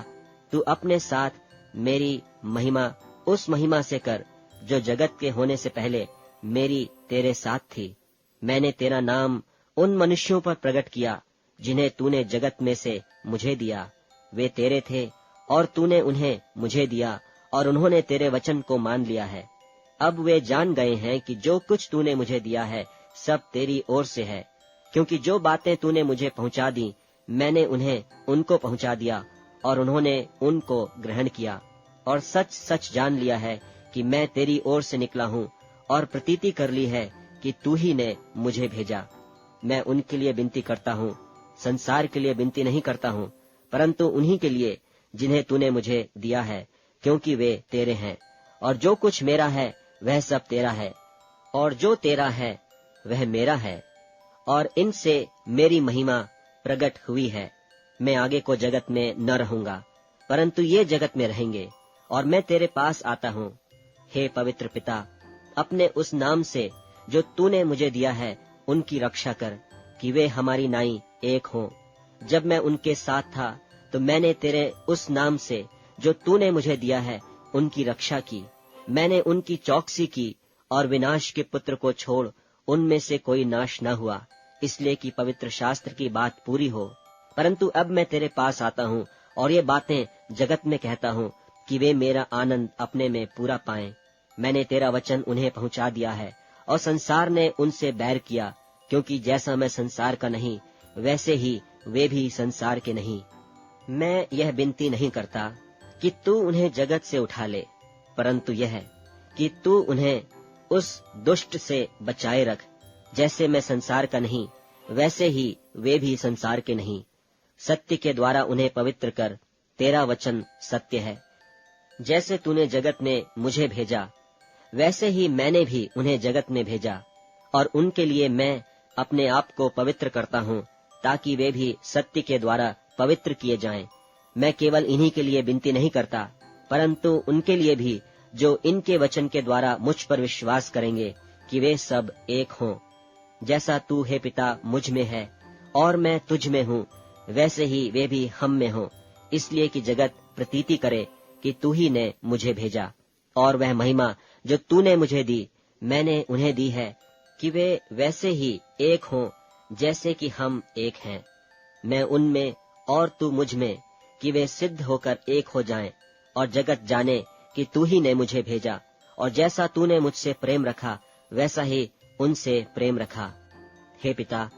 तू अपने साथ मेरी महिमा उस महिमा से कर, जो जगत के होने से पहले मेरी तेरे साथ थी। मैंने तेरा नाम उन मनुष्यों पर प्रकट किया, जिन्हें तूने जगत में से मुझे दिया। वे तेरे थे, और तूने उन्हें मुझे दिया, और उन्होंने तेरे वचन को मान लिया है। अब वे जान गए हैं कि जो कुछ तूने मुझे दिया है, सब तेरी ओर से है, क्योंकि जो बातें तूने मुझे पहुंचा दी, मैंने उन्हें उनको पहुंचा दिया, और उन्होंने उनको ग्रहण किया। और सच सच जान लिया है कि मैं तेरी ओर से निकला हूँ, और प्रतीति कर ली है कि तू ही ने मुझे भेजा। मैं उनके लिए विनती करता हूँ, संसार के लिए विनती नहीं करता हूँ, परंतु उन्हीं के लिए जिन्हें तूने मुझे दिया है, क्योंकि वे तेरे हैं। और जो कुछ मेरा है वह सब तेरा है, और जो तेरा है वह मेरा है, और इनसे मेरी महिमा प्रकट हुई है। मैं आगे को जगत में न रहूंगा, परंतु ये जगत में रहेंगे, और मैं तेरे पास आता हूँ। हे पवित्र पिता, अपने उस नाम से जो तूने मुझे दिया है उनकी रक्षा कर, कि वे हमारी नाई एक हों। जब मैं उनके साथ था तो मैंने तेरे उस नाम से जो तूने मुझे दिया है उनकी रक्षा की। मैंने उनकी चौकसी की, और विनाश के पुत्र को छोड़ उनमें से कोई नाश न हुआ, इसलिए कि पवित्र शास्त्र की बात पूरी हो। परंतु अब मैं तेरे पास आता हूँ, और ये बातें जगत में कहता हूँ, कि वे मेरा आनंद अपने में पूरा पाएं। मैंने तेरा वचन उन्हें पहुंचा दिया है, और संसार ने उनसे बैर किया, क्योंकि जैसा मैं संसार का नहीं, वैसे ही वे भी संसार के नहीं। मैं यह विनती नहीं करता कि तू उन्हें जगत से उठा ले, परंतु यह कि तू उन्हें उस दुष्ट से बचाए रख। जैसे मैं संसार का नहीं, वैसे ही वे भी संसार के नहीं। सत्य के द्वारा उन्हें पवित्र कर, तेरा वचन सत्य है। जैसे तूने जगत में मुझे भेजा, वैसे ही मैंने भी उन्हें जगत में भेजा, और उनके लिए मैं अपने आप को पवित्र करता हूँ, ताकि वे भी सत्य के द्वारा पवित्र किए जाएं। मैं केवल इन्हीं के लिए विनती नहीं करता, परंतु उनके लिए भी, जो इनके वचन के द्वारा मुझ पर विश्वास करेंगे कि वे सब एक हों। जैसा तू हे पिता मुझ में है और मैं तुझ में हूँ, वैसे ही वे भी हम में हों, इसलिए कि जगत प्रतीति करे कि तू ही ने मुझे भेजा। और वह महिमा जो तूने मुझे दी मैंने उन्हें दी है, कि वे वैसे ही एक हों जैसे कि हम एक हैं, मैं उनमें और तू मुझ में, कि वे सिद्ध होकर एक हो जाएं, और जगत जाने कि तू ही ने मुझे भेजा, और जैसा तूने मुझसे प्रेम रखा वैसा ही उनसे प्रेम रखा। हे पिता,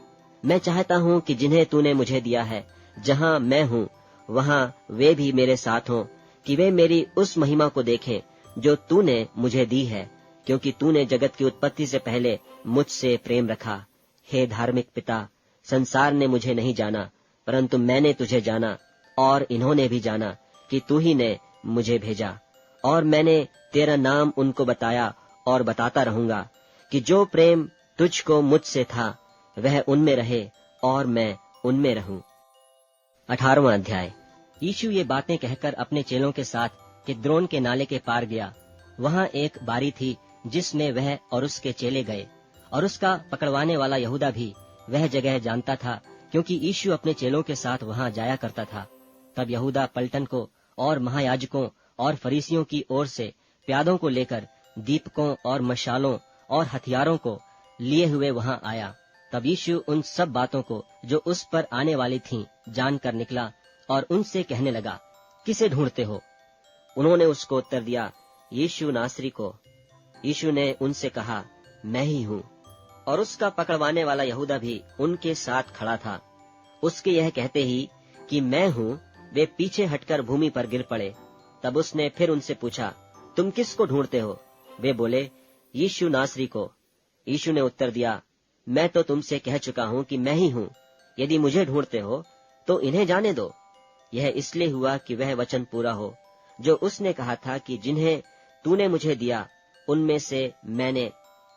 मैं चाहता हूँ कि जिन्हें तूने मुझे दिया है, जहाँ मैं हूँ वहाँ वे भी मेरे साथ हों, कि वे मेरी उस महिमा को देखें जो तूने मुझे दी है, क्योंकि तूने जगत की उत्पत्ति से पहले मुझसे प्रेम रखा। हे धार्मिक पिता, संसार ने मुझे नहीं जाना, परंतु मैंने तुझे जाना, और इन्होंने भी जाना कि तू ही ने मुझे भेजा। और मैंने तेरा नाम उनको बताया और बताता रहूंगा, कि जो प्रेम तुझको मुझसे था वह उनमें रहे और मैं उनमें रहूं। 18वां अध्याय। यीशु ये बातें कहकर अपने चेलों के साथ किद्रोन के नाले के पार गया। वहाँ एक बारी थी जिसमें वह और उसके चेले गए, और उसका पकड़वाने वाला यहूदा भी वह जगह जानता था, क्योंकि यीशु अपने चेलों के साथ वहाँ जाया करता था। तब यहूदा पलटन को और महायाजकों और फरीसियों की ओर से प्यादों को लेकर दीपकों और मशालों और हथियारों को लिए हुए वहाँ आया। तब यीशु उन सब बातों को जो उस पर आने वाली थीं जानकर निकला और उनसे कहने लगा, किसे ढूंढते हो? उन्होंने उसको उत्तर दिया, यीशु नासरी को। यीशु ने उनसे कहा, मैं ही हूँ। और उसका पकड़वाने वाला यहूदा भी उनके साथ खड़ा था। उसके यह कहते ही कि मैं हूँ, वे पीछे हटकर भूमि पर गिर पड़े। तब उसने फिर उनसे पूछा, तुम किसको ढूंढते हो? वे बोले, यीशु नासरी को। यीशु ने उत्तर दिया, मैं तो तुमसे कह चुका हूँ कि मैं ही हूँ। यदि मुझे ढूंढते हो तो इन्हें जाने दो। यह इसलिए हुआ कि वह वचन पूरा हो जो उसने कहा था कि जिन्हें तूने मुझे दिया उनमें से मैंने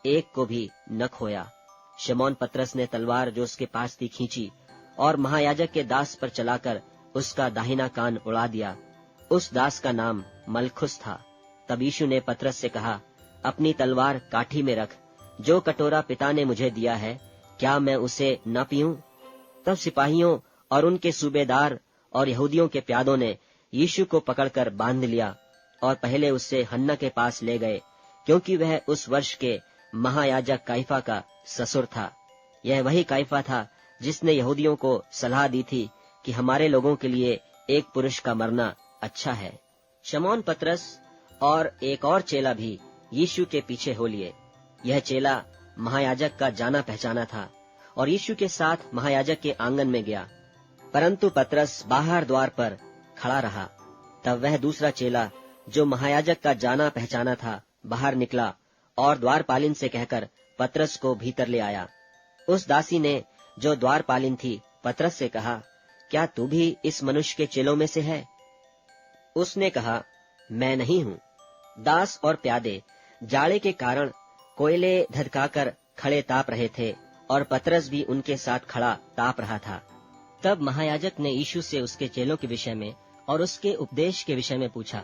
एक को भी न खोया। शमौन पतरस ने तलवार जो उसके पास थी खींची और महायाजक के दास पर चलाकर उसका दाहिना कान उड़ा दिया। उस दास का नाम मलखुस था। तब यीशु ने पतरस से कहा, अपनी तलवार काठी में रख। जो कटोरा पिता ने मुझे दिया है, क्या मैं उसे न पीऊं? तब सिपाहियों और उनके सूबेदार और यहूदियों के प्यादों ने यीशु को पकड़कर बांध लिया और पहले उससे हन्ना के पास ले गए, क्योंकि वह उस वर्ष के महायाजक काइफा का ससुर था। यह वही काइफा था जिसने यहूदियों को सलाह दी थी कि हमारे लोगों के लिए एक पुरुष का मरना अच्छा है। शमौन पतरस और एक और चेला भी यीशु के पीछे हो लिए। यह चेला महायाजक का जाना पहचाना था और यीशु के साथ महायाजक के आंगन में गया, परंतु पतरस बाहर द्वार पर खड़ा रहा। तब वह दूसरा चेला जो महायाजक का जाना पहचाना था बाहर निकला और द्वारपालिन से कहकर पतरस को भीतर ले आया। उस दासी ने जो द्वारपालिन थी पतरस से कहा, क्या तू भी इस मनुष्य के चेलों में से है? उसने कहा, मैं नहीं हूँ। दास और प्यादे जाड़े के कारण कोयले धधकाकर खड़े ताप रहे थे और पतरस भी उनके साथ खड़ा ताप रहा था। तब महायाजक ने यीशु से उसके चेलों के विषय में और उसके उपदेश के विषय में पूछा।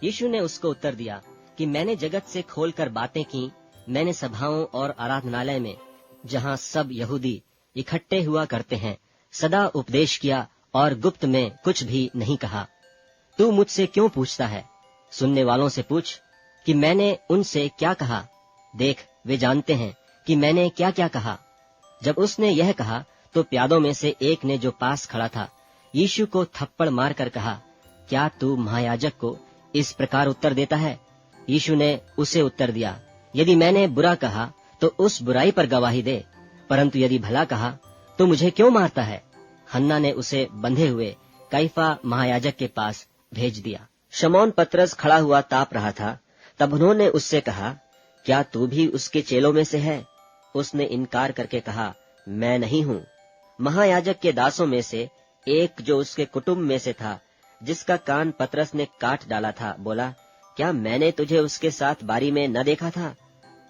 यीशु ने उसको उत्तर दिया कि मैंने जगत से खोलकर बातें की। मैंने सभाओं और आराधनालय में, जहाँ सब यहूदी इकट्ठे हुआ करते हैं, सदा उपदेश किया और गुप्त में कुछ भी नहीं कहा। तू मुझसे क्यों पूछता है? सुनने वालों से पूछ कि मैंने उनसे क्या कहा। देख, वे जानते हैं कि मैंने क्या क्या कहा। जब उसने यह कहा तो प्यादों में से एक ने जो पास खड़ा था यीशु को थप्पड़ मारकर कहा, क्या तू महायाजक को इस प्रकार उत्तर देता है? यीशु ने उसे उत्तर दिया, यदि मैंने बुरा कहा तो उस बुराई पर गवाही दे, परंतु यदि भला कहा तो मुझे क्यों मारता है? हन्ना ने उसे बंधे हुए काइफा महायाजक के पास भेज दिया। शमौन पतरस खड़ा हुआ ताप रहा था। तब उन्होंने उससे कहा, क्या तू भी उसके चेलों में से है? उसने इनकार करके कहा, मैं नहीं हूँ। महायाजक के दासों में से एक जो उसके कुटुंब में से था, जिसका कान पतरस ने काट डाला था, बोला, क्या मैंने तुझे उसके साथ बारी में न देखा था?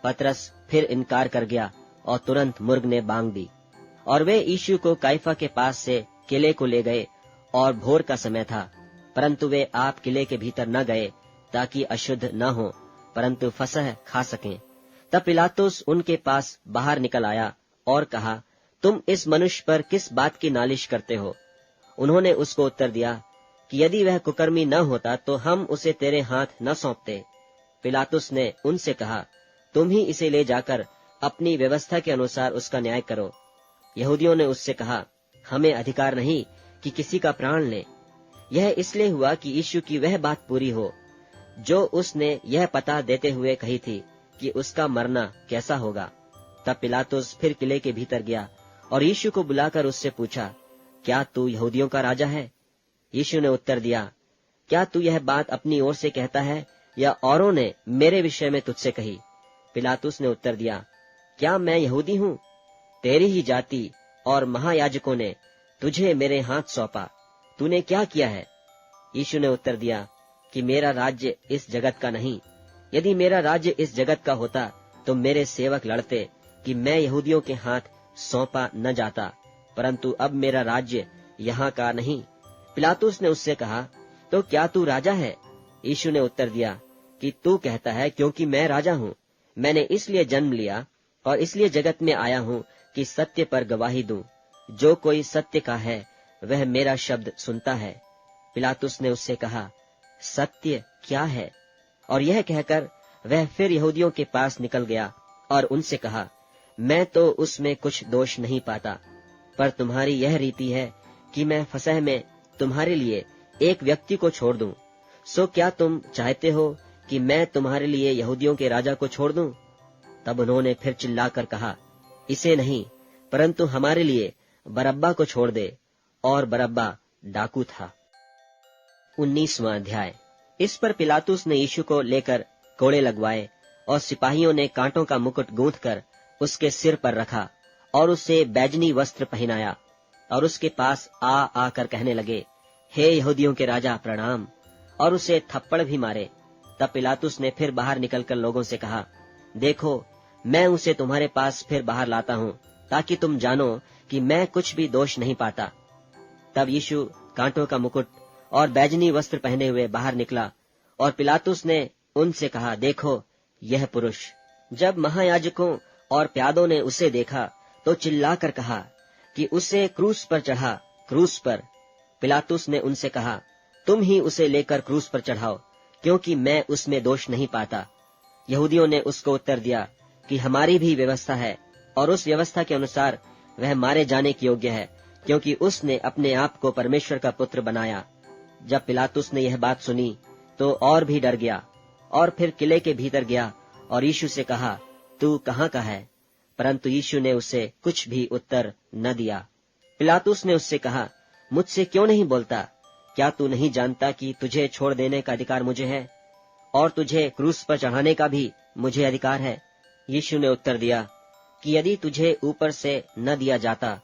पतरस फिर इनकार कर गया और तुरंत मुर्ग ने बांग दी। और वे यीशु को काइफा के पास से किले को ले गए और भोर का समय था, परंतु वे आप किले के भीतर न गए ताकि अशुद्ध न हो परंतु फसह खा सकें। तब पिलातुस उनके पास बाहर निकल आया और कहा, तुम इस मनुष्य पर किस बात की नालिश करते हो? उन्होंने उसको उत्तर दिया कि यदि वह कुकर्मी न होता तो हम उसे तेरे हाथ न सौंपते। पिलातुस ने उनसे कहा, तुम ही इसे ले जाकर अपनी व्यवस्था के अनुसार उसका न्याय करो। यहूदियों ने उससे कहा, हमें अधिकार नहीं कि किसी का प्राण ले। यह इसलिए हुआ कि यीशु की वह बात पूरी हो जो उसने यह पता देते हुए कही थी कि उसका मरना कैसा होगा। तब पिलातुस फिर किले के भीतर गया और यीशु को बुलाकर उससे पूछा, क्या तू यहूदियों का राजा है? यीशु ने उत्तर दिया, क्या तू यह बात अपनी ओर से कहता है या औरों ने मेरे विषय में तुझसे कही? पिलातुस ने उत्तर दिया, क्या मैं यहूदी हूँ? तेरी ही जाति और महायाजकों ने तुझे मेरे हाथ सौंपा। तूने क्या किया है? यीशु ने उत्तर दिया कि मेरा राज्य इस जगत का नहीं। यदि मेरा राज्य इस जगत का होता तो मेरे सेवक लड़ते कि मैं यहूदियों के हाथ सौंपा न जाता, परंतु अब मेरा राज्य यहाँ का नहीं। पिलातुस ने उससे कहा, तो क्या तू राजा है? यीशु ने उत्तर दिया कि तू कहता है, क्योंकि मैं राजा हूँ। मैंने इसलिए जन्म लिया और इसलिए जगत में आया हूँ कि सत्य पर गवाही दूं। जो कोई सत्य का है वह मेरा शब्द सुनता है। पिलातुस ने उससे कहा, सत्य क्या है? और यह कहकर वह फिर यहूदियों के पास निकल गया और उनसे कहा, मैं तो उसमें कुछ दोष नहीं पाता, पर तुम्हारी यह रीति है कि मैं फसह में तुम्हारे लिए एक व्यक्ति को छोड़ दूं। सो क्या तुम चाहते हो कि मैं तुम्हारे लिए यहूदियों के राजा को छोड़ दूं? तब उन्होंने फिर चिल्लाकर कहा, इसे नहीं, परंतु हमारे लिए बरअब्बा को छोड़ दे। और बरअब्बा डाकू था। 19वां अध्याय। इस पर पिलातुस ने यीशु को लेकर कोड़े लगवाए और सिपाहियों ने कांटों का मुकुट गूंथकर उसके सिर पर रखा और उसे बैजनी वस्त्र पहनाया और उसके पास आकर कहने लगे, हे यहूदियों के राजा प्रणाम, और उसे थप्पड़ भी मारे। तब पिलातुस ने फिर बाहर निकलकर लोगों से कहा, देखो, मैं उसे तुम्हारे पास फिर बाहर लाता हूँ ताकि तुम जानो कि मैं कुछ भी दोष नहीं पाता। तब यीशु कांटों का मुकुट और बैजनी वस्त्र पहने हुए बाहर निकला और पिलातुस ने उनसे कहा, देखो यह पुरुष। जब महायाजकों और प्यादों ने उसे देखा तो चिल्लाकर कहा कि उसे क्रूस पर चढ़ा, क्रूस पर। पिलातुस ने उनसे कहा, तुम ही उसे लेकर क्रूस पर चढ़ाओ, क्योंकि मैं उसमें दोष नहीं पाता। यहूदियों ने उसको उत्तर दिया कि हमारी भी व्यवस्था है और उस व्यवस्था के अनुसार वह मारे जाने के योग्य है, क्योंकि उसने अपने आप को परमेश्वर का पुत्र बनाया। जब पिलातुस ने यह बात सुनी तो और भी डर गया और फिर किले के भीतर गया और यीशु से कहा, तू कहाँ का है? परंतु यीशु ने उसे कुछ भी उत्तर न दिया। पिलातुस ने उससे कहा, मुझसे क्यों नहीं बोलता? क्या तू नहीं जानता कि तुझे छोड़ देने का अधिकार मुझे है और तुझे क्रूस पर चढ़ाने का भी मुझे अधिकार है? यीशु ने उत्तर दिया कि यदि तुझे ऊपर से न दिया जाता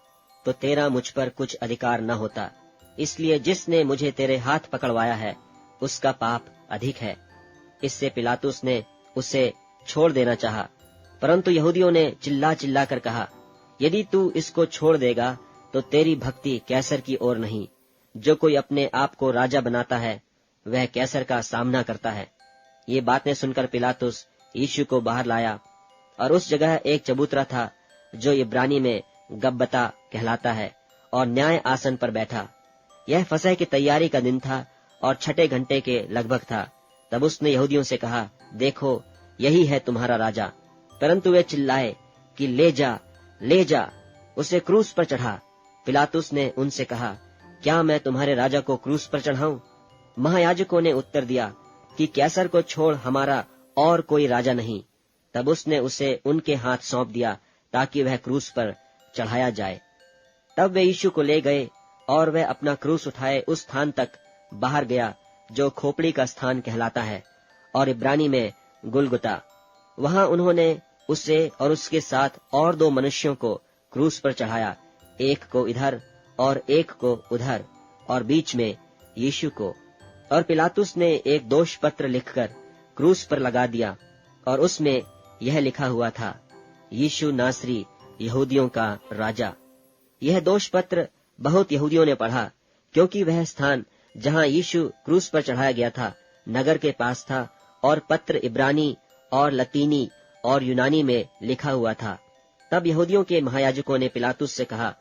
तो तेरा मुझ पर कुछ अधिकार न होता। इसलिए जिसने मुझे तेरे हाथ पकड़वाया है उसका पाप अधिक है। इससे पिलातुस ने उसे छोड़ देना चाहा, परंतु यहूदियों ने चिल्ला चिल्ला कर कहा, यदि तू इसको छोड़ देगा तो तेरी भक्ति कैसर की ओर नहीं। जो कोई अपने आप को राजा बनाता है वह कैसर का सामना करता है। ये बातें सुनकर पिलातुस यीशु को बाहर लाया और उस जगह एक चबूतरा था जो इब्रानी में गब्बता कहलाता है और न्याय आसन पर बैठा। यह फसह की तैयारी का दिन था और 6 घंटे के लगभग था। तब उसने यहूदियों से कहा, देखो यही है तुम्हारा राजा। परंतु वे चिल्लाए कि ले जा, ले जा, उसे क्रूस पर चढ़ा। पिलातुस ने उनसे कहा, क्या मैं तुम्हारे राजा को क्रूस पर चढ़ाऊं? महायाजकों ने उत्तर दिया कि कैसर को छोड़ हमारा और कोई राजा नहीं। तब उसने उसे उनके हाथ सौंप दिया ताकि वह क्रूस पर चढ़ाया जाए। तब वे यीशु को ले गए और वह अपना क्रूस उठाए उस स्थान तक बाहर गया जो खोपड़ी का स्थान कहलाता है और इब्रानी में गुलगुता। वहां उन्होंने उसे और उसके साथ और 2 मनुष्यों को क्रूस पर चढ़ाया, एक को इधर और एक को उधर, और बीच में यीशु को। और पिलातुस ने एक दोष पत्र लिखकर क्रूस पर लगा दिया और उसमें यह लिखा हुआ था, यीशु नासरी यहूदियों का राजा। यह दोष पत्र बहुत यहूदियों ने पढ़ा, क्योंकि वह स्थान जहां यीशु क्रूस पर चढ़ाया गया था नगर के पास था और पत्र इब्रानी और लतीनी और यूनानी में लिखा हुआ था। तब यहूदियों के महायाजकों ने पिलातुस से कहा,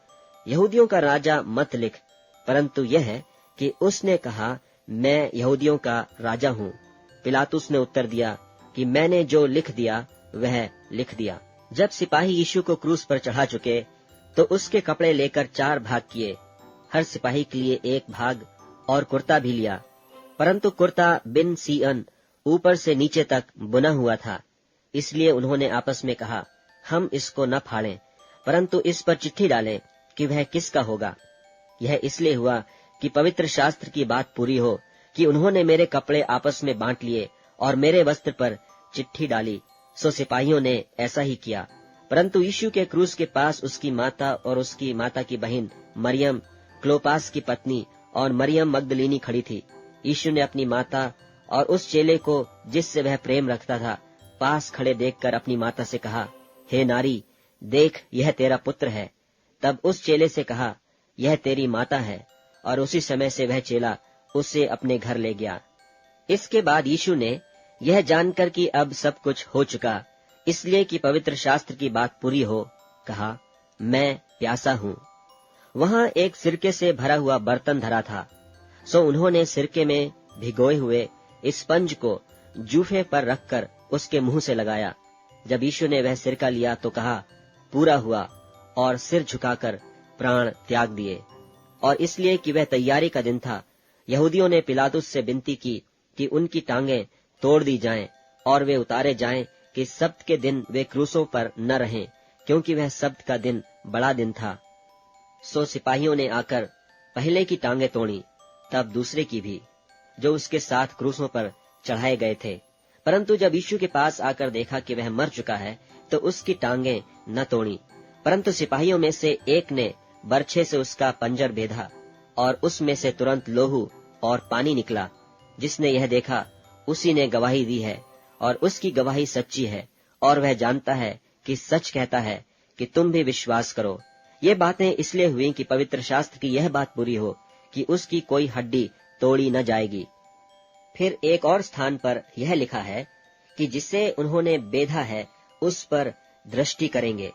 यहूदियों का राजा मत लिख, परंतु यह है कि उसने कहा, मैं यहूदियों का राजा हूँ। पिलातुस ने उत्तर दिया कि मैंने जो लिख दिया वह लिख दिया। जब सिपाही यीशु को क्रूस पर चढ़ा चुके तो उसके कपड़े लेकर 4 भाग किए, हर सिपाही के लिए 1 भाग, और कुर्ता भी लिया, परंतु कुर्ता बिन सीअन ऊपर से नीचे तक बुना हुआ था। इसलिए उन्होंने आपस में कहा, हम इसको न फाड़ें, परंतु इस पर चिट्ठी डालें कि वह किसका होगा। यह इसलिए हुआ कि पवित्र शास्त्र की बात पूरी हो कि उन्होंने मेरे कपड़े आपस में बांट लिए और मेरे वस्त्र पर चिट्ठी डाली। सो सिपाहियों ने ऐसा ही किया। परंतु यीशु के क्रूस के पास उसकी माता और उसकी माता की बहन मरियम, क्लोपास की पत्नी और मरियम मगदलीनी खड़ी थी। यीशु ने अपनी माता और उस चेले को जिससे वह प्रेम रखता था पास खड़े देखकर अपनी माता से कहा, हे नारी, देख, यह तेरा पुत्र है। तब उस चेले से कहा, यह तेरी माता है, और उसी समय से वह चेला उसे अपने घर ले गया। इसके बाद यीशु ने यह जानकर कि अब सब कुछ हो चुका, इसलिए कि पवित्र शास्त्र की बात पूरी हो, कहा, मैं प्यासा हूँ। वहाँ एक सिरके से भरा हुआ बर्तन धरा था। सो उन्होंने सिरके में भिगोए हुए स्पंज को जूफे पर रखकर उसके मुंह से लगाया। जब यीशु ने वह सिरका लिया तो कहा, पूरा हुआ, और सिर झुकाकर प्राण त्याग दिए। और इसलिए कि वह तैयारी का दिन था, यहूदियों ने पिलातुस से विनती की कि उनकी टांगें तोड़ दी जाएं और वे उतारे जाएं कि सब्त के दिन वे क्रूसों पर न रहें, क्योंकि वह सब्त का दिन बड़ा दिन था। सो सिपाहियों ने आकर पहले की टांगें तोड़ी, तब दूसरे की भी, जो उसके साथ क्रूसों पर चढ़ाए गए थे। परंतु जब यीशु के पास आकर देखा कि वह मर चुका है, तो उसकी टांगें न तोड़ी। परंतु सिपाहियों में से एक ने बर्छे से उसका पंजर बेधा, और उसमें से तुरंत लोहू और पानी निकला। जिसने यह देखा उसी ने गवाही दी है, और उसकी गवाही सच्ची है, और वह जानता है कि सच कहता है कि तुम भी विश्वास करो। ये बातें इसलिए हुई कि पवित्र शास्त्र की यह बात पूरी हो कि उसकी कोई हड्डी तोड़ी न जाएगी। फिर एक और स्थान पर यह लिखा है कि जिसे उन्होंने बेधा है उस पर दृष्टि करेंगे।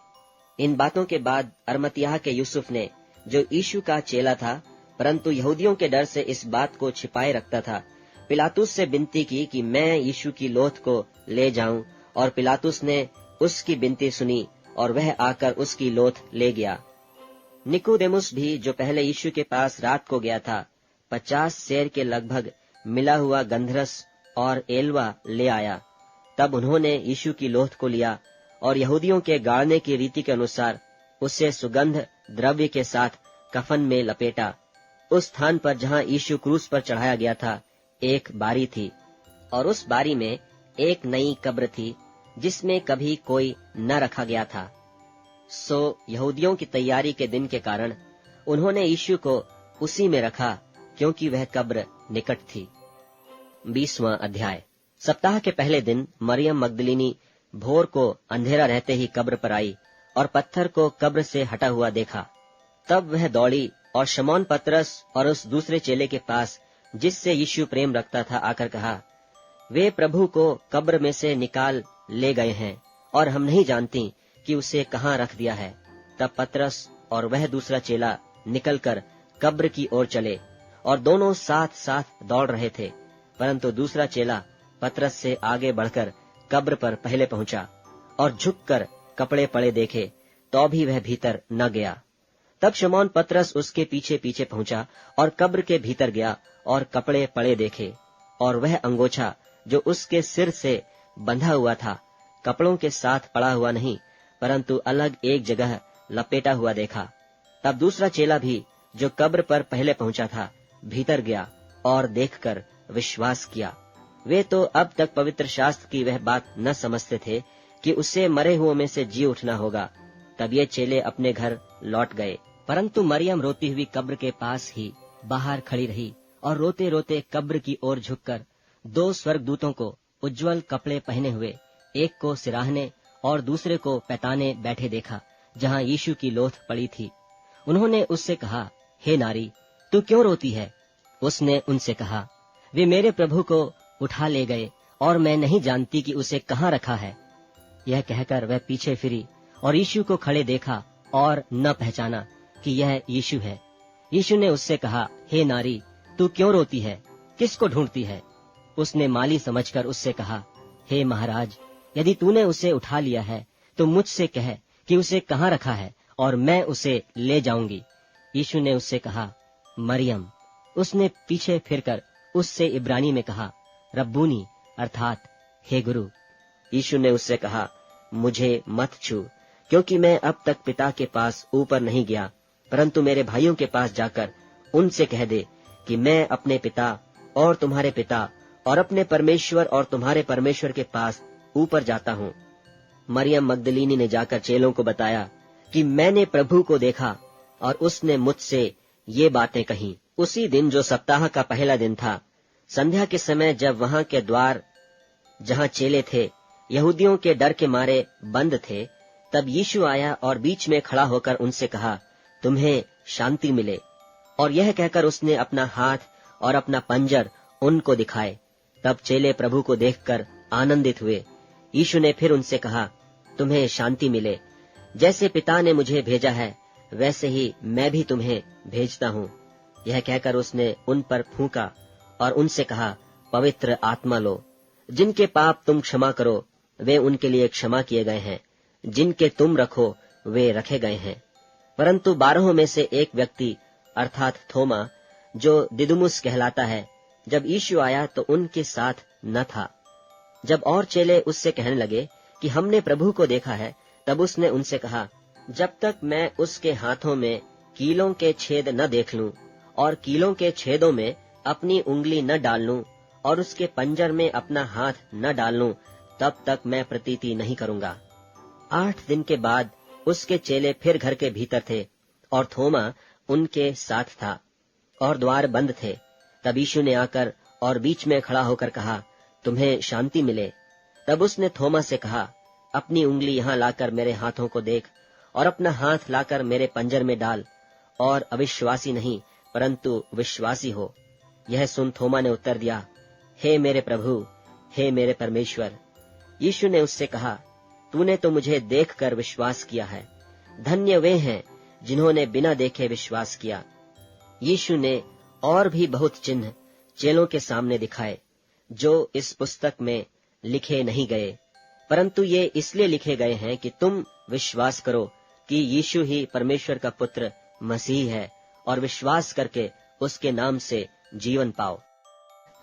इन बातों के बाद अरमतियाह के यूसुफ ने, जो यीशु का चेला था परंतु यहूदियों के डर से इस बात को छिपाए रखता था, पिलातुस से विनती की कि मैं यीशु की लोथ को ले जाऊं, और पिलातुस ने उसकी विनती सुनी और वह आकर उसकी लोथ ले गया। निकोदेमुस भी, जो पहले यीशु के पास रात को गया था, 50 सेर के लगभग मिला हुआ गंधरस और एलवा ले आया। तब उन्होंने यीशु की लोथ को लिया और यहूदियों के गाड़ने की रीति के अनुसार उसे सुगंध द्रव्य के साथ कफन में लपेटा। उस स्थान पर जहाँ यीशु क्रूस पर चढ़ाया गया था एक बारी थी, और उस बारी में एक नई कब्र थी जिसमें कभी कोई न रखा गया था। सो यहूदियों की तैयारी के दिन के कारण उन्होंने यीशु को उसी में रखा, क्योंकि वह कब्र निकट थी। 20वां अध्याय। सप्ताह के पहले दिन मरियम मगदलीनी भोर को अंधेरा रहते ही कब्र पर आई और पत्थर को कब्र से हटा हुआ देखा। तब वह दौड़ी और शमौन पतरस और उस दूसरे चेले के पास जिससे यीशु प्रेम रखता था आकर कहा, वे प्रभु को कब्र में से निकाल ले गए हैं और हम नहीं जानती कि उसे कहाँ रख दिया है। तब पतरस और वह दूसरा चेला निकलकर कब्र की ओर चले और दोनों साथ साथ दौड़ रहे थे, परंतु दूसरा चेला पतरस से आगे बढ़कर कब्र पर पहले पहुंचा और झुककर कपड़े पड़े देखे, तो भी वह भीतर न गया। तब शमौन पतरस उसके पीछे पीछे पहुंचा और कब्र के भीतर गया और कपड़े पड़े देखे, और वह अंगोछा जो उसके सिर से बंधा हुआ था कपड़ों के साथ पड़ा हुआ नहीं, परंतु अलग एक जगह लपेटा हुआ देखा। तब दूसरा चेला भी, जो कब्र पर पहले पहुंचा था, भीतर गया और देखकर विश्वास किया। वे तो अब तक पवित्र शास्त्र की वह बात न समझते थे कि उसे मरे हुओं में से जी उठना होगा। तब ये चेले अपने घर लौट गए, परंतु मरियम रोती हुई कब्र के पास ही बाहर खड़ी रही और रोते रोते कब्र की ओर झुककर 2 स्वर्गदूतों को उज्जवल कपड़े पहने हुए, एक को सिराहने और दूसरे को पैताने बैठे देखा, जहाँ यीशु की लोथ पड़ी थी। उन्होंने उससे कहा, हे नारी, तू क्यों रोती है? उसने उनसे कहा, वे मेरे प्रभु को उठा ले गए और मैं नहीं जानती कि उसे कहाँ रखा है। यह कहकर वह पीछे फिरी और यीशु को खड़े देखा और न पहचाना कि यह यीशु है। यीशु ने उससे कहा, हे नारी, तू क्यों रोती है? किसको ढूंढती है? उसने माली समझकर उससे कहा, हे महाराज, यदि तूने उसे उठा लिया है तो मुझसे कह कि उसे कहाँ रखा है और मैं उसे ले जाऊंगी। यीशु ने उससे कहा, मरियम। उसने पीछे फिरकर उससे इब्रानी में कहा, रब्बूनी, अर्थात हे गुरु। यीशु ने उससे कहा, मुझे मत छू, क्योंकि मैं अब तक पिता के पास ऊपर नहीं गया, परंतु मेरे भाइयों के पास जाकर उनसे कह दे कि मैं अपने पिता और तुम्हारे पिता और अपने परमेश्वर और तुम्हारे परमेश्वर के पास ऊपर जाता हूँ। मरियम मगदलीनी ने जाकर चेलों को बताया कि मैंने प्रभु को देखा और उसने मुझसे ये बातें कही। उसी दिन जो सप्ताह का पहला दिन था, संध्या के समय, जब वहां के द्वार जहां चेले थे यहूदियों के डर के मारे बंद थे, तब यीशु आया और बीच में खड़ा होकर उनसे कहा, तुम्हें शांति मिले। और यह कहकर उसने अपना हाथ और अपना पंजर उनको दिखाए। तब चेले प्रभु को देखकर आनंदित हुए। यीशु ने फिर उनसे कहा, तुम्हें शांति मिले। जैसे पिता ने मुझे भेजा है वैसे ही मैं भी तुम्हें भेजता हूँ। यह कहकर उसने उन पर फूंका और उनसे कहा, पवित्र आत्मा लो। जिनके पाप तुम क्षमा करो वे उनके लिए क्षमा किए गए हैं, जिनके तुम रखो वे रखे गए हैं। परंतु 12 में से एक व्यक्ति अर्थात थोमा, जो दिदुमुस कहलाता है, जब यीशु आया तो उनके साथ न था। जब और चेले उससे कहने लगे कि हमने प्रभु को देखा है, तब उसने उनसे कहा, जब तक मैं उसके हाथों में कीलों के छेद न देख लूं और कीलों के छेदों में अपनी उंगली न डाल लूं और उसके पंजर में अपना हाथ न डाल लूं, तब तक मैं प्रतीति नहीं करूंगा। 8 दिन के बाद उसके चेले फिर घर के भीतर थे और थोमा उनके साथ था और द्वार बंद थे। तब यीशु ने आकर और बीच में खड़ा होकर कहा, तुम्हें शांति मिले। तब उसने थोमा से कहा, अपनी उंगली यहाँ लाकर मेरे हाथों को देख और अपना हाथ लाकर मेरे पंजर में डाल और अविश्वासी नहीं परंतु विश्वासी हो। यह सुन थोमा ने उत्तर दिया, हे मेरे प्रभु, हे मेरे परमेश्वर। यीशु ने उससे कहा, तूने तो मुझे देखकर विश्वास किया है। धन्य वे हैं जिन्होंने बिना देखे विश्वास किया। यीशु ने और भी बहुत चिन्ह चेलों के सामने दिखाए, जो इस पुस्तक में लिखे नहीं गए, परंतु ये इसलिए लिखे गए हैं कि तुम विश्वास करो कि यीशु ही परमेश्वर का पुत्र मसीह है और विश्वास करके उसके नाम से जीवन पाओ।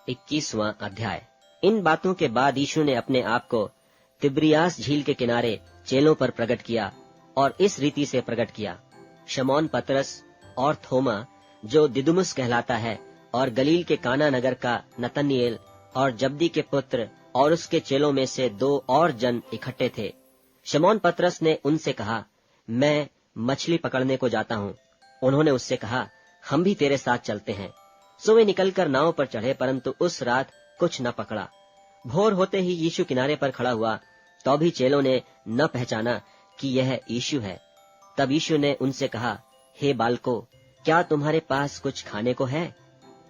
21वां अध्याय। इन बातों के बाद यीशु ने अपने आप को तिब्रियास झील के किनारे चेलों पर प्रकट किया और इस रीति से प्रकट किया। शमौन पतरस और थोमा, जो दिदुमुस कहलाता है, और गलील के काना नगर का नतनएल और जब्दी के पुत्र और उसके चेलों में से 2 और जन इकट्ठे थे। शमौन पतरस ने उनसे कहा, मैं मछली पकड़ने को जाता हूँ। उन्होंने उससे कहा, हम भी तेरे साथ चलते हैं। सो वे निकलकर नाव पर चढ़े, परंतु उस रात कुछ न पकड़ा। भोर होते ही यीशु किनारे पर खड़ा हुआ, तो भी चेलों ने न पहचाना कि यह यीशु है। तब यीशु ने उनसे कहा, हे बालकों, क्या तुम्हारे पास कुछ खाने को है?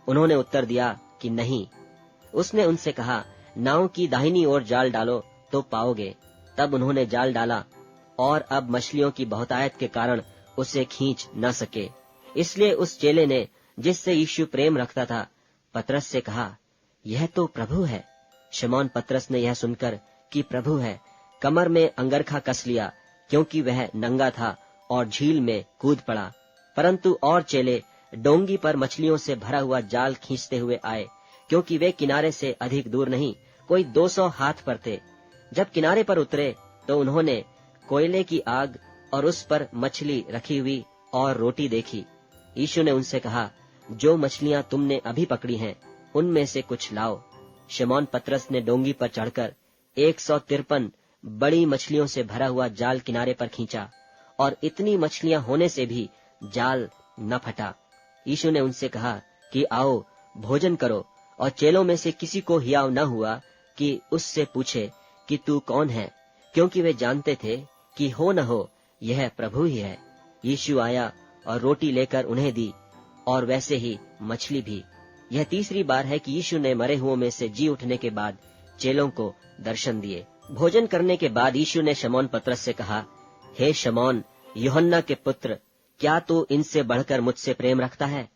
उन्होंने उत्तर दिया कि नहीं। उसने उनसे कहा, नाव की दाहिनी ओर जाल डालो तो पाओगे। तब उन्होंने जाल डाला और अब मछलियों की बहुतायत के कारण उसे खींच न सके। इसलिए उस चेले ने, जिससे यीशु प्रेम रखता था, पतरस से कहा, यह तो प्रभु है। शमौन पतरस ने यह सुनकर कि प्रभु है, कमर में अंगरखा कस लिया, क्योंकि वह नंगा था, और झील में कूद पड़ा। परंतु और चेले डोंगी पर मछलियों से भरा हुआ जाल खींचते हुए आए, क्योंकि वे किनारे से अधिक दूर नहीं, कोई 200 हाथ पर थे। जब किनारे पर उतरे तो उन्होंने कोयले की आग और उस पर मछली रखी हुई और रोटी देखी। यीशु ने उनसे कहा, जो मछलियां तुमने अभी पकड़ी हैं, उनमें से कुछ लाओ। शमौन पतरस ने डोंगी पर चढ़कर 153 बड़ी मछलियों से भरा हुआ जाल किनारे पर खींचा, और इतनी मछलियां होने से भी जाल न फटा। यीशु ने उनसे कहा कि आओ भोजन करो, और चेलों में से किसी को हियाव न हुआ कि उससे पूछे कि तू कौन है, क्योंकि वे जानते थे कि हो न हो यह प्रभु ही है। यीशु आया और रोटी लेकर उन्हें दी, और वैसे ही मछली भी। यह तीसरी बार है कि यीशु ने मरे हुओं में से जी उठने के बाद चेलों को दर्शन दिए। भोजन करने के बाद यीशु ने शमौन पतरस से कहा, हे शमौन, यूहन्ना के पुत्र, क्या तू इनसे बढ़कर मुझसे प्रेम रखता है?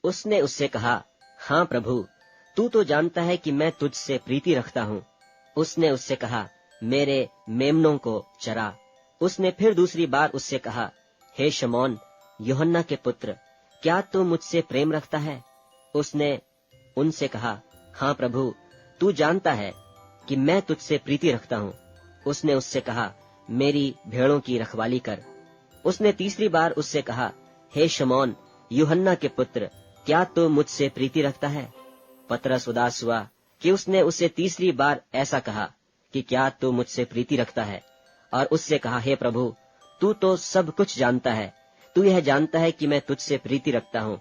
उसने उससे कहा, हाँ प्रभु, तू तो जानता है कि मैं तुझसे प्रीति रखता हूँ। उसने उससे कहा, मेरे मेमनों को चरा। उसने फिर दूसरी बार उससे कहा, हे शमौन, यूहन्ना के पुत्र, क्या तू मुझसे प्रेम रखता है? उसने उनसे कहा, हाँ प्रभु, तू जानता है कि मैं तुझसे प्रीति रखता हूँ। उसने उससे कहा, मेरी भेड़ों की रखवाली कर। उसने तीसरी बार उससे कहा, हे शमौन, यूहन्ना के पुत्र, क्या तू मुझसे प्रीति रखता है? पतरस उदास हुआ कि उसने उसे तीसरी बार ऐसा कहा कि क्या तू मुझसे प्रीति रखता है, और उससे कहा, हे प्रभु, तू तो सब कुछ जानता है, तू यह जानता है कि मैं तुझसे प्रीति रखता हूँ।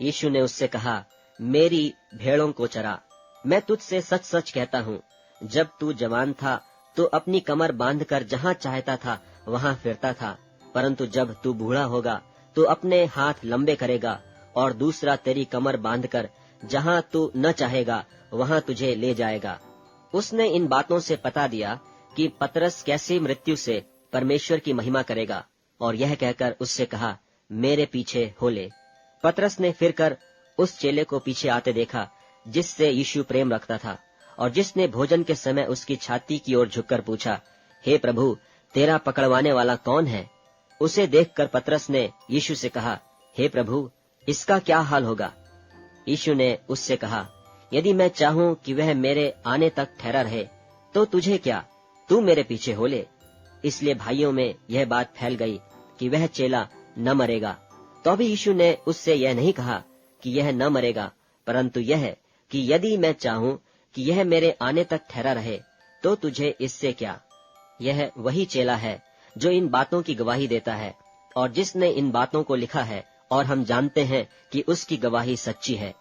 यीशु ने उससे कहा, मेरी भेड़ों को चरा। मैं तुझसे सच सच कहता हूँ, जब तू जवान था तो अपनी कमर बांधकर जहाँ चाहता था वहाँ फिरता था, परंतु जब तू बूढ़ा होगा तो अपने हाथ लंबे करेगा और दूसरा तेरी कमर बांधकर जहाँ तू न चाहेगा वहाँ तुझे ले जाएगा। उसने इन बातों से पता दिया कि पतरस कैसे मृत्यु से परमेश्वर की महिमा करेगा, और यह कहकर उससे कहा, मेरे पीछे हो ले। पतरस ने फिरकर उस चेले को पीछे आते देखा जिससे यीशु प्रेम रखता था, और जिसने भोजन के समय उसकी छाती की ओर झुककर पूछा, हे प्रभु, तेरा पकड़वाने वाला कौन है? उसे देखकर पतरस ने यीशु से कहा, हे प्रभु, इसका क्या हाल होगा? यीशु ने उससे कहा, यदि मैं चाहूं कि वह मेरे आने तक ठहरा रहे तो तुझे क्या, तू मेरे पीछे हो ले। इसलिए भाइयों में यह बात फैल गई कि वह चेला न मरेगा। तो अभी यीशु ने उससे यह नहीं कहा कि यह न मरेगा, परंतु यह कि यदि मैं चाहूं कि यह मेरे आने तक ठहरा रहे तो तुझे इससे क्या। यह वही चेला है जो इन बातों की गवाही देता है, और जिसने इन बातों को लिखा है, और हम जानते हैं कि उसकी गवाही सच्ची है।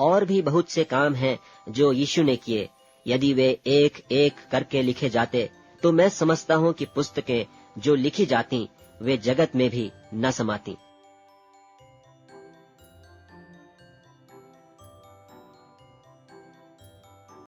और भी बहुत से काम हैं जो यीशु ने किए, यदि वे एक एक करके लिखे जाते तो मैं समझता हूँ कि पुस्तकें जो लिखी जाती वे जगत में भी न समाती।